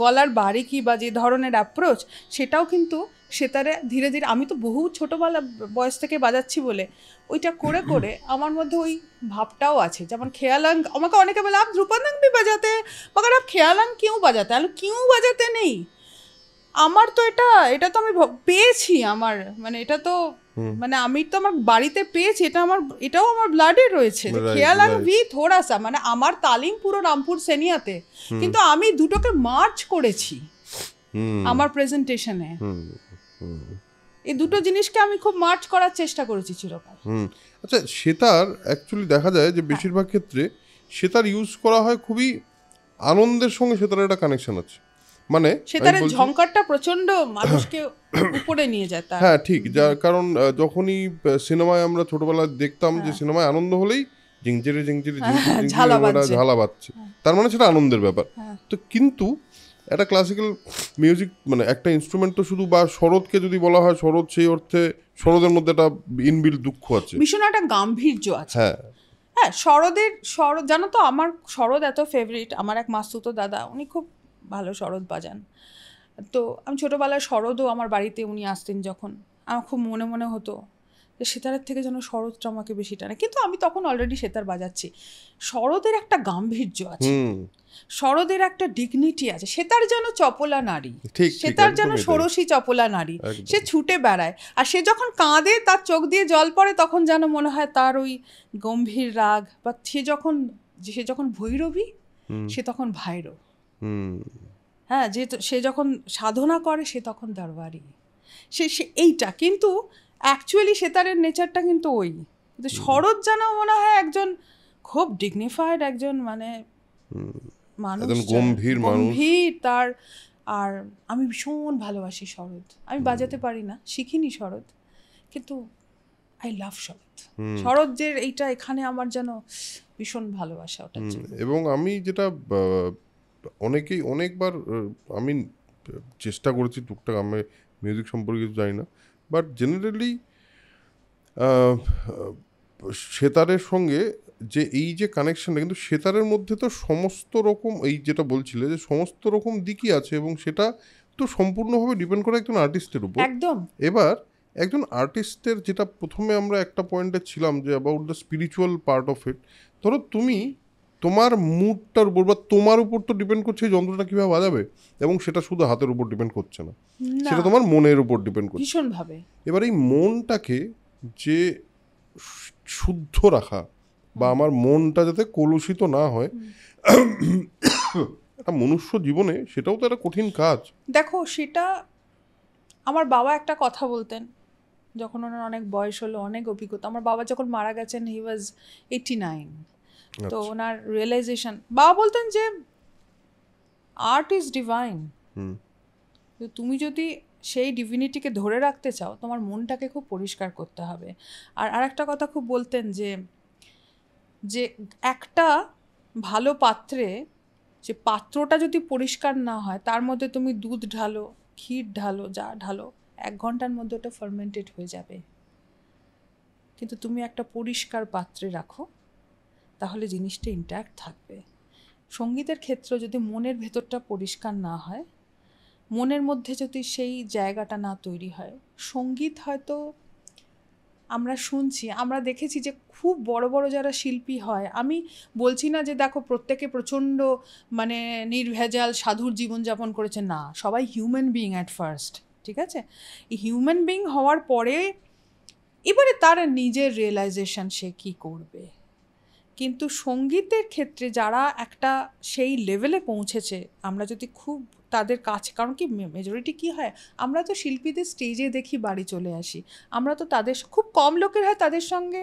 A: গলার বারিকি বা যে ধরনের অ্যাপ্রোচ, সেটাও কিন্তু সেতারে ধীরে ধীরে, আমি তো বহু ছোটোবেলা বয়স থেকে বাজাচ্ছি বলে ওইটা করে করে আমার মধ্যে ওই ভাবটাও আছে। যেমন খেয়ালাঙ্গ, আমাকে অনেকে বলে আপ ধ্রুপদাঙ্গ भी बजाते हैं, मगर आप খেয়ালাঙ্গ क्यों बजाते हैं? क्यों बजाते नहीं? আমার তো এটা তো আমি পেয়েছি, আমার মানে এটা তো মানে আমি তো আমার বাড়িতে পেয়েছি, এটাও আমার ব্লাডে রয়েছে, খেয়াল আমি ভি থোড়াসা, মানে আমার তালিম পুরো রামপুর সেনিয়াতে, কিন্তু আমি দুটোকে মার্চ করেছি আমার প্রেজেন্টেশনে। এই দুটো জিনিসকে আমি খুব মার্চ করার চেষ্টা করেছি চিরকাল।
B: আচ্ছা, সেতার অ্যাকচুয়ালি দেখা যায় যে বেশিরভাগ ক্ষেত্রে সেতার ইউজ করা হয় খুবই আনন্দের সঙ্গে, সেতার একটা কানেকশন আছে। মানে
A: সেতারের ঝংকারটা প্রচন্ড মানুষকে উপরে নিয়ে যায় তার।
B: হ্যাঁ ঠিক, যার কারণ যখনই সিনেমায় আমরা ছোটবেলায় দেখতাম যে সিনেমায় আনন্দ হলেই ঝিংচিরে ঝিংচিরে ঝালা বাজছে, তার মানে সেটা আনন্দের ব্যাপার। তো কিন্তু একটা ক্লাসিক্যাল মিউজিক মানে একটা ইনস্ট্রুমেন্ট তো শুধু, বা শরৎকে যদি বলা হয় শরৎ, সেই অর্থে শরতের মধ্যে একটা ইনবিল্ট দুঃখ আছে,
A: ভীষণ একটা গাম্ভীর্য আছে।
B: হ্যাঁ
A: শরৎ জানো তো, আমার শরৎ এত ফেভারিট। আমার এক মাসতুতো দাদা, উনি খুব ভালো শরৎ বাজান। তো আমি ছোটোবেলায় শরৎও আমার বাড়িতে উনি আসতেন যখন, আমার খুব মনে মনে হতো যে সেতারের থেকে যেন শরৎটা আমাকে বেশি টানে, কিন্তু আমি তখন অলরেডি সেতার বাজাচ্ছি। শরতের একটা গাম্ভীর্য আছে, শরতের একটা ডিগনিটি আছে। সেতার যেন চপলা নারী, সেতার যেন ষোড়শী চপলা নারী, সে ছুটে বেড়ায়, আর সে যখন কাঁদে তার চোখ দিয়ে জল পড়ে, তখন যেন মনে হয় তার ওই গম্ভীর রাগ, বা সে যখন ভৈরবী, সে তখন ভাইরব। হ্যাঁ, সে যখন সাধনা করে সে তখন দরবারি, সে এইটা। কিন্তু অ্যাকচুয়ালি সেতারের নেচারটা কিন্তু ওই, কিন্তু শরৎ যেন মনে হয় একজন খুব ডিগনিফাইড একজন মানে মানুষ, গম্ভীর তার। আর আমি ভীষণ ভালোবাসি শরৎ। আমি বাজাতে পারি না, শিখিনি শরৎ, কিন্তু আই লাভ শরৎ। শরৎ যে এইটা এখানে আমার যেন ভীষণ ভালোবাসা ওটা।
B: এবং আমি যেটা অনেকবার আমি চেষ্টা করেছি টুকটাক, আমি মিউজিক সম্পর্কে কিছু জানি না, বাট জেনারেলি সেতারের সঙ্গে যে এই যে কানেকশনটা, কিন্তু সেতারের মধ্যে তো সমস্ত রকম, এই যেটা বলছিলে যে সমস্ত রকম দিকই আছে, এবং সেটা তো সম্পূর্ণভাবে ডিপেন্ড করে একজন আর্টিস্টের উপর।
A: একদম।
B: এবার একজন আর্টিস্টের, যেটা প্রথমে আমরা একটা পয়েন্টে ছিলাম যে about the spiritual part of it, ধরো তুমি তোমার মুডটার উপর বা তোমার উপর তো ডিপেন্ড করছে এই যন্ত্রটা কীভাবে বাজাবে, এবং সেটা শুধু হাতের উপর ডিপেন্ড করছে না, সেটা তোমার মনের উপর ডিপেন্ড করছে
A: ভীষণভাবে।
B: এবার এই মনটাকে যে শুদ্ধ রাখা, বা আমার মনটা যাতে কলুষিত না হয় একটা মনুষ্য জীবনে, সেটাও তো একটা কঠিন কাজ।
A: দেখো, সেটা আমার বাবা একটা কথা বলতেন যখন ওনার অনেক বয়স হলো, অনেক অভিজ্ঞতা। আমার বাবা যখন মারা গেছেন হি ওয়াজ 89। তো ওনার রিয়েলাইজেশন, বাবা বলতেন যে আর্ট ইজ ডিভাইন, তুমি যদি সেই ডিভিনিটিকে ধরে রাখতে চাও তোমার মনটাকে খুব পরিষ্কার করতে হবে। আর আরেকটা কথা খুব বলতেন যে একটা ভালো পাত্রে, যে পাত্রটা যদি পরিষ্কার না হয়, তার মধ্যে তুমি দুধ ঢালো, ক্ষীর ঢালো, যা ঢালো, 1 ঘন্টার মধ্যে ওটা ফার্মেন্টেড হয়ে যাবে। কিন্তু তুমি একটা পরিষ্কার পাত্রে রাখো, তাহলে জিনিসটা ইন্ট্যাক্ট থাকবে। সঙ্গীতের ক্ষেত্রে যদি মনের ভেতরটা পরিষ্কার না হয়, মনের মধ্যে যদি সেই জায়গাটা না তৈরি হয়, সঙ্গীত হয়তো আমরা শুনছি, আমরা দেখেছি যে খুব বড় বড় যারা শিল্পী হয়, আমি বলছি না যে দেখো প্রত্যেকে প্রচণ্ড মানে নির্ভেজাল সাধুর জীবনযাপন করেছে, না, সবাই হিউম্যান বিইং অ্যাট ফার্স্ট, ঠিক আছে? এই হিউম্যান বিইং হওয়ার পরে এবারে তার নিজের রিয়েলাইজেশন সে কী করবে। কিন্তু সঙ্গীতের ক্ষেত্রে যারা একটা সেই লেভেলে পৌঁছেছে, আমরা যদি খুব তাদের কাছে, কারণ কি মেজরিটি কি হয়, আমরা তো শিল্পীদের স্টেজে দেখি, বাড়ি চলে আসি, আমরা তো তাদের খুব কম লোকের হয় তাদের সঙ্গে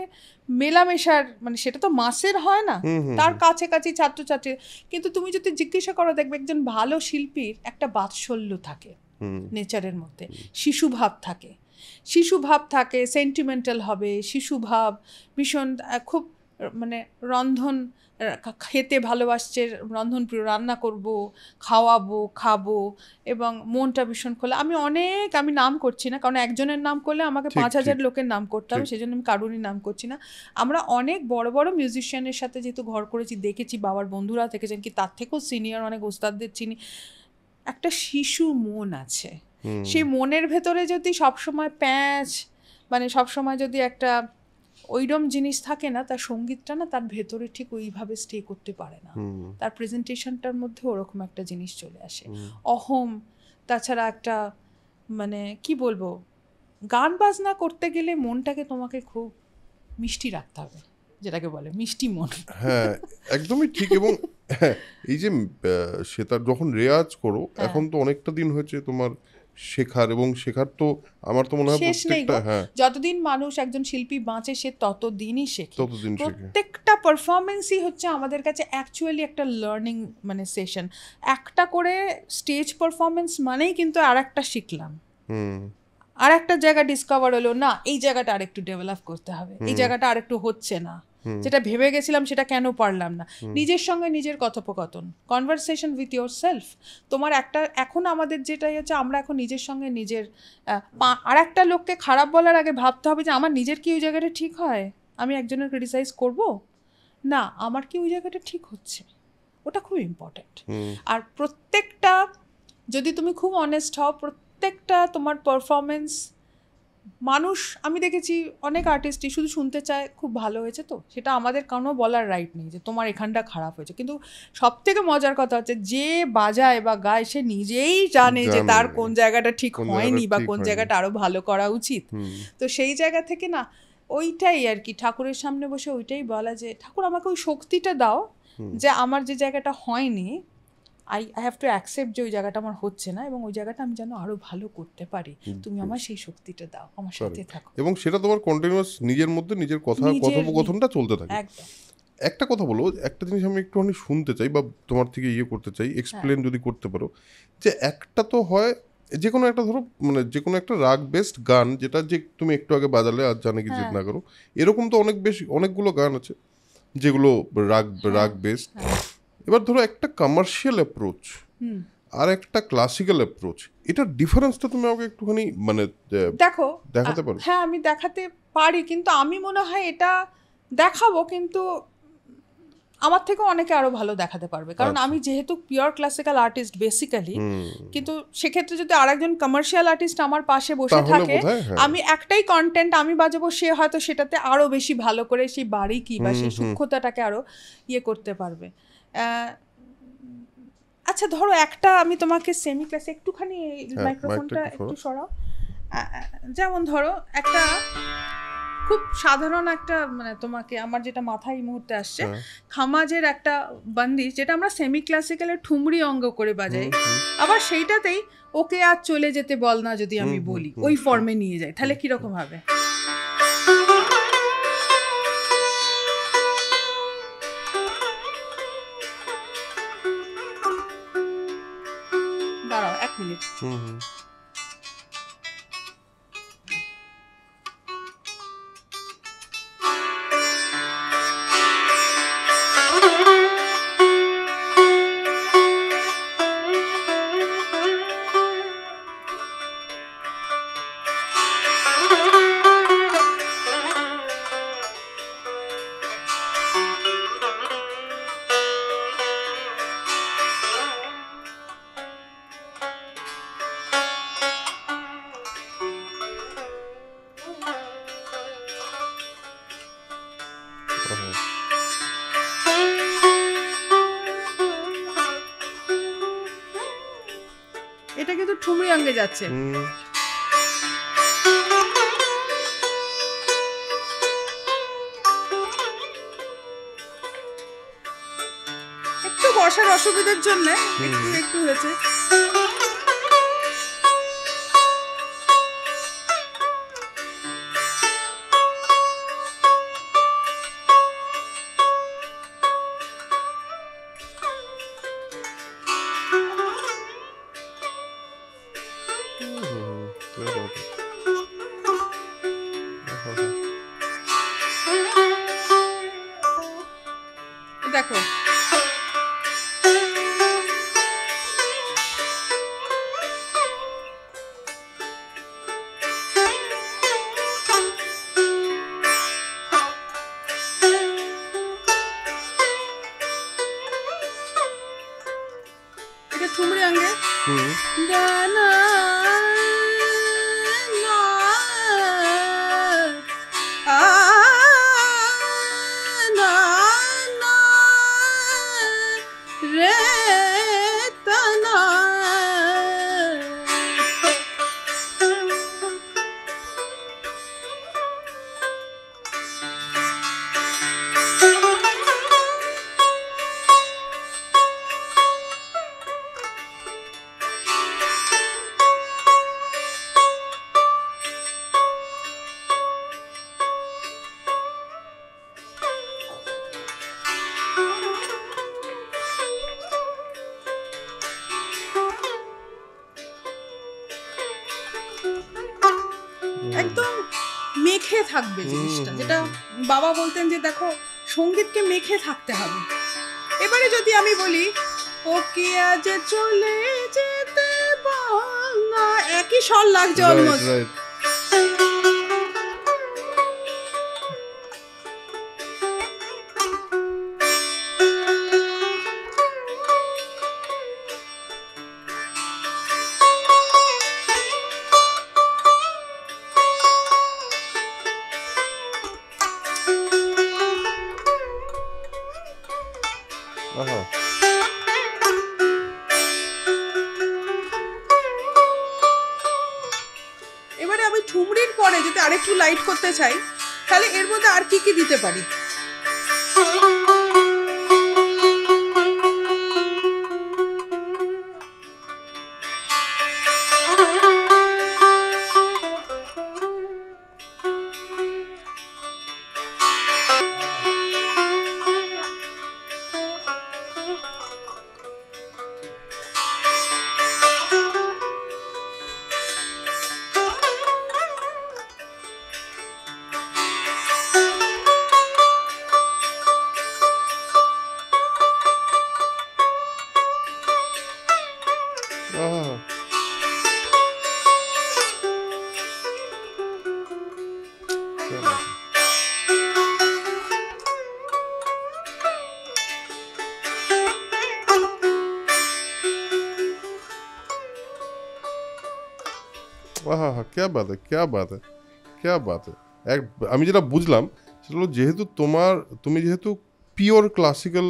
A: মেলামেশার, মানে সেটা তো মাসের হয় না, তার কাছাকাছি ছাত্রছাত্রী। কিন্তু তুমি যদি জিজ্ঞাসা করো, দেখবে একজন ভালো শিল্পীর একটা বাৎসল্য থাকে নেচারের মধ্যে, শিশুভাব থাকে, সেন্টিমেন্টাল হবে, শিশুভাব ভীষণ, খুব মানে রন্ধন খেতে ভালোবাসছে, রন্ধন প্রিয়, রান্না করব, খাবো, এবং মনটা ভীষণ খোলা। আমি নাম করছি না, কারণ একজনের নাম করলে আমাকে 5000 লোকের নাম করতে হবে, সেই জন্য আমি কারুরই নাম করছি না। আমরা অনেক বড় বড় মিউজিশিয়ানের সাথে যেহেতু ঘর করেছি, দেখেছি, বাবার বন্ধুরা দেখেছেন, কি তার থেকেও সিনিয়র অনেক ওস্তাদদের চিনি, একটা শিশু মন আছে। সেই মনের ভেতরে যদি সবসময় মানে সবসময় যদি একটা ওইরকম জিনিস থাকে না, তার সঙ্গীতটা না তার ভেতরে ঠিক ওইভাবে স্টে করতে পারে না, তার প্রেজেন্টেশনটার মধ্যে ওরকম একটা জিনিস চলে আসে, অহম, তাছাড়া একটা মানে কি বলবো, গান বাজনা করতে গেলে মনটাকে তোমাকে খুব মিষ্টি রাখতে হবে, যেটাকে বলে মিষ্টি মন।
B: হ্যাঁ একদমই ঠিক। এবং হ্যাঁ, এই যে সেটা যখন রেয়াজ করো, এখন তো অনেকটা দিন হয়েছে তোমার শেখার, এবং শেখার তো আমার তো মনে হয়
A: শেষ নেই
B: প্রত্যেকটা,
A: গো।
B: হ্যাঁ
A: যতদিন মানুষ একজন শিল্পী বাঁচে সে ততদিনই শেখে।
B: ততদিন শেখে।
A: প্রত্যেকটা পারফরমেন্সই হচ্ছে আমাদের কাছে অ্যাকচুয়ালি একটা লার্নিং মানে সেশন। একটা করে স্টেজ পারফরমেন্স মানেই কিন্তু আর একটা শিখলাম, আর একটা জায়গা ডিসকভার হলো, না এই জায়গাটা আরেকটু ডেভেলপ করতে হবে, এই জায়গাটা আরেকটু হচ্ছে না, যেটা ভেবে গেছিলাম সেটা কেন পারলাম না। নিজের সঙ্গে নিজের কথোপকথন, কনভারসেশন উইথ ইয়োর সেলফ। তোমার একটা এখন আমাদের যেটাই হচ্ছে, আমরা এখন নিজের সঙ্গে নিজের আর একটা লোককে খারাপ বলার আগে ভাবতে হবে যে আমার নিজের কি ওই জায়গাটা ঠিক হয়, আমি একজনের ক্রিটিসাইজ করব না, আমার কি ওই জায়গাটা ঠিক হচ্ছে, ওটা খুব ইম্পর্ট্যান্ট। আর প্রত্যেকটা, যদি তুমি খুব অনেস্ট হও, প্রত্যেকটা তোমার পারফরমেন্স মানুষ, আমি দেখেছি অনেক আর্টিস্টই শুধু শুনতে চায় খুব ভালো হয়েছে, তো সেটা আমাদের কোনো বলার রাইট নেই যে তোমার এখানটা খারাপ হয়েছে। কিন্তু সব থেকে মজার কথা হচ্ছে যে বাজায় বা গায় সে নিজেই জানে যে তার কোন জায়গাটা ঠিক হয়নি বা কোন জায়গাটা আরো ভালো করা উচিত। তো সেই জায়গা থেকে না, ওইটাই আর কি ঠাকুরের সামনে বসে ওইটাই বলা যে ঠাকুর আমাকে ওই শক্তিটা দাও যে আমার যে জায়গাটা হয়নি আই হ্যাভ টু অ্যাকসেপ্ট যে ওই জায়গাটা আমার হচ্ছে না, এবং ওই জায়গাটা আমি যেন আরো ভালো করতে পারি, তুমি আমার সেই শক্তিটা দাও, আমার সাথে থাকো।
B: এবং সেটা তোমার কন্টিনিউয়াস নিজের মধ্যে নিজের কথোপকথনটা চলতে থাকে।
A: একদম।
B: একটা কথা বলো, একটা জিনিস আমি একটুখানি শুনতে চাই বা তোমার থেকে করতে চাই, এক্সপ্লেন যদি করতে পারো, যে একটা তো হয় যে কোনো একটা, ধরো মানে যে কোনো একটা রাগ বেসড গান, যেটা যে তুমি একটু আগে বাজালে আর জানে কি জিত না করো, এরকম তো অনেকগুলো গান আছে যেগুলো রাগ বেসড। এবার ধরো একটা কমার্শিয়াল অ্যাপ্রোচ আর একটা ক্লাসিক্যাল অ্যাপ্রোচ, এটার ডিফারেন্সটা তুমি আমাকে একটুখানি মানে
A: দেখো
B: দেখাতে পারো?
A: হ্যাঁ আমি দেখাতে পারি, কিন্তু আমি মনে হয় এটা দেখাবো, কিন্তু আমার থেকে অনেকে আরো ভালো দেখাতে পারবে, কারণ আমি যেহেতু পিওর ক্লাসিক্যাল আর্টিস্ট বেসিক্যালি। কিন্তু সেক্ষেত্রে যদি আরেকজন কমার্শিয়াল আর্টিস্ট আমার পাশে বসে থাকে, আমি একটাই কন্টেন্ট আমি বাজাবো, সে হয়তো সেটাতে আরো বেশি ভালো করে সেই বারিকি বা সেই সূক্ষ্মতাটাকে আরো করতে পারবে। আচ্ছা ধরো একটা আমি তোমাকে সেমি ক্লাসে একটুখানি মাইক্রোফোনটা একটু সরাও, যেমন ধরো একটা খুব সাধারণ একটা মানে তোমাকে আমার যেটা মাথায় এই মুহূর্তে আসছে, খামাজের একটা বন্দিশ, যেটা আমরা সেমি ক্লাসিক্যালের ঠুমরি অঙ্গ করে বাজাই, আবার সেইটাতেই ওকে আর চলে যেতে বল না যদি আমি বলি, ওই ফর্মে নিয়ে যাই, তাহলে কিরকম হবে? দাঁড়াও 1 মিনিট। এটা কিন্তু ঠুমরি অঙ্গে যাচ্ছে। একটু বসার অসুবিধার জন্য একটু হয়েছে। দেখো এটা ঠুমরি অঙ্গে গানা মেখে থাকবে জিনিসটা, যেটা বাবা বলতেন যে দেখো সঙ্গীতকে মেখে থাকতে হবে। এবারে যদি আমি বলি ওকে আজ চলে যেতে বল না, একই স্বর লাগছে অলমোস্ট। এবারে আমি ঠুমরির পরে যদি আরেকটু লাইট করতে চাই তাহলে এর মধ্যে আর কি কি দিতে পারি?
B: क्या बात है, क्या बात है, क्या बात है। আমি যেটা বুঝলাম সেটা হলো যেহেতু তুমি যেহেতু পিওর ক্লাসিক্যাল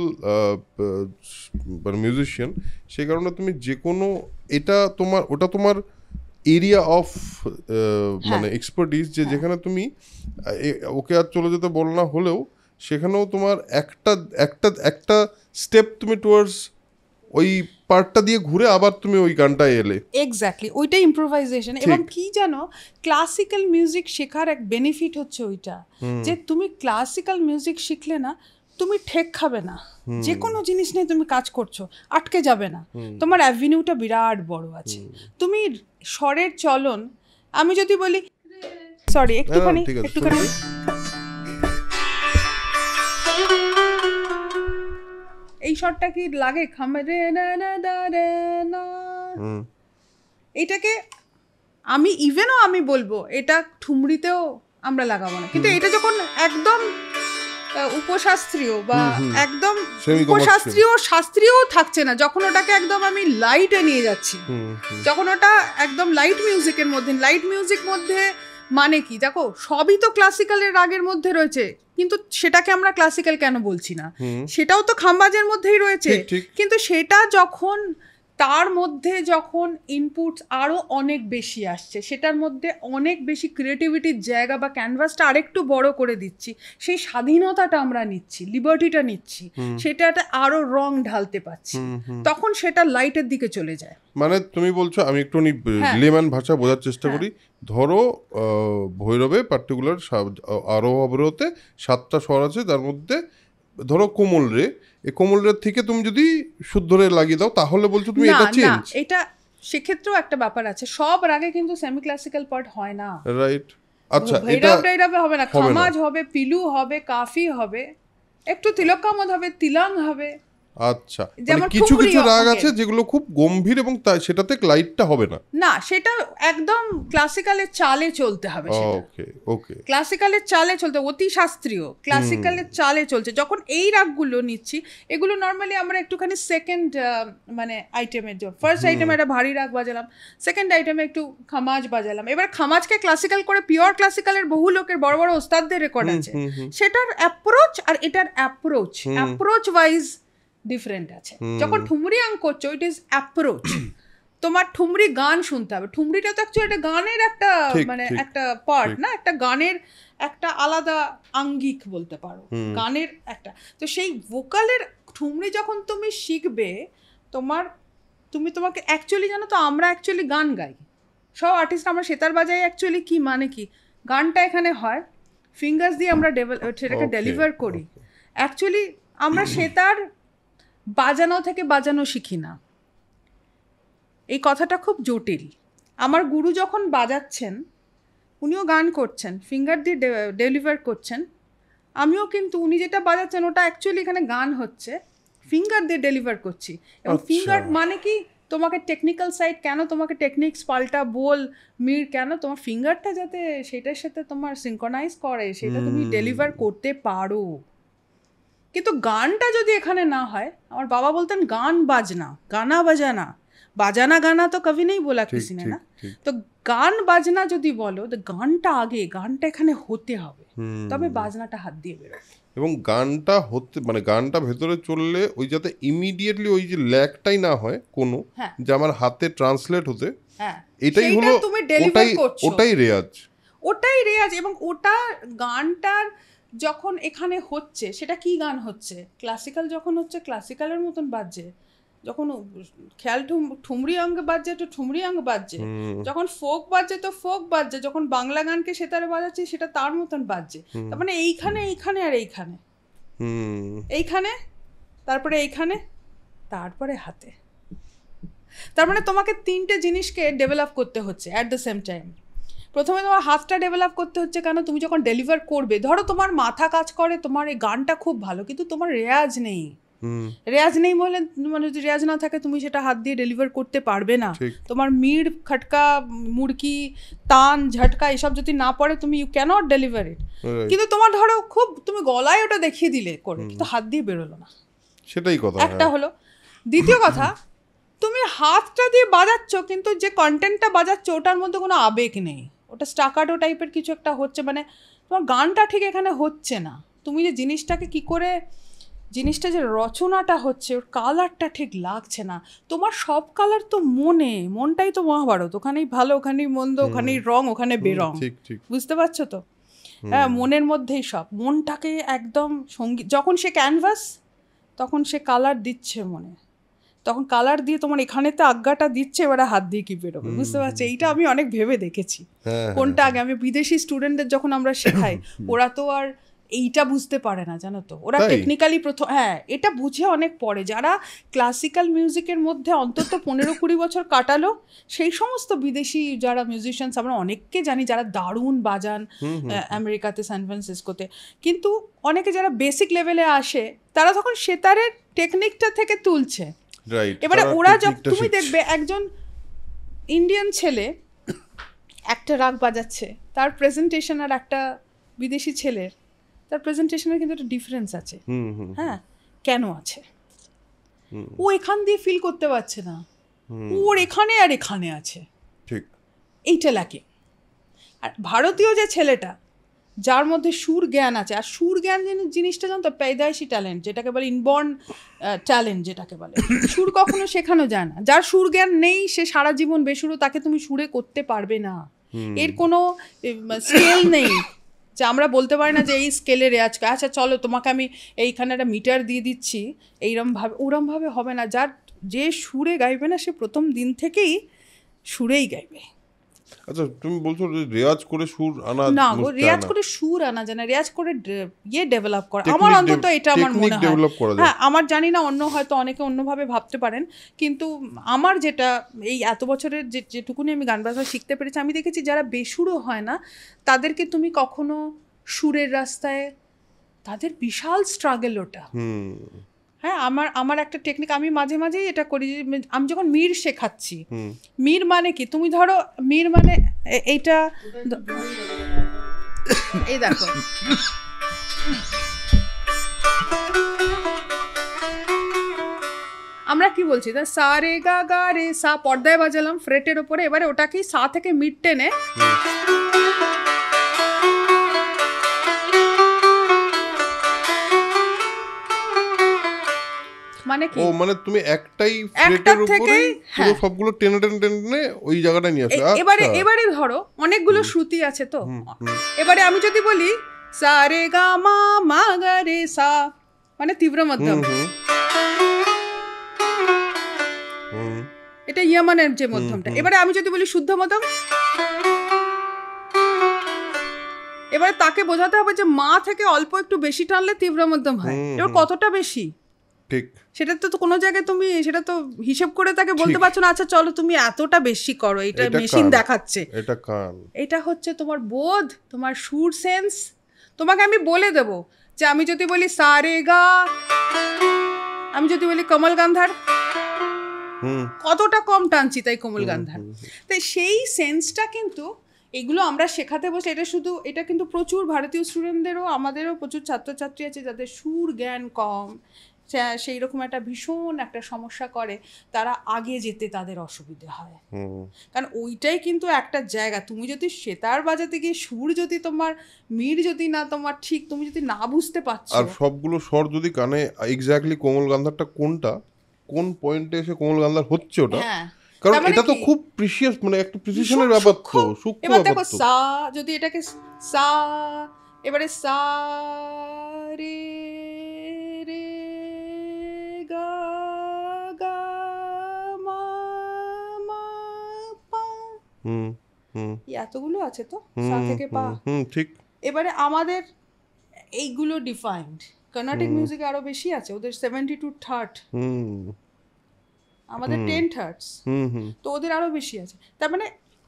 B: মানে মিউজিশিয়ান, সেই কারণে তুমি যে কোনো ওটা তোমার এরিয়া অফ মানে এক্সপার্টিস, যে যেখানে তুমি ওকে আর চলে যেতে বল না হলেও সেখানেও তোমার একটা স্টেপ তুমি টুয়ার্ডস ওই পার্টটা দিয়ে ঘুরে আবার তুমি ওই গানটা এলে।
A: এক্স্যাক্টলি, ওইটাই ইম্প্রোভাইজেশন। এবং কি জানো, ক্লাসিক্যাল মিউজিক শেখার এক বেনিফিট হচ্ছে ওইটা, যে তুমি ক্লাসিক্যাল মিউজিক শিখলে না তুমি ঠেক খাবে না, যে কোনো জিনিস নিয়ে তুমি কাজ করছো আটকে যাবে না, তোমার অ্যাভিনিউটা বিরাট বড় আছে। তুমি স্বরের চলন, আমি যদি বলি সরি একটুখানি এই শটটা কি লাগে খামরে না না দারে না, এইটাকে আমি বলবো এটা ঠুমরিতেও আমরা লাগাবো না, কিন্তু এটা যখন একদম উপশাস্ত্রীয় বা একদম শাস্ত্রীয় থাকছে না, যখন ওটাকে একদম আমি লাইটে নিয়ে যাচ্ছি, যখন ওটা একদম লাইট মিউজিক মধ্যে মানে কি দেখো সবই তো ক্লাসিক্যালের রাগের মধ্যে রয়েছে, কিন্তু সেটাকে আমরা ক্লাসিক্যাল কেন বলছি না, সেটাও তো খাম্বাজের মধ্যেই রয়েছে, কিন্তু সেটা যখন তার মধ্যে যখন ইনপুটস আরো অনেক বেশি আসছে, সেটার মধ্যে অনেক বেশি ক্রিয়েটিভিটির জায়গা বা ক্যানভাসটা আরেকটু বড় করে দিচ্ছি, সেই স্বাধীনতাটা আমরা নিচ্ছি, লিবার্টিটা নিচ্ছি, সেটাতে আরো রং ঢালতে পারছি, তখন সেটা লাইটের দিকে চলে যায়।
B: মানে তুমি বলছো, আমি একটু লেম্যান ভাষা বোঝার চেষ্টা করি, ধরো ভৈরবে পার্টিকুলার আরোহ অবরোহতে 7টা স্বর আছে, তার মধ্যে ধরো কোমল রে, এই কোমল রে থেকে তুমি যদি শুদ্ধ রে লাগিয়ে দাও তাহলে বলছো তুমি এটা চেঞ্জ।
A: এটা সেক্ষেত্রেও একটা ব্যাপার আছে, সব রাগে কিন্তু সেমি ক্লাসিক্যাল পার্ট হয় না,
B: রাইট? আচ্ছা,
A: এটা হবে না, খামাজ হবে, পিলু হবে, কাফি হবে, একটু তিলকামদ হবে, তিলাং হবে।
B: আচ্ছা, মানে কিছু কিছু রাগ আছে যেগুলো খুব গম্ভীর এবং সেটাতে লাইটটা হবে না,
A: না সেটা একদম ক্লাসিক্যালের চালে চলতে হবে,
B: ওকে ওকে,
A: ক্লাসিক্যালের চালে চলতে, অতি শাস্ত্রীয় ক্লাসিক্যালের চালে চলছে। যখন এই রাগগুলো নিচ্ছি, এগুলো নর্মালি আমরা একটুখানি সেকেন্ড মানে আইটেমের জন্য, ফার্স্ট আইটেমে একটা ভারী রাগ বাজালাম, সেকেন্ড আইটেমে একটু খামাজ বাজালাম। এবার খামাজকে ক্লাসিক্যাল করে পিওর ক্লাসিক্যালের বহু লোকের বড় বড় ওস্তাদদের রেকর্ড আছে, সেটার অ্যাপ্রোচ আর এটার অ্যাপ্রোচ ওয়াইজ ডিফারেন্ট আছে। যখন ঠুমরি আঙ্ক করছো, ইট ইজ অ্যাপ্রোচ, তোমার ঠুমরি গান শুনতে হবে, ঠুমরিটা তো অ্যাকচুয়ালি একটা গানের একটা মানে একটা পার্ট না, একটা গানের একটা আলাদা আঙ্গিক বলতে পারো, গানের একটা। তো সেই ভোকালের ঠুমরি যখন তুমি শিখবে, তোমাকে অ্যাকচুয়ালি জানো তো, আমরা অ্যাকচুয়ালি গান গাই, সব আর্টিস্ট আমরা সেতার বাজাই, অ্যাকচুয়ালি কি মানে কি গানটা এখানে হয়, ফিঙ্গার্স দিয়ে আমরা সেটাকে ডেলিভার করি। অ্যাকচুয়ালি আমরা সেতার বাজানো থেকে বাজানো শিখি না, এই কথাটা খুব জটিল। আমার গুরু যখন বাজাচ্ছেন, উনিও গান করছেন, ফিঙ্গার দিয়ে ডেলিভার করছেন। আমিও কিন্তু উনি যেটা বাজাচ্ছেন ওটা অ্যাকচুয়ালি এখানে গান হচ্ছে, ফিঙ্গার দিয়ে ডেলিভার করছি। এবং ফিঙ্গার মানে কি, তোমাকে টেকনিক্যাল সাইড কেন, তোমাকে টেকনিক্স পাল্টা বোল মির কেন, তোমার ফিঙ্গারটা যাতে সেটার সাথে তোমার সিনক্রোনাইজ করে, সেটা তুমি ডেলিভার করতে পারো। কিন্তু গানটা যদি এখানে না হয়, আমার বাবা বলতেন গান বাজনা, গানা বাজানা, বাজানা গানা তো কবি নেই বলা কিসি নে না। তো গান বাজনা যদি বলো, তো গানটা আগে, গানটা এখানে হতে হবে, তবে বাজনাটা হাত দিয়ে বেরোবে।
B: এবং গানটা হতে মানে গানটা ভেতরে চললে ওই যাতে ইমিডিয়েটলি ওই যে ল্যাগটাই না হয় কোনো, যে আমার হাতে ট্রান্সলেট হতে, এটাই হলো
A: তুমি ডেলিভার করছো,
B: ওটাই রেয়াজ,
A: ওটাই রেয়াজ। এবং ওটা গানটার যখন এখানে হচ্ছে, সেটা কি গান হচ্ছে, ক্লাসিক্যাল যখন হচ্ছে ক্লাসিক্যালের মতন বাজছে, যখন খেয়াল ঠুমরি অঙ্গ বাজছে তো ঠুমরি অঙ্গ বাজছে, যখন ফোক বাজছে তো ফোক বাজছে, যখন বাংলা গানকে সেতারে বাজাচ্ছে সেটা তার মতন বাজছে। তার মানে এইখানে এইখানে আর এইখানে, এইখানে তারপরে এইখানে তারপরে হাতে। তার মানে তোমাকে তিনটে জিনিসকে ডেভেলপ করতে হচ্ছে অ্যাট দ্য সেম টাইম। প্রথমে তোমার হাতটা ডেভেলপ করতে হচ্ছে, কেন তুমি যখন ডেলিভার করবে, ধরো তোমার মাথা কাজ করে, তোমার এই গানটা খুব ভালো, কিন্তু তোমার রেয়াজ নেই, রেয়াজ নেই বলে, মানে যদি রেয়াজ না থাকে তুমি সেটা হাত দিয়ে ডেলিভার করতে পারবে না। তোমার মিড় খটকা মুড়কি তান ঝটকা এসব যদি না পড়ে, তুমি ইউ ক্যানট ডেলিভার ইট। কিন্তু তোমার ধরো খুব তুমি গলায় ওটা দেখিয়ে দিলে করে, কিন্তু হাত দিয়ে বেরোলো না,
B: সেটাই কথা
A: একটা হলো। দ্বিতীয় কথা, তুমি হাতটা দিয়ে বাজাচ্ছ কিন্তু যে কন্টেন্টটা বাজাচ্ছ ওটার মধ্যে কোনো আবেগ নেই, ওটা স্টাকাটো টাইপের কিছু একটা হচ্ছে, মানে তোমার গানটা ঠিক এখানে হচ্ছে না। তুমি যে জিনিসটাকে কি করে, জিনিসটা যে রচনাটা হচ্ছে, ওর কালারটা ঠিক লাগছে না। তোমার সব কালার তো মনটাই তো মহাভারত, ওখানেই ভালো ওখানেই মন্দ, ওখানেই রং ওখানে বেরং, বুঝতে পারছো তো? হ্যাঁ, মনের মধ্যেই সব, মনটাকে একদম সঙ্গীত, যখন সে ক্যানভাস তখন সে কালার দিচ্ছে মনে, তখন কালার দিয়ে তোমার এখানেতে আজ্ঞাটা দিচ্ছে, এবারে হাত দিয়ে কি বেরোবে, বুঝতে পারছি? এইটা আমি অনেক ভেবে দেখেছি কোনটা আগে। আমি বিদেশি স্টুডেন্টদের যখন আমরা শেখাই, ওরা তো আর এইটা বুঝতে পারে না, জানো তো, ওরা টেকনিক্যালি প্রথম, হ্যাঁ এটা বুঝে অনেক পরে। যারা ক্লাসিক্যাল মিউজিকের মধ্যে অন্তত 15-20 বছর কাটালো, সেই সমস্ত বিদেশি যারা মিউজিশিয়ানস আমরা অনেককে জানি যারা দারুণ বাজান আমেরিকাতে, সান ফ্রান্সিসকোতে, কিন্তু অনেকে যারা বেসিক লেভেলে আসে, তারা তখন সেতারের টেকনিকটা থেকে তুলছে। এবারে ওরা যখন তুমি দেখবে একজন ইন্ডিয়ান ছেলে একটা রাগ বাজাচ্ছে, তার প্রেজেন্টেশন আর একটা বিদেশি ছেলের, তার প্রেজেন্টেশনের কিন্তু একটা ডিফারেন্স আছে। হ্যাঁ, কেন আছে? ও এখান দিয়ে ফিল করতে পারছে না, ওর এখানে আর এখানে আছে, ঠিক এইটা লাগে। আর ভারতীয় যে ছেলেটা, যার মধ্যে সুর জ্ঞান আছে, আর সুর জ্ঞান জিনিসটা জানো তো পেদাইশি ট্যালেন্ট, যেটাকে বলে ইনবর্ন ট্যালেন্ট, যেটাকে বলে, সুর কখনো শেখানো যায় না। যার সুর জ্ঞান নেই সে সারা জীবন বেসুরো, তাকে তুমি সুরে করতে পারবে না। এর কোনো স্কেল নেই যে আমরা বলতে পারি না যে এই স্কেলে রেয়াজ, আচ্ছা চলো তোমাকে আমি এইখানে একটা মিটার দিয়ে দিচ্ছি, এইরমভাবে ওরমভাবে হবে না। যে সুরে গাইবে না সে প্রথম দিন থেকেই সুরেই গাইবে।
B: আচ্ছা, তুমি বলছো রেয়াজ করে সুর আনা
A: না গো, রেয়াজ করে সুর আনা যায় না, রেয়াজ করে ডেভেলপ করা, আমার অন্তত এটা আমার মনে হয়। হ্যাঁ, আমার জানি না, অন্য হয়তো অনেকে অন্যভাবে ভাবতে পারেন, কিন্তু আমার যেটা এই এত বছরের যেটুকুনি আমি গান বাজনা শিখতে পেরেছি, আমি দেখেছি যারা বেসুরও হয় না, তাদেরকে তুমি কখনো সুরের রাস্তায়, তাদের বিশাল স্ট্রাগল ওটা। হ্যাঁ, আমার একটা টেকনিক আমি মাঝে মাঝেই এটা করি, আমি যখন মির শেখাচ্ছি, মির মানে কি, তুমি ধরো মির মানে এইটা, এই দেখো আমরা কি বলছি, সা রে গা গা রে সা পর্দায় বাজালাম ফ্রেটের ওপরে, এবারে ওটাকেই সা থেকে মিড টেনে, মানে কি,
B: ও মানে তুমি একটাই ফ্রেটের উপরে পুরো সবগুলো টেনে টেনে টেনে ওই জায়গাটা নিয়ে আসো।
A: এবারে ধরো অনেকগুলো শ্রুতি আছে তো, এবারে আমি যদি বলি সা রে গা মা মা গা রে সা, মানে তীব্র মধ্যম, এটা ইয়ামানের যে মধ্যমটা। এবারে আমি যদি বলি শুদ্ধ মধ্যম, এবারে তাকে বোঝাতে হবে যে মা থেকে অল্প একটু বেশি টানলে তীব্র মধ্যম হয়। এবার কতটা বেশি,
B: ঠিক
A: সেটা তো কোনো জায়গায় তুমি সেটা তো হিসেব করে তাকে বলতে পারছো না আচ্ছা চলো তুমি এতটা বেশি করো, এটা মেশিন দেখাচ্ছে।
B: এটা কান,
A: এটা হচ্ছে তোমার বোধ, তোমার সুর সেন্স। তোমাকে আমি বলে দেব যে আমি যদি বলি সা রে গা, আমি যদি বলি কমল গান্ধার, কতটা কম টানছি তাই কমল গান্ধার। তাই সেই সেন্সটা কিন্তু এগুলো আমরা শেখাতে বসে, এটা কিন্তু প্রচুর ভারতীয় স্টুডেন্টদেরও আমাদেরও প্রচুর ছাত্রছাত্রী আছে যাদের সুর জ্ঞান কম, সেই রকম একটা ভীষণ একটা সমস্যা করে, তারা আগে যেতে তাদের অসুবিধে হয়। কারণ ওইটাই কিন্তু একটা জায়গা, তুমি যদি সেতার বাজাতে গিয়ে সুর যদি তোমার মির যদি না তোমার ঠিক, তুমি যদি না বুঝতে পারছো,
B: আর সবগুলো স্বর যদি কানে এক্স্যাক্টলি কোমল গান্ধারটা কোনটা কোন পয়েন্টে এসে কোমল গান্ধার হচ্ছে ওটা, কারণ এটা তো খুব প্রিসিয়াস, মানে একটা প্রিসিশনের ব্যাপার তো, সূক্ষ্ম
A: এবার
B: ব্যাপার
A: দেখো
B: তো।
A: সা যদি এটাকে সা, এবারে সা রে রে গা গা মা মা পা, এতগুলো আছে তো সা থেকে পা,
B: ঠিক।
A: এবারে আমাদের এইগুলো ডিফাইন্ড, কর্ণাটিক মিউজিকে আরো বেশি আছে, ওদের 72 থার্ড, আমাদের 10 থার্ডস, তো ওদের আরো বেশি আছে। তার মানে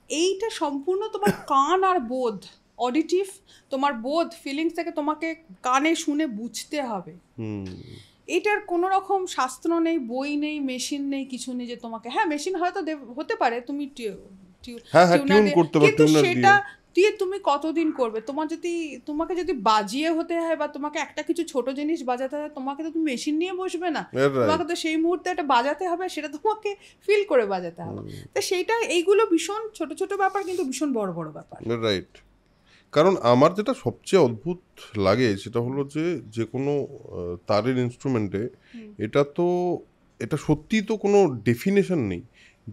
A: এইটা সম্পূর্ণ তোমার কান আর বোধ, অডিটিভ তোমার বোধ ফিলিংস থেকে তোমাকে কানে শুনে বুঝতে হবে। এটার কোনো রকম শাস্ত্র নেই, বই নেই, মেশিন নেই, কিছু নেই যে তোমাকে, হ্যাঁ মেশিন হয়তো হতে পারে তুমি কিন্তু সেটা দিয়ে তুমি কতদিন করবে? তোমাকে যদি বাজিয়ে হতে হয় বা তোমাকে একটা কিছু ছোট জিনিস বাজাতে হয়, তোমাকে তো তুমি মেশিন নিয়ে বসবে না, তোমাকে তো সেই মুহূর্তে একটা বাজাতে হবে, সেটা তোমাকে ফিল করে বাজাতে হবে। তো সেইটা এইগুলো ভীষণ ছোট ছোট ব্যাপার কিন্তু ভীষণ বড় বড় ব্যাপার।
B: রাইট। কারণ আমার যেটা সবচেয়ে অদ্ভুত লাগে সেটা হলো যে কোনো তারের ইনস্ট্রুমেন্টে এটা সত্যিই তো কোনো ডেফিনেশন নেই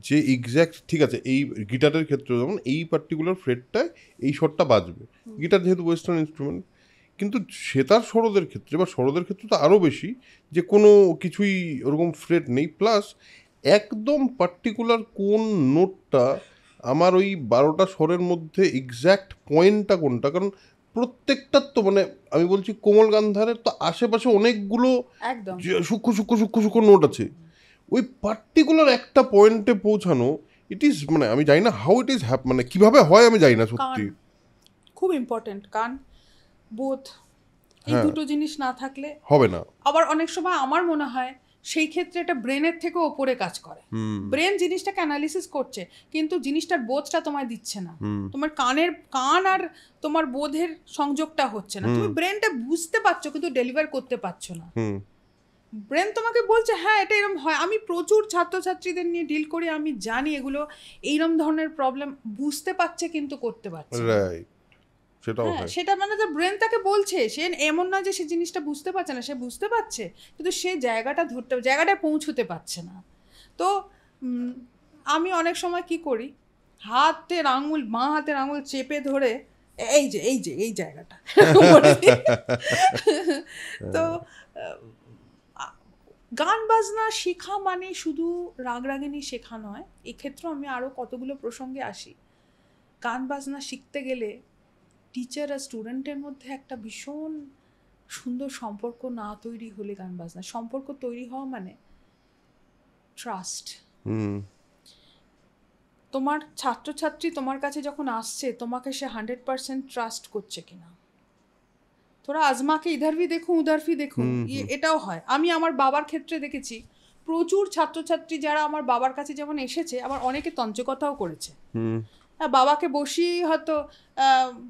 B: যে এক্স্যাক্ট ঠিক আছে এই গিটারের ক্ষেত্রে যেমন এই পার্টিকুলার ফ্রেটটায় এই স্বরটা বাজবে, গিটার যেহেতু ওয়েস্টার্ন ইনস্ট্রুমেন্ট, কিন্তু সেতার সরোদের ক্ষেত্রে বা সরোদের ক্ষেত্রে তো আরও বেশি যে কোনো কিছুই ওরকম ফ্রেট নেই, প্লাস একদম পার্টিকুলার কোন নোটটা আমার ওই 12টা স্বরের মধ্যে এক্স্যাক্ট পয়েন্টটা কোনটা, কারণ প্রত্যেকটার তো মানে আমি বলছি কোমল গান্ধারের তো আশেপাশে অনেকগুলো সূক্ষ্ম সূক্ষ্ম সূক্ষ্ম সূক্ষ্ম নোট আছে, ওই পার্টিকুলার একটা পয়েন্টে পৌঁছানো ইট ইজ মানে আমি জানি না হাউ ইট ইজ মানে কিভাবে হয় আমি জানি না সত্যি।
A: খুব ইম্পর্টেন্ট কান বোধ, এই দুটো জিনিস না থাকলে
B: হবে না।
A: আবার অনেক সময় আমার মনে হয় সেই ক্ষেত্রে এটা ব্রেনের থেকে ওপরে কাজ করে, ব্রেন জিনিসটাকে অ্যানালিসিস করছে কিন্তু জিনিসটার বোধটা তোমায় দিচ্ছে না, তোমার কান আর তোমার বোধের সংযোগটা হচ্ছে না, তুমি ব্রেনটা বুঝতে পারছো কিন্তু ডেলিভার করতে পারছো না। ব্রেন তোমাকে বলছে হ্যাঁ এটা এরকম হয়, আমি প্রচুর ছাত্রছাত্রীদের নিয়ে ডিল করি, আমি জানি এগুলো এইরকম ধরনের প্রবলেম, বুঝতে পারছে কিন্তু করতে পারছে না। সেটা মানে যে ব্রেন তাকে বলছে, সে এমন নয় যে সে জিনিসটা বুঝতে পারছে না, সে বুঝতে পারছে কিন্তু সে জায়গাটায় পৌঁছতে পারছে না। তো আমি অনেক সময় কি করি, বাঁ হাতের আঙুল চেপে ধরে এই জায়গাটা তো গান বাজনা শেখা মানে শুধু রাগরাগিনী শেখা নয়, এক্ষেত্রে আমি আরও কতগুলো প্রসঙ্গে আসি। গান বাজনা শিখতে গেলে টিচার আর স্টুডেন্টের মধ্যে একটা ভীষণ সুন্দর সম্পর্ক না তৈরি হলে গান বাজনা সম্পর্ক তৈরি হওয়া মানে ট্রাস্ট। তোমার ছাত্রছাত্রী তোমার কাছে যখন আসছে তোমাকে সে 100% ট্রাস্ট করছে কিনা, তোরা আজমাকে ইধার ভি দেখুন উধার ভি দেখুন, এটাও হয়। আমি আমার বাবার ক্ষেত্রে দেখেছি প্রচুর ছাত্রছাত্রী যারা আমার বাবার কাছে যেমন এসেছে, আবার অনেকে তঞ্চকথাও করেছে, বাবাকে বসিয়েই হয়তো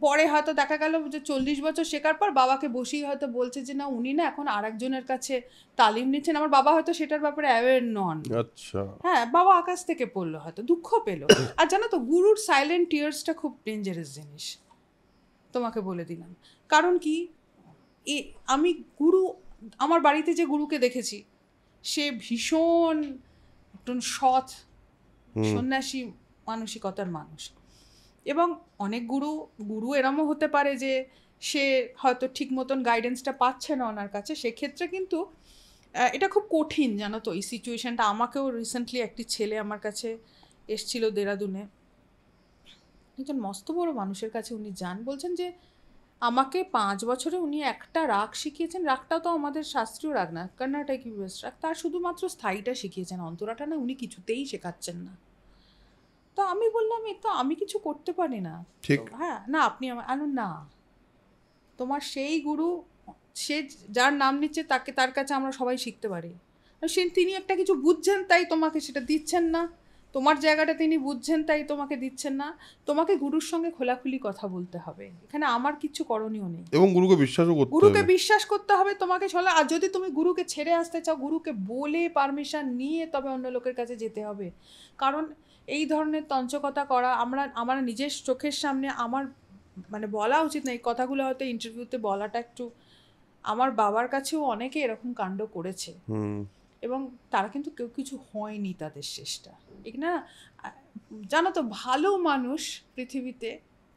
A: পরে হয়তো দেখা গেল যে 40 বছর শেখার পর বাবাকে বসিয়ে হয়তো বলছে যে না উনি না এখন আরেকজনের কাছে তালিম নিচ্ছেন, আমার বাবা হয়তো সেটার ব্যাপারে অ্যাওয়্যার নন। আচ্ছা, হ্যাঁ বাবা আকাশ থেকে পড়লো, হয়তো দুঃখ পেলো। আর জানো তো গুরুর সাইলেন্ট টিয়ার্সটা খুব ডেঞ্জারাস জিনিস, তোমাকে বলে দিলাম। কারণ কি আমি আমার বাড়িতে যে গুরুকে দেখেছি সে ভীষণ একজন সৎ সন্ন্যাসী মানসিকতার মানুষ, এবং অনেক গুরু এরমও হতে পারে যে সে হয়তো ঠিক মতন গাইডেন্সটা পাচ্ছে না ওনার কাছে, সেক্ষেত্রে কিন্তু এটা খুব কঠিন জানো তো এই সিচুয়েশনটা। আমাকেও রিসেন্টলি একটি ছেলে আমার কাছে এসছিল দেরাদুনে, একজন মস্ত বড় মানুষের কাছে উনি যান, বলছেন যে আমাকে 5 বছরে উনি একটা রাগ শিখিয়েছেন, রাগটাও তো আমাদের শাস্ত্রীয় রাগ না, কর্ণাটকি ওয়েস্ট রাগ, তার শুধুমাত্র স্থায়ীটা শিখিয়েছেন, অন্তরাটা না উনি কিছুতেই শেখাচ্ছেন না। তো আমি বললাম এ তো আমি কিছু করতে পারি না।
B: ঠিক।
A: তো হ্যাঁ না আপনি না, তোমার সেই গুরু, সে যার নাম নিচ্ছে তাকে, তার কাছে আমরা সবাই শিখতে পারি। তিনি একটা কিছু বুঝছেন তাই তোমাকে সেটা দিচ্ছেন না, তোমার জায়গাটা তিনি বুঝছেন তাই তোমাকে দিচ্ছেন না। তোমাকে গুরুর সঙ্গে খোলাখুলি কথা বলতে হবে, এখানে আমার কিছু করণীয় নেই।
B: এবং গুরুকে বিশ্বাসও করতে হবে,
A: গুরুকে বিশ্বাস করতে হবে তোমাকে চলে। আর যদি তুমি গুরুকে ছেড়ে আসতে চাও, গুরুকে বলে পারমিশন নিয়ে তবে অন্য লোকের কাছে যেতে হবে। কারণ এই ধরনের তঞ্চকতা করা আমার নিজের চোখের সামনে আমার মানে বলা উচিত না এই কথাগুলো, হয়তো ইন্টারভিউতে বলাটা একটু, আমার বাবার কাছেও অনেকে এরকম কাণ্ড করেছে এবং তারা কিন্তু কেউ কিছু হয়নি তাদের শেষটা। ঠিক না? জানো তো, ভালো মানুষ পৃথিবীতে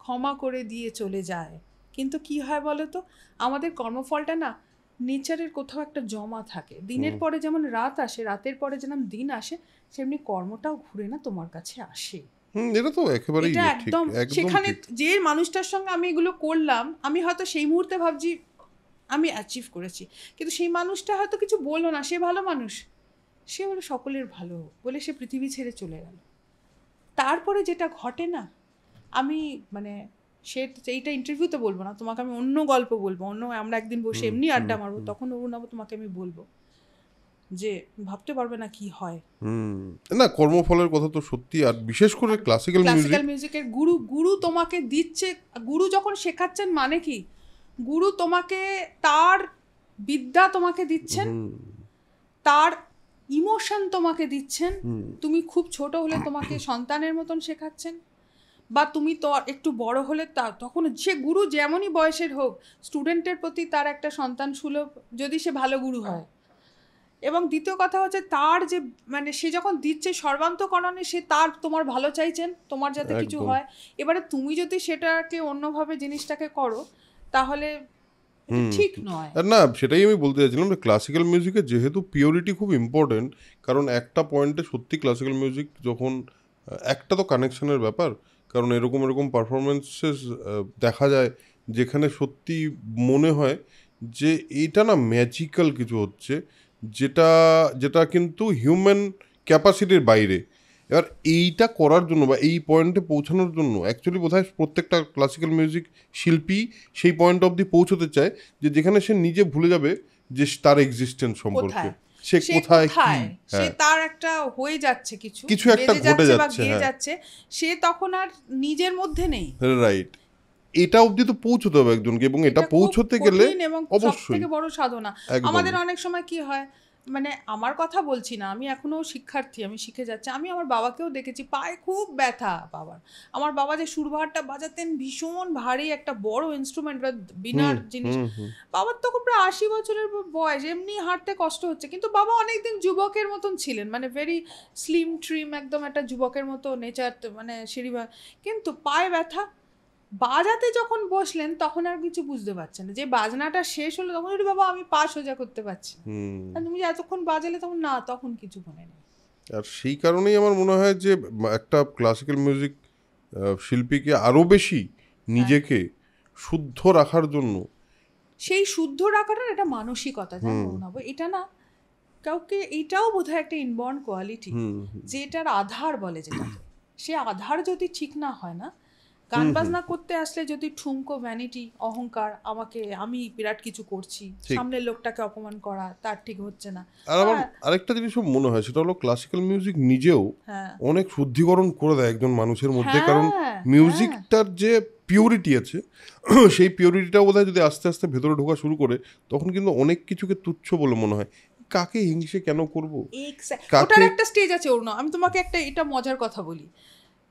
A: ক্ষমা করে দিয়ে চলে যায়, কিন্তু কি হয় বলো তো, আমাদের কর্মফলটা না নেচারের কোথাও একটা জমা থাকে। দিনের পরে যেমন রাত আসে, রাতের পরে যেমন দিন আসে, সেমনি কর্মটাও ঘুরে না তোমার কাছে আসে।
B: এটা তো একেবারেই
A: এটা
B: ঠিক,
A: একদম সেখানে
B: ঠিক।
A: যে মানুষটার সঙ্গে আমি এগুলো করলাম, আমি হয়তো সেই মুহূর্তে ভাবছি আমি অ্যাচিভ করেছি, কিন্তু সেই মানুষটা হয়তো কিছু বললো না, সে ভালো মানুষ, সে হলো সকলের ভালো বলে সে পৃথিবী ছেড়ে চলে গেল। তারপরে যেটা ঘটে না, আমি মানে এইটা ইন্টারভিউতে বলবো না তোমাকে, আমি অন্য গল্প বলবো, আমরা একদিন বসে এমনি আড্ডা মারবো, তখন অরুণাবু তোমাকে আমি বলবো যে ভাবতে পারবে না কি হয়।
B: না, কর্মফলের কথা তো সত্যি, আর বিশেষ করে ক্লাসিক্যাল
A: মিউজিকের গুরু তোমাকে দিচ্ছে, গুরু যখন শেখাচ্ছেন মানে কি, গুরু তোমাকে তার বিদ্যা তোমাকে দিচ্ছেন, তার ইমোশন তোমাকে দিচ্ছেন। তুমি খুব ছোট হলে তোমাকে সন্তানের মতন শেখাচ্ছেন, বা তুমি তো একটু বড় হলে তখন সে গুরু যেমনই বয়সের হোক, স্টুডেন্টের প্রতি তার একটা সন্তান সুলভ, যদি সে ভালো গুরু হয়। এবং দ্বিতীয় কথা হচ্ছে তার যে মানে সে যখন দিচ্ছে সর্বান্তকরণে, সে তোমার ভালো চাইছেন, তোমার যাতে কিছু হয়। এবারে তুমি যদি সেটাকে অন্যভাবে জিনিসটাকে করো, তাহলে ঠিক নয়।
B: না, সেটাই আমি বলতে চাইছিলাম যে ক্লাসিক্যাল মিউজিকে যেহেতু পিওরিটি খুব ইম্পর্টেন্ট, কারণ একটা পয়েন্টে সত্যি ক্লাসিক্যাল মিউজিক যখন একটা তো কানেকশনের ব্যাপার, কারণ এরকম পারফরমেন্সেস দেখা যায় যেখানে সত্যি মনে হয় যে এইটা না ম্যাজিক্যাল কিছু হচ্ছে, যেটা যেটা কিন্তু হিউম্যান ক্যাপাসিটির বাইরে। এবার এইটা করার জন্য বা এই পয়েন্টে পৌঁছানোর জন্য অ্যাকচুয়ালি বোধহয় প্রত্যেকটা ক্লাসিক্যাল মিউজিক শিল্পী সেই পয়েন্ট অবধি পৌঁছতে চায় যে যেখানে সে নিজে ভুলে যাবে যে তার এক্সিস্টেন্স সম্পর্কে, সে কোথায় কি,
A: সে তার একটা হয়ে যাচ্ছে, কিছু
B: একটা ঘটে
A: যাচ্ছে, সে তখন আর নিজের মধ্যে নেই।
B: রাইট, এটা অবধি তো পৌঁছতে হবে একজনকে, এবং এটা পৌঁছতে গেলে অবশ্যই
A: সবথেকে বড় সাধনা। আমাদের অনেক সময় কি হয়, মানে আমার কথা বলছি না, আমি এখনো শিক্ষার্থী, আমি শিখে যাচ্ছি। আমি আমার বাবাকেও দেখেছি, পায়ে খুব ব্যথা বাবার। আমার বাবা যে সুরবাহারটা বাজাতেন, ভীষণ ভারী একটা বড় ইনস্ট্রুমেন্ট বা বিনার জিনিস, বাবার তখন প্রায় 80 বছরের বয়স, এমনি হাঁটতে কষ্ট হচ্ছে, কিন্তু বাবা অনেকদিন যুবকের মতন ছিলেন, মানে ভেরি স্লিম ট্রিম, একদম একটা যুবকের মতো নেচার, মানে সিঁড়ি, কিন্তু পায়ে ব্যথা। বাজাতে যখন বসলেন তখন আর কিছু বুঝতে পারছেন না, যে বাজনাটা শেষ হলো তখন বাবা আমি পা সোজা করতে পারছি না, তুমি এতক্ষণ বাজালে তখন না, তখন কিছু মনে নেই।
B: আর সেই কারণেই আমার মনে হয় যে একটা ক্লাসিক্যাল মিউজিক শিল্পীকে আরো বেশি নিজেকে শুদ্ধ রাখার জন্য,
A: সেই শুদ্ধ রাখাটা একটা মানসিকতা, জানো না, এটা না কাউকে, এইটাও বোধহয় একটা ইনবর্ন কোয়ালিটি, যে এটার আধার বলে যেটাকে, সে আধার যদি ঠিক না হয় না, গান বাজনা করতে আসলে যদি ঠুমকো, ভ্যানিটি, অহংকার, আমি বিরাট কিছু করছি, সামনের লোকটাকে অপমান করা, তার ঠিক হচ্ছে না।
B: আর আমার আরেকটা জিনিসও মনে হয়, সেটা হলো ক্লাসিক্যাল মিউজিক নিজেও অনেক শুদ্ধিকরণ করে দেয় একজন মানুষের মধ্যে, কারণ মিউজিকটার যে পিউরিটি আছে, সেই পিউরিটিটাও বোধহয় যদি আস্তে আস্তে ভেতরে ঢোকা শুরু করে, তখন কিন্তু অনেক কিছুকে তুচ্ছ বলে মনে হয়। কাকে হিংসে কেন করবো,
A: ওটার একটা স্টেজ আছে ওর না। আমি তোমাকে এটা মজার কথা বলি,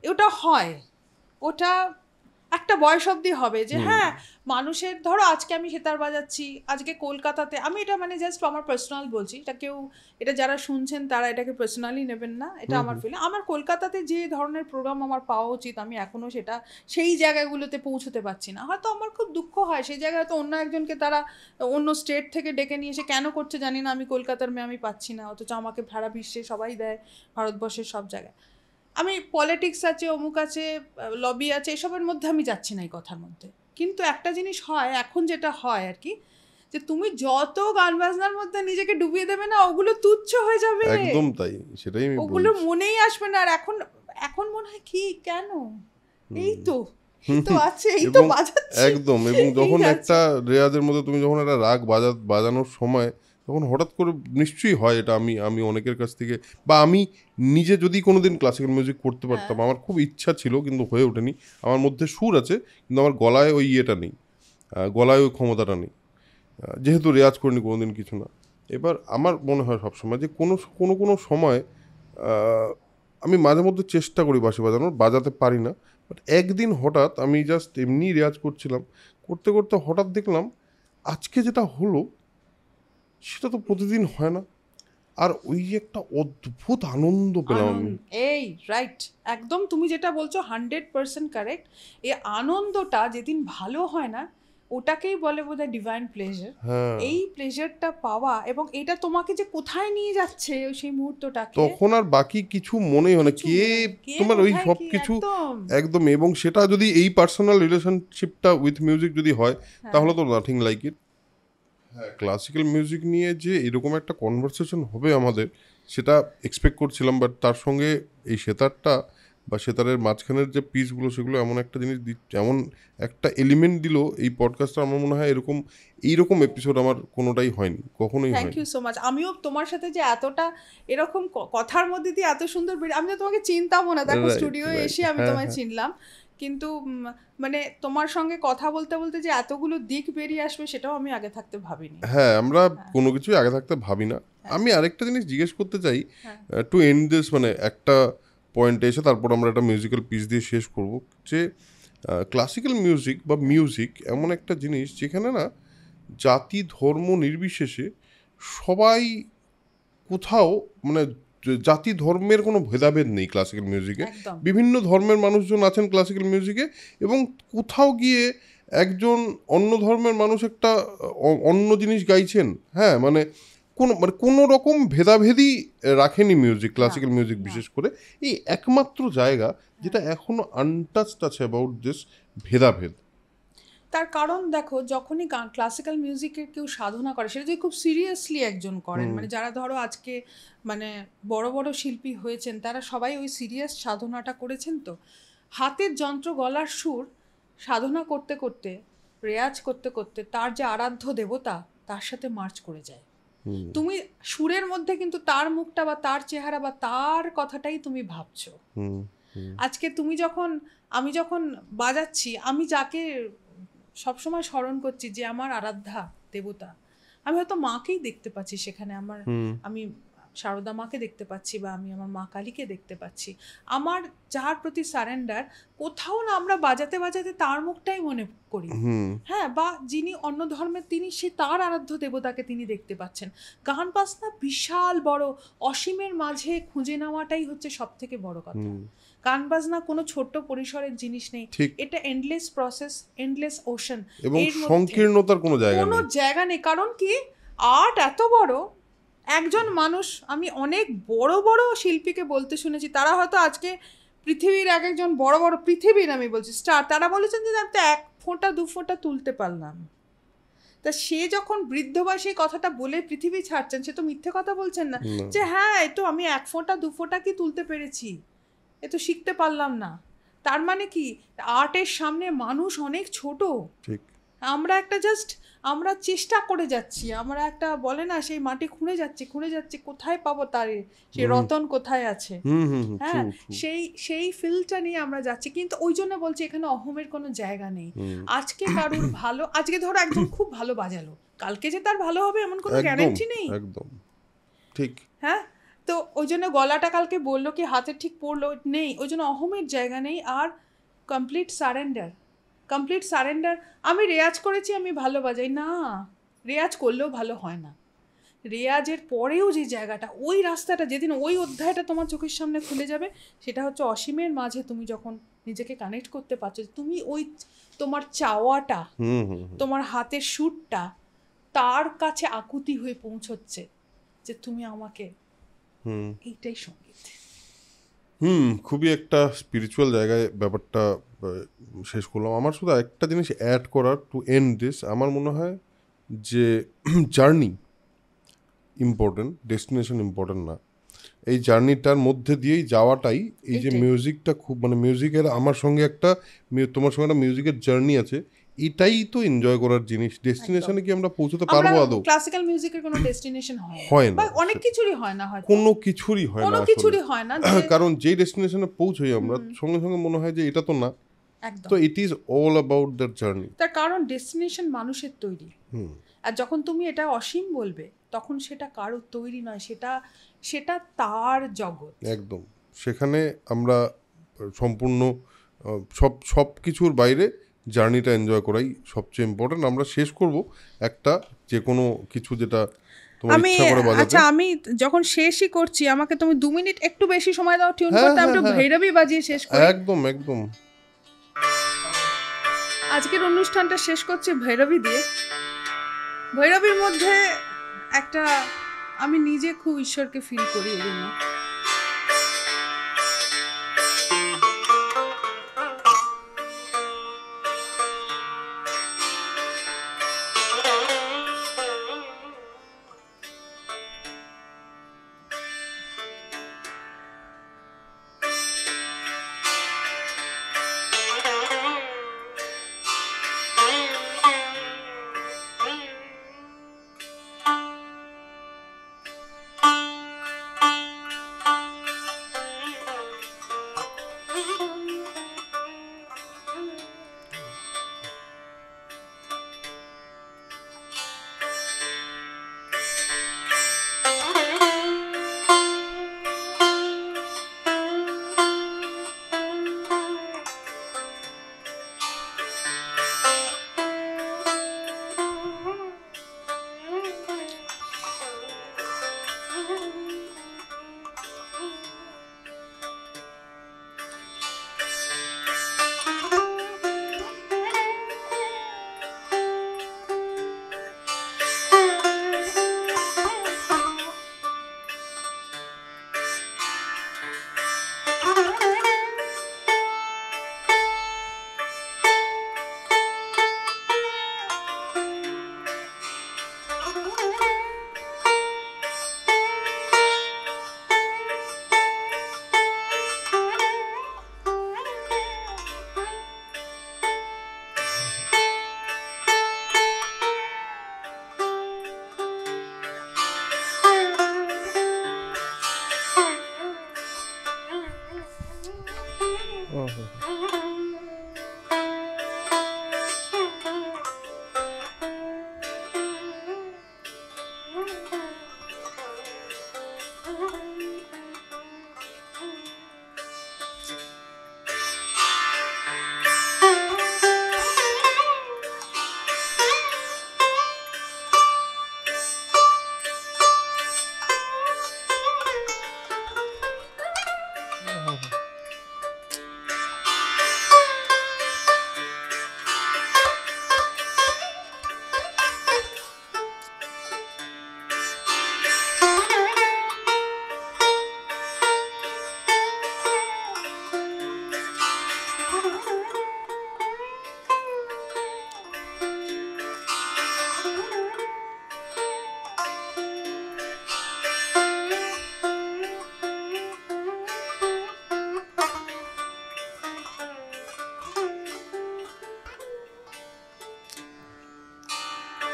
A: ওটা হয়, ওটা একটা বয়স অবধি হবে, যে হ্যাঁ মানুষের, ধরো আজকে আমি সেতার বাজাচ্ছি, আজকে কলকাতাতে, আমি এটা মানে জাস্ট আমার পার্সোনাল বলছি, এটা যারা শুনছেন তারা এটাকে পার্সোনালি নেবেন না, এটা আমার ফিলিং। আমার কলকাতাতে যে ধরনের প্রোগ্রাম আমার পাওয়া উচিত, আমি এখনো সেই জায়গাগুলোতে পৌঁছতে পারছি না, হয়তো আমার খুব দুঃখ হয়। সেই জায়গায় হয়তো অন্য একজনকে তারা অন্য স্টেট থেকে ডেকে নিয়ে এসে কেন করছে জানি না, আমি কলকাতার মেয়ে, আমি পাচ্ছি না, অথচ আমাকে সারা বিশ্বে সবাই দেয়, ভারতবর্ষের সব জায়গায়। আমি পলিটিক্স আছে, অমুক আছে, লবি আছে, এসবের মধ্যে আমি যাচ্ছি না এই কথার মধ্যে, কিন্তু একটা জিনিস হয় এখন, যেটা হয় আর কি, যে তুমি যত গান বাজনার মধ্যে নিজেকে ডুবিয়ে দেবে না, ওগুলো তুচ্ছ হয়ে যাবে,
B: একদম তাই, সেটাই আমি
A: ওগুলো
B: বলছি।
A: মনেই আসবে না। আর এখন এখন মনে হয় কি, কেন, এই তো আছে, এই তো
B: এবং
A: বাজাচ্ছি,
B: একদম, এবং যখন
A: এই আছে।
B: একটা রেয়াজের মধ্যে তুমি যখন একটা রাগ বাজানোর সময় তখন হঠাৎ করে নিশ্চয়ই হয়, এটা আমি অনেকের কাছ থেকে, বা আমি নিজে যদি কোনোদিন ক্লাসিক্যাল মিউজিক করতে পারতাম, আমার খুব ইচ্ছা ছিল কিন্তু হয়ে ওঠেনি। আমার মধ্যে সুর আছে কিন্তু আমার গলায় ওই ইয়েটা নেই, গলায় ওই ক্ষমতাটা নেই, যেহেতু রেয়াজ করিনি কোনোদিন কিছু না। এবার আমার মনে হয় সবসময় যে কোনো কোনো কোনো সময় আমি মাঝে মধ্যে চেষ্টা করি বাঁশি বাজানোর, বাজাতে পারি না। বাট একদিন হঠাৎ আমি জাস্ট এমনি রেয়াজ করছিলাম, করতে করতে হঠাৎ দেখলাম আজকে যেটা হলো সেটা তো প্রতিদিন হয় না, আর ওই একটা অদ্ভুত আনন্দ পেলাম আমি।
A: এই রাইট, একদম তুমি যেটা বলছো 100% কারেক্ট। এই আনন্দটা যেদিন ভালো হয় না, ওটাকেই বলে বোধহয় ডিভাইন প্লেজার।
B: হ্যাঁ,
A: এই প্লেজারটা পাওয়া, এবং এটা তোমাকে যে কোথায় নিয়ে যাচ্ছে সেই মুহূর্তটাকে,
B: তখন আর বাকি কিছু মনেই হয় না,
A: কিছু
B: কে
A: মনে হয় না। কে
B: তোমার ওই
A: কোথায়
B: সব
A: কি,
B: কিছু
A: একদম।
B: একদম। এবং সেটা যদি এই পার্সোনাল রিলেশনশিপটা উইথ মিউজিক যদি হয়, তাহলে তো নাথিং লাইক ইট। হ্যাঁ, ক্লাসিক্যাল মিউজিক নিয়ে যে এরকম একটা কনভারসেশন হবে আমাদের, সেটা এক্সপেক্ট করছিলাম। বাট তার সঙ্গে এই সেতারটা বা সেতারের মাঝখানের যে পিসগুলো, সেগুলো এমন একটা জিনিস এমন একটা এলিমেন্ট দিল এই পডকাস্টটা, আমার মনে হয় এইরকম এপিসোড আমার কোনোটাই হয়নি, কখনোই
A: থ্যাংক
B: হয়নি।
A: You so much. আমিও তোমার সাথে যে এতটা এরকম কথার মধ্যে দিয়ে এত সুন্দর আমি তো তোমাকে চিনতামও না, দেখো
B: রাইট,
A: স্টুডিও
B: রাইট,
A: এসে আমি
B: হ্যাঁ,
A: তোমায়
B: হ্যাঁ,
A: চিনলাম। কিন্তু মানে তোমার সঙ্গে কথা বলতে বলতে যে এতগুলো দিক বেরিয়ে আসবে, সেটাও আমি আগে থাকতে ভাবিনি।
B: হ্যাঁ, আমরা কোনো কিছুই আগে থাকতে ভাবি না। আমি আরেকটা জিনিস জিজ্ঞেস করতে চাই, টু এন্ড দিস, মানে একটা পয়েন্টে এসে তারপর আমরা একটা মিউজিক্যাল পিস দিয়ে শেষ করব, যে ক্লাসিক্যাল মিউজিক বা মিউজিক এমন একটা জিনিস যেখানে না জাতি ধর্ম নির্বিশেষে সবাই কোথাও, মানে জাতি ধর্মের কোনো ভেদাভেদ নেই ক্লাসিক্যাল মিউজিকে।
A: একদম।
B: বিভিন্ন ধর্মের মানুষজন আছেন ক্লাসিক্যাল মিউজিকে, এবং কোথাও গিয়ে একজন অন্য ধর্মের মানুষ একটা অন্য জিনিস গাইছেন। হ্যাঁ, মানে কোনো রকম ভেদাভেদই রাখেনি মিউজিক, ক্লাসিক্যাল মিউজিক বিশেষ করে। এই একমাত্র জায়গা যেটা এখনো আনটাচড আছে অ্যাবাউট দিস ভেদাভেদ।
A: তার কারণ দেখো, যখনই গান ক্লাসিক্যাল মিউজিকের কেউ সাধনা করে, সেটা যদি খুব সিরিয়াসলি একজন করেন, মানে যারা ধরো আজকে মানে বড় বড় শিল্পী হয়েছেন, তারা সবাই ওই সিরিয়াস সাধনাটা করেছেন। তো হাতের যন্ত্র, গলার সুর সাধনা করতে করতে, রেয়াজ করতে করতে, তার যে আরাধ্য দেবতা তার সাথে মার্চ করে যায়। তুমি সুরের মধ্যে কিন্তু তার মুখটা বা তার চেহারা বা তার কথাটাই তুমি ভাবছো। আজকে তুমি যখন, আমি যখন বাজাচ্ছি, আমি যাকে সবসময় স্মরণ করছি যে আমার আরাধ্যা দেবতা, আমি হয়তো মাকেই দেখতে পাচ্ছি সেখানে। আমি শারদা মাকে দেখতে পাচ্ছি, বা আমি আমার মা কালীকে দেখতে পাচ্ছি। আমার যার প্রতি সারেন্ডার, কোথাও না আমরা বাজাতে বাজাতে তার মুখটাই মনে করি। হ্যাঁ, বা যিনি অন্য ধর্মের, তিনি সে তার আরাধ্য দেবতাকে তিনি দেখতে পাচ্ছেন। গান বাজনা বিশাল বড়, অসীমের মাঝে খুঁজে নেওয়াটাই হচ্ছে সব থেকে বড় কথা। গান বাজনা কোনো ছোট্ট পরিসরের জিনিস নেই, এটা এন্ডলেস প্রসেস, এন্ডলেস ওশান।
B: এবং সংকীর্ণতার কোনো
A: জায়গা নেই। কারণ কি, আর্ট এত বড়, একজন মানুষ, আমি অনেক বড় বড় শিল্পীকে বলতে শুনেছি, তারা হয়তো আজকে পৃথিবীর এক একজন বড় বড়, পৃথিবীর আমি বলছি স্টার, তারা বলেছেন যে আমি তো 1 ফোঁটা 2 ফোঁটা তুলতে পারলাম। তা সে যখন বৃদ্ধ বয়সে কথাটা বলে পৃথিবী ছাড়ছেন, সে তো মিথ্যে কথা বলছেন না যে হ্যাঁ এই তো আমি 1 ফোঁটা 2 ফোঁটা কি তুলতে পেরেছি, এ তো শিখতে পারলাম না। তার মানে কি, আর্টের সামনে মানুষ অনেক ছোট।
B: ঠিক।
A: আমরা একটা জাস্ট, আমরা চেষ্টা করে যাচ্ছি, আমরা একটা বলে না, সেই মাটি খুঁড়ে যাচ্ছি, কোথায় পাবো তার সেই রতন কোথায় আছে। হ্যাঁ, সেই ফিলটা নিয়ে আমরা যাচ্ছি। কিন্তু ওই জন্য বলছি, এখানে অহমের কোনো জায়গা নেই। আজকে কারুর ভালো, আজকে ধরো একজন খুব ভালো বাজালো, কালকে যে তার ভালো হবে এমন কোনো গ্যারান্টি নেই।
B: একদম ঠিক।
A: হ্যাঁ, তো ওই জন্য গলাটা কালকে বললো কি হাতে ঠিক পড়লো নেই, ওই জন্য অহমের জায়গা নেই। আর কমপ্লিট সারেন্ডার। আমি রেয়াজ করেছি, আমি ভালো বাজাই না, রেয়াজ করলেও ভালো হয় না। রেয়াজের পরেও যে জায়গাটা, ওই রাস্তাটা, যেদিন ওই অধ্যায়টা তোমার চোখের সামনে খুলে যাবে, সেটা হচ্ছে অসীমের মাঝে তুমি যখন নিজেকে কানেক্ট করতে পারছো, তুমি ওই তোমার চাওয়াটা, তোমার হাতের সুরটা তার কাছে আকুতি হয়ে পৌঁছচ্ছে যে তুমি আমাকে, এইটাই সঙ্গীত।
B: খুবই একটা স্পিরিচুয়াল জায়গায় ব্যাপারটা শেষ করলাম। আমার শুধু একটা জিনিস অ্যাড করার টু এন্ড দিস, আমার মনে হয় যে জার্নি ইম্পর্টেন্ট, ডেস্টিনেশন ইম্পর্টেন্ট না। এই জার্নিটার মধ্যে দিয়েই যাওয়াটাই, এই যে
A: এইটাই।
B: মিউজিকটা খুব মানে মিউজিকের আমার সঙ্গে একটা তোমার সঙ্গে একটা মিউজিকের জার্নি আছে, এটাই তো এনজয় করার জিনিস। ডেস্টিনেশনে কি আমরা পৌঁছতে
A: আমরা
B: পারবো আদৌ?
A: ক্লাসিক্যাল মিউজিকের কোনো ডেস্টিনেশন হয়
B: হয়
A: বা
B: না,
A: অনেক কিছুরই হয় না, হয়তো
B: কোনো কিছুরই হয় না
A: কোনো
B: আসলে।
A: কিছুরই হয় না যে
B: কারণ যেই ডেস্টিনেশনে পৌঁছই আমরা সঙ্গে সঙ্গে মনে হয় যে এটা তো না।
A: একদম।
B: তো it is all about that journey.
A: তার কারণ ডেস্টিনেশন মানুষের তৈরি, আর যখন তুমি এটা অসীম বলবে তখন সেটা কারোর তৈরি নয়, সেটা সেটা তার জগৎ।
B: একদম, সেখানে আমরা সম্পূর্ণ সব কিছুর বাইরে জার্নিটা এনজয় করাই সবচেয়ে ইম্পর্টেন্ট। আমরা শেষ করব একটা যে কোনো কিছু যেটা তোমার
A: আমি
B: ইচ্ছা করে বাজাতে।
A: আচ্ছা, আমি যখন শেষই করছি আমাকে তুমি 2 মিনিট একটু বেশি সময় দাও টিউন
B: হ্যাঁ,
A: করতে, আমি
B: হ্যাঁ,
A: একটু
B: হ্যাঁ।
A: ভৈরবী বাজিয়ে শেষ করি।
B: একদম একদম।
A: আজকের অনুষ্ঠানটা শেষ করছি ভৈরবী দিয়ে। ভৈরবীর মধ্যে একটা, আমি নিজে খুব ঈশ্বরকে ফিল করি এই জন্য।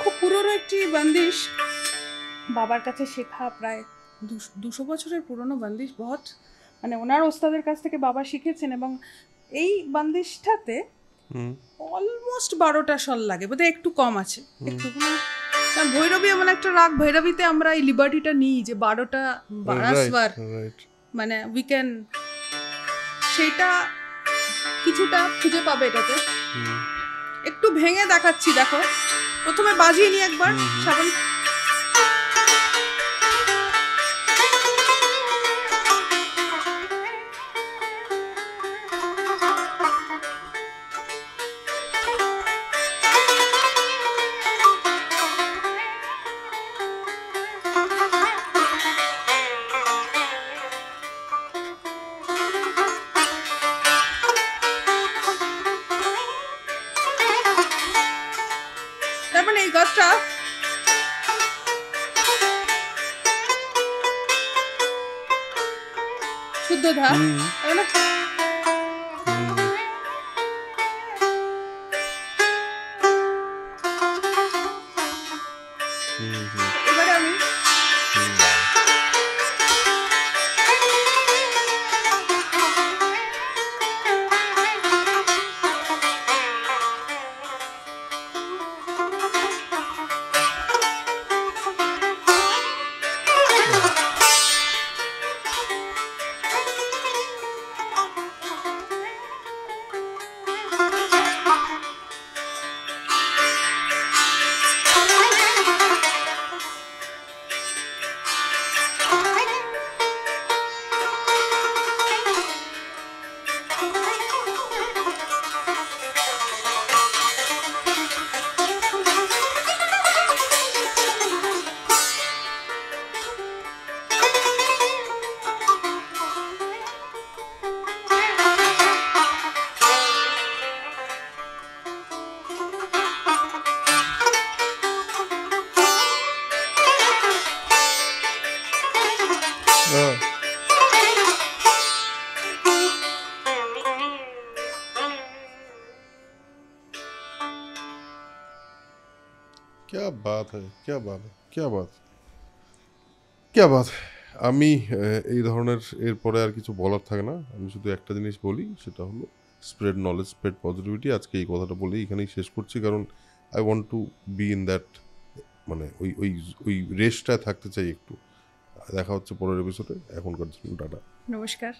A: খুব পুরনো একটি বন্দিশ, বাবার কাছে শেখা, প্রায় 200 বছরের পুরনো বন্দিশ। বহুত মানে ওনার ওস্তাদের কাছ থেকে বাবা শিখেছেন, এবং এই বন্দিশটাতে অলমোস্ট 12টা স্বর লাগে, বোধহয় একটু কম আছে, একটু। কারণ ভৈরবী এমন একটা রাগ, ভৈরবীতে আমরা এই লিবার্টিটা নিই যে 12টা স্বর, মানে উই ক্যান, সেটা কিছুটা খুঁজে পাবে এটাতে। একটু ভেঙে দেখাচ্ছি, দেখো প্রথমে বাজিয়ে নি একবার শ্রাবণ। লাস্টটা শুদ্ধ ধা না এবারে আমি
B: क्या बात है क्या बात है क्या बात क्या बात আমি এই ধরনের এরপরে আর কিছু বলার থাকে না, আমি শুধু একটা জিনিস বলি, সেটা হলো স্প্রেড নলেজ, স্প্রেড পজিটিভিটি। আজকে এই কথাটা বলেই এখানেই শেষ করছি, কারণ I want to be in that, মানে ওই ওই ওই রেসটায় থাকতে চাই একটু। দেখা হচ্ছে পরের এপিসোডে, এখনকার জন্য টাটা,
A: নমস্কার।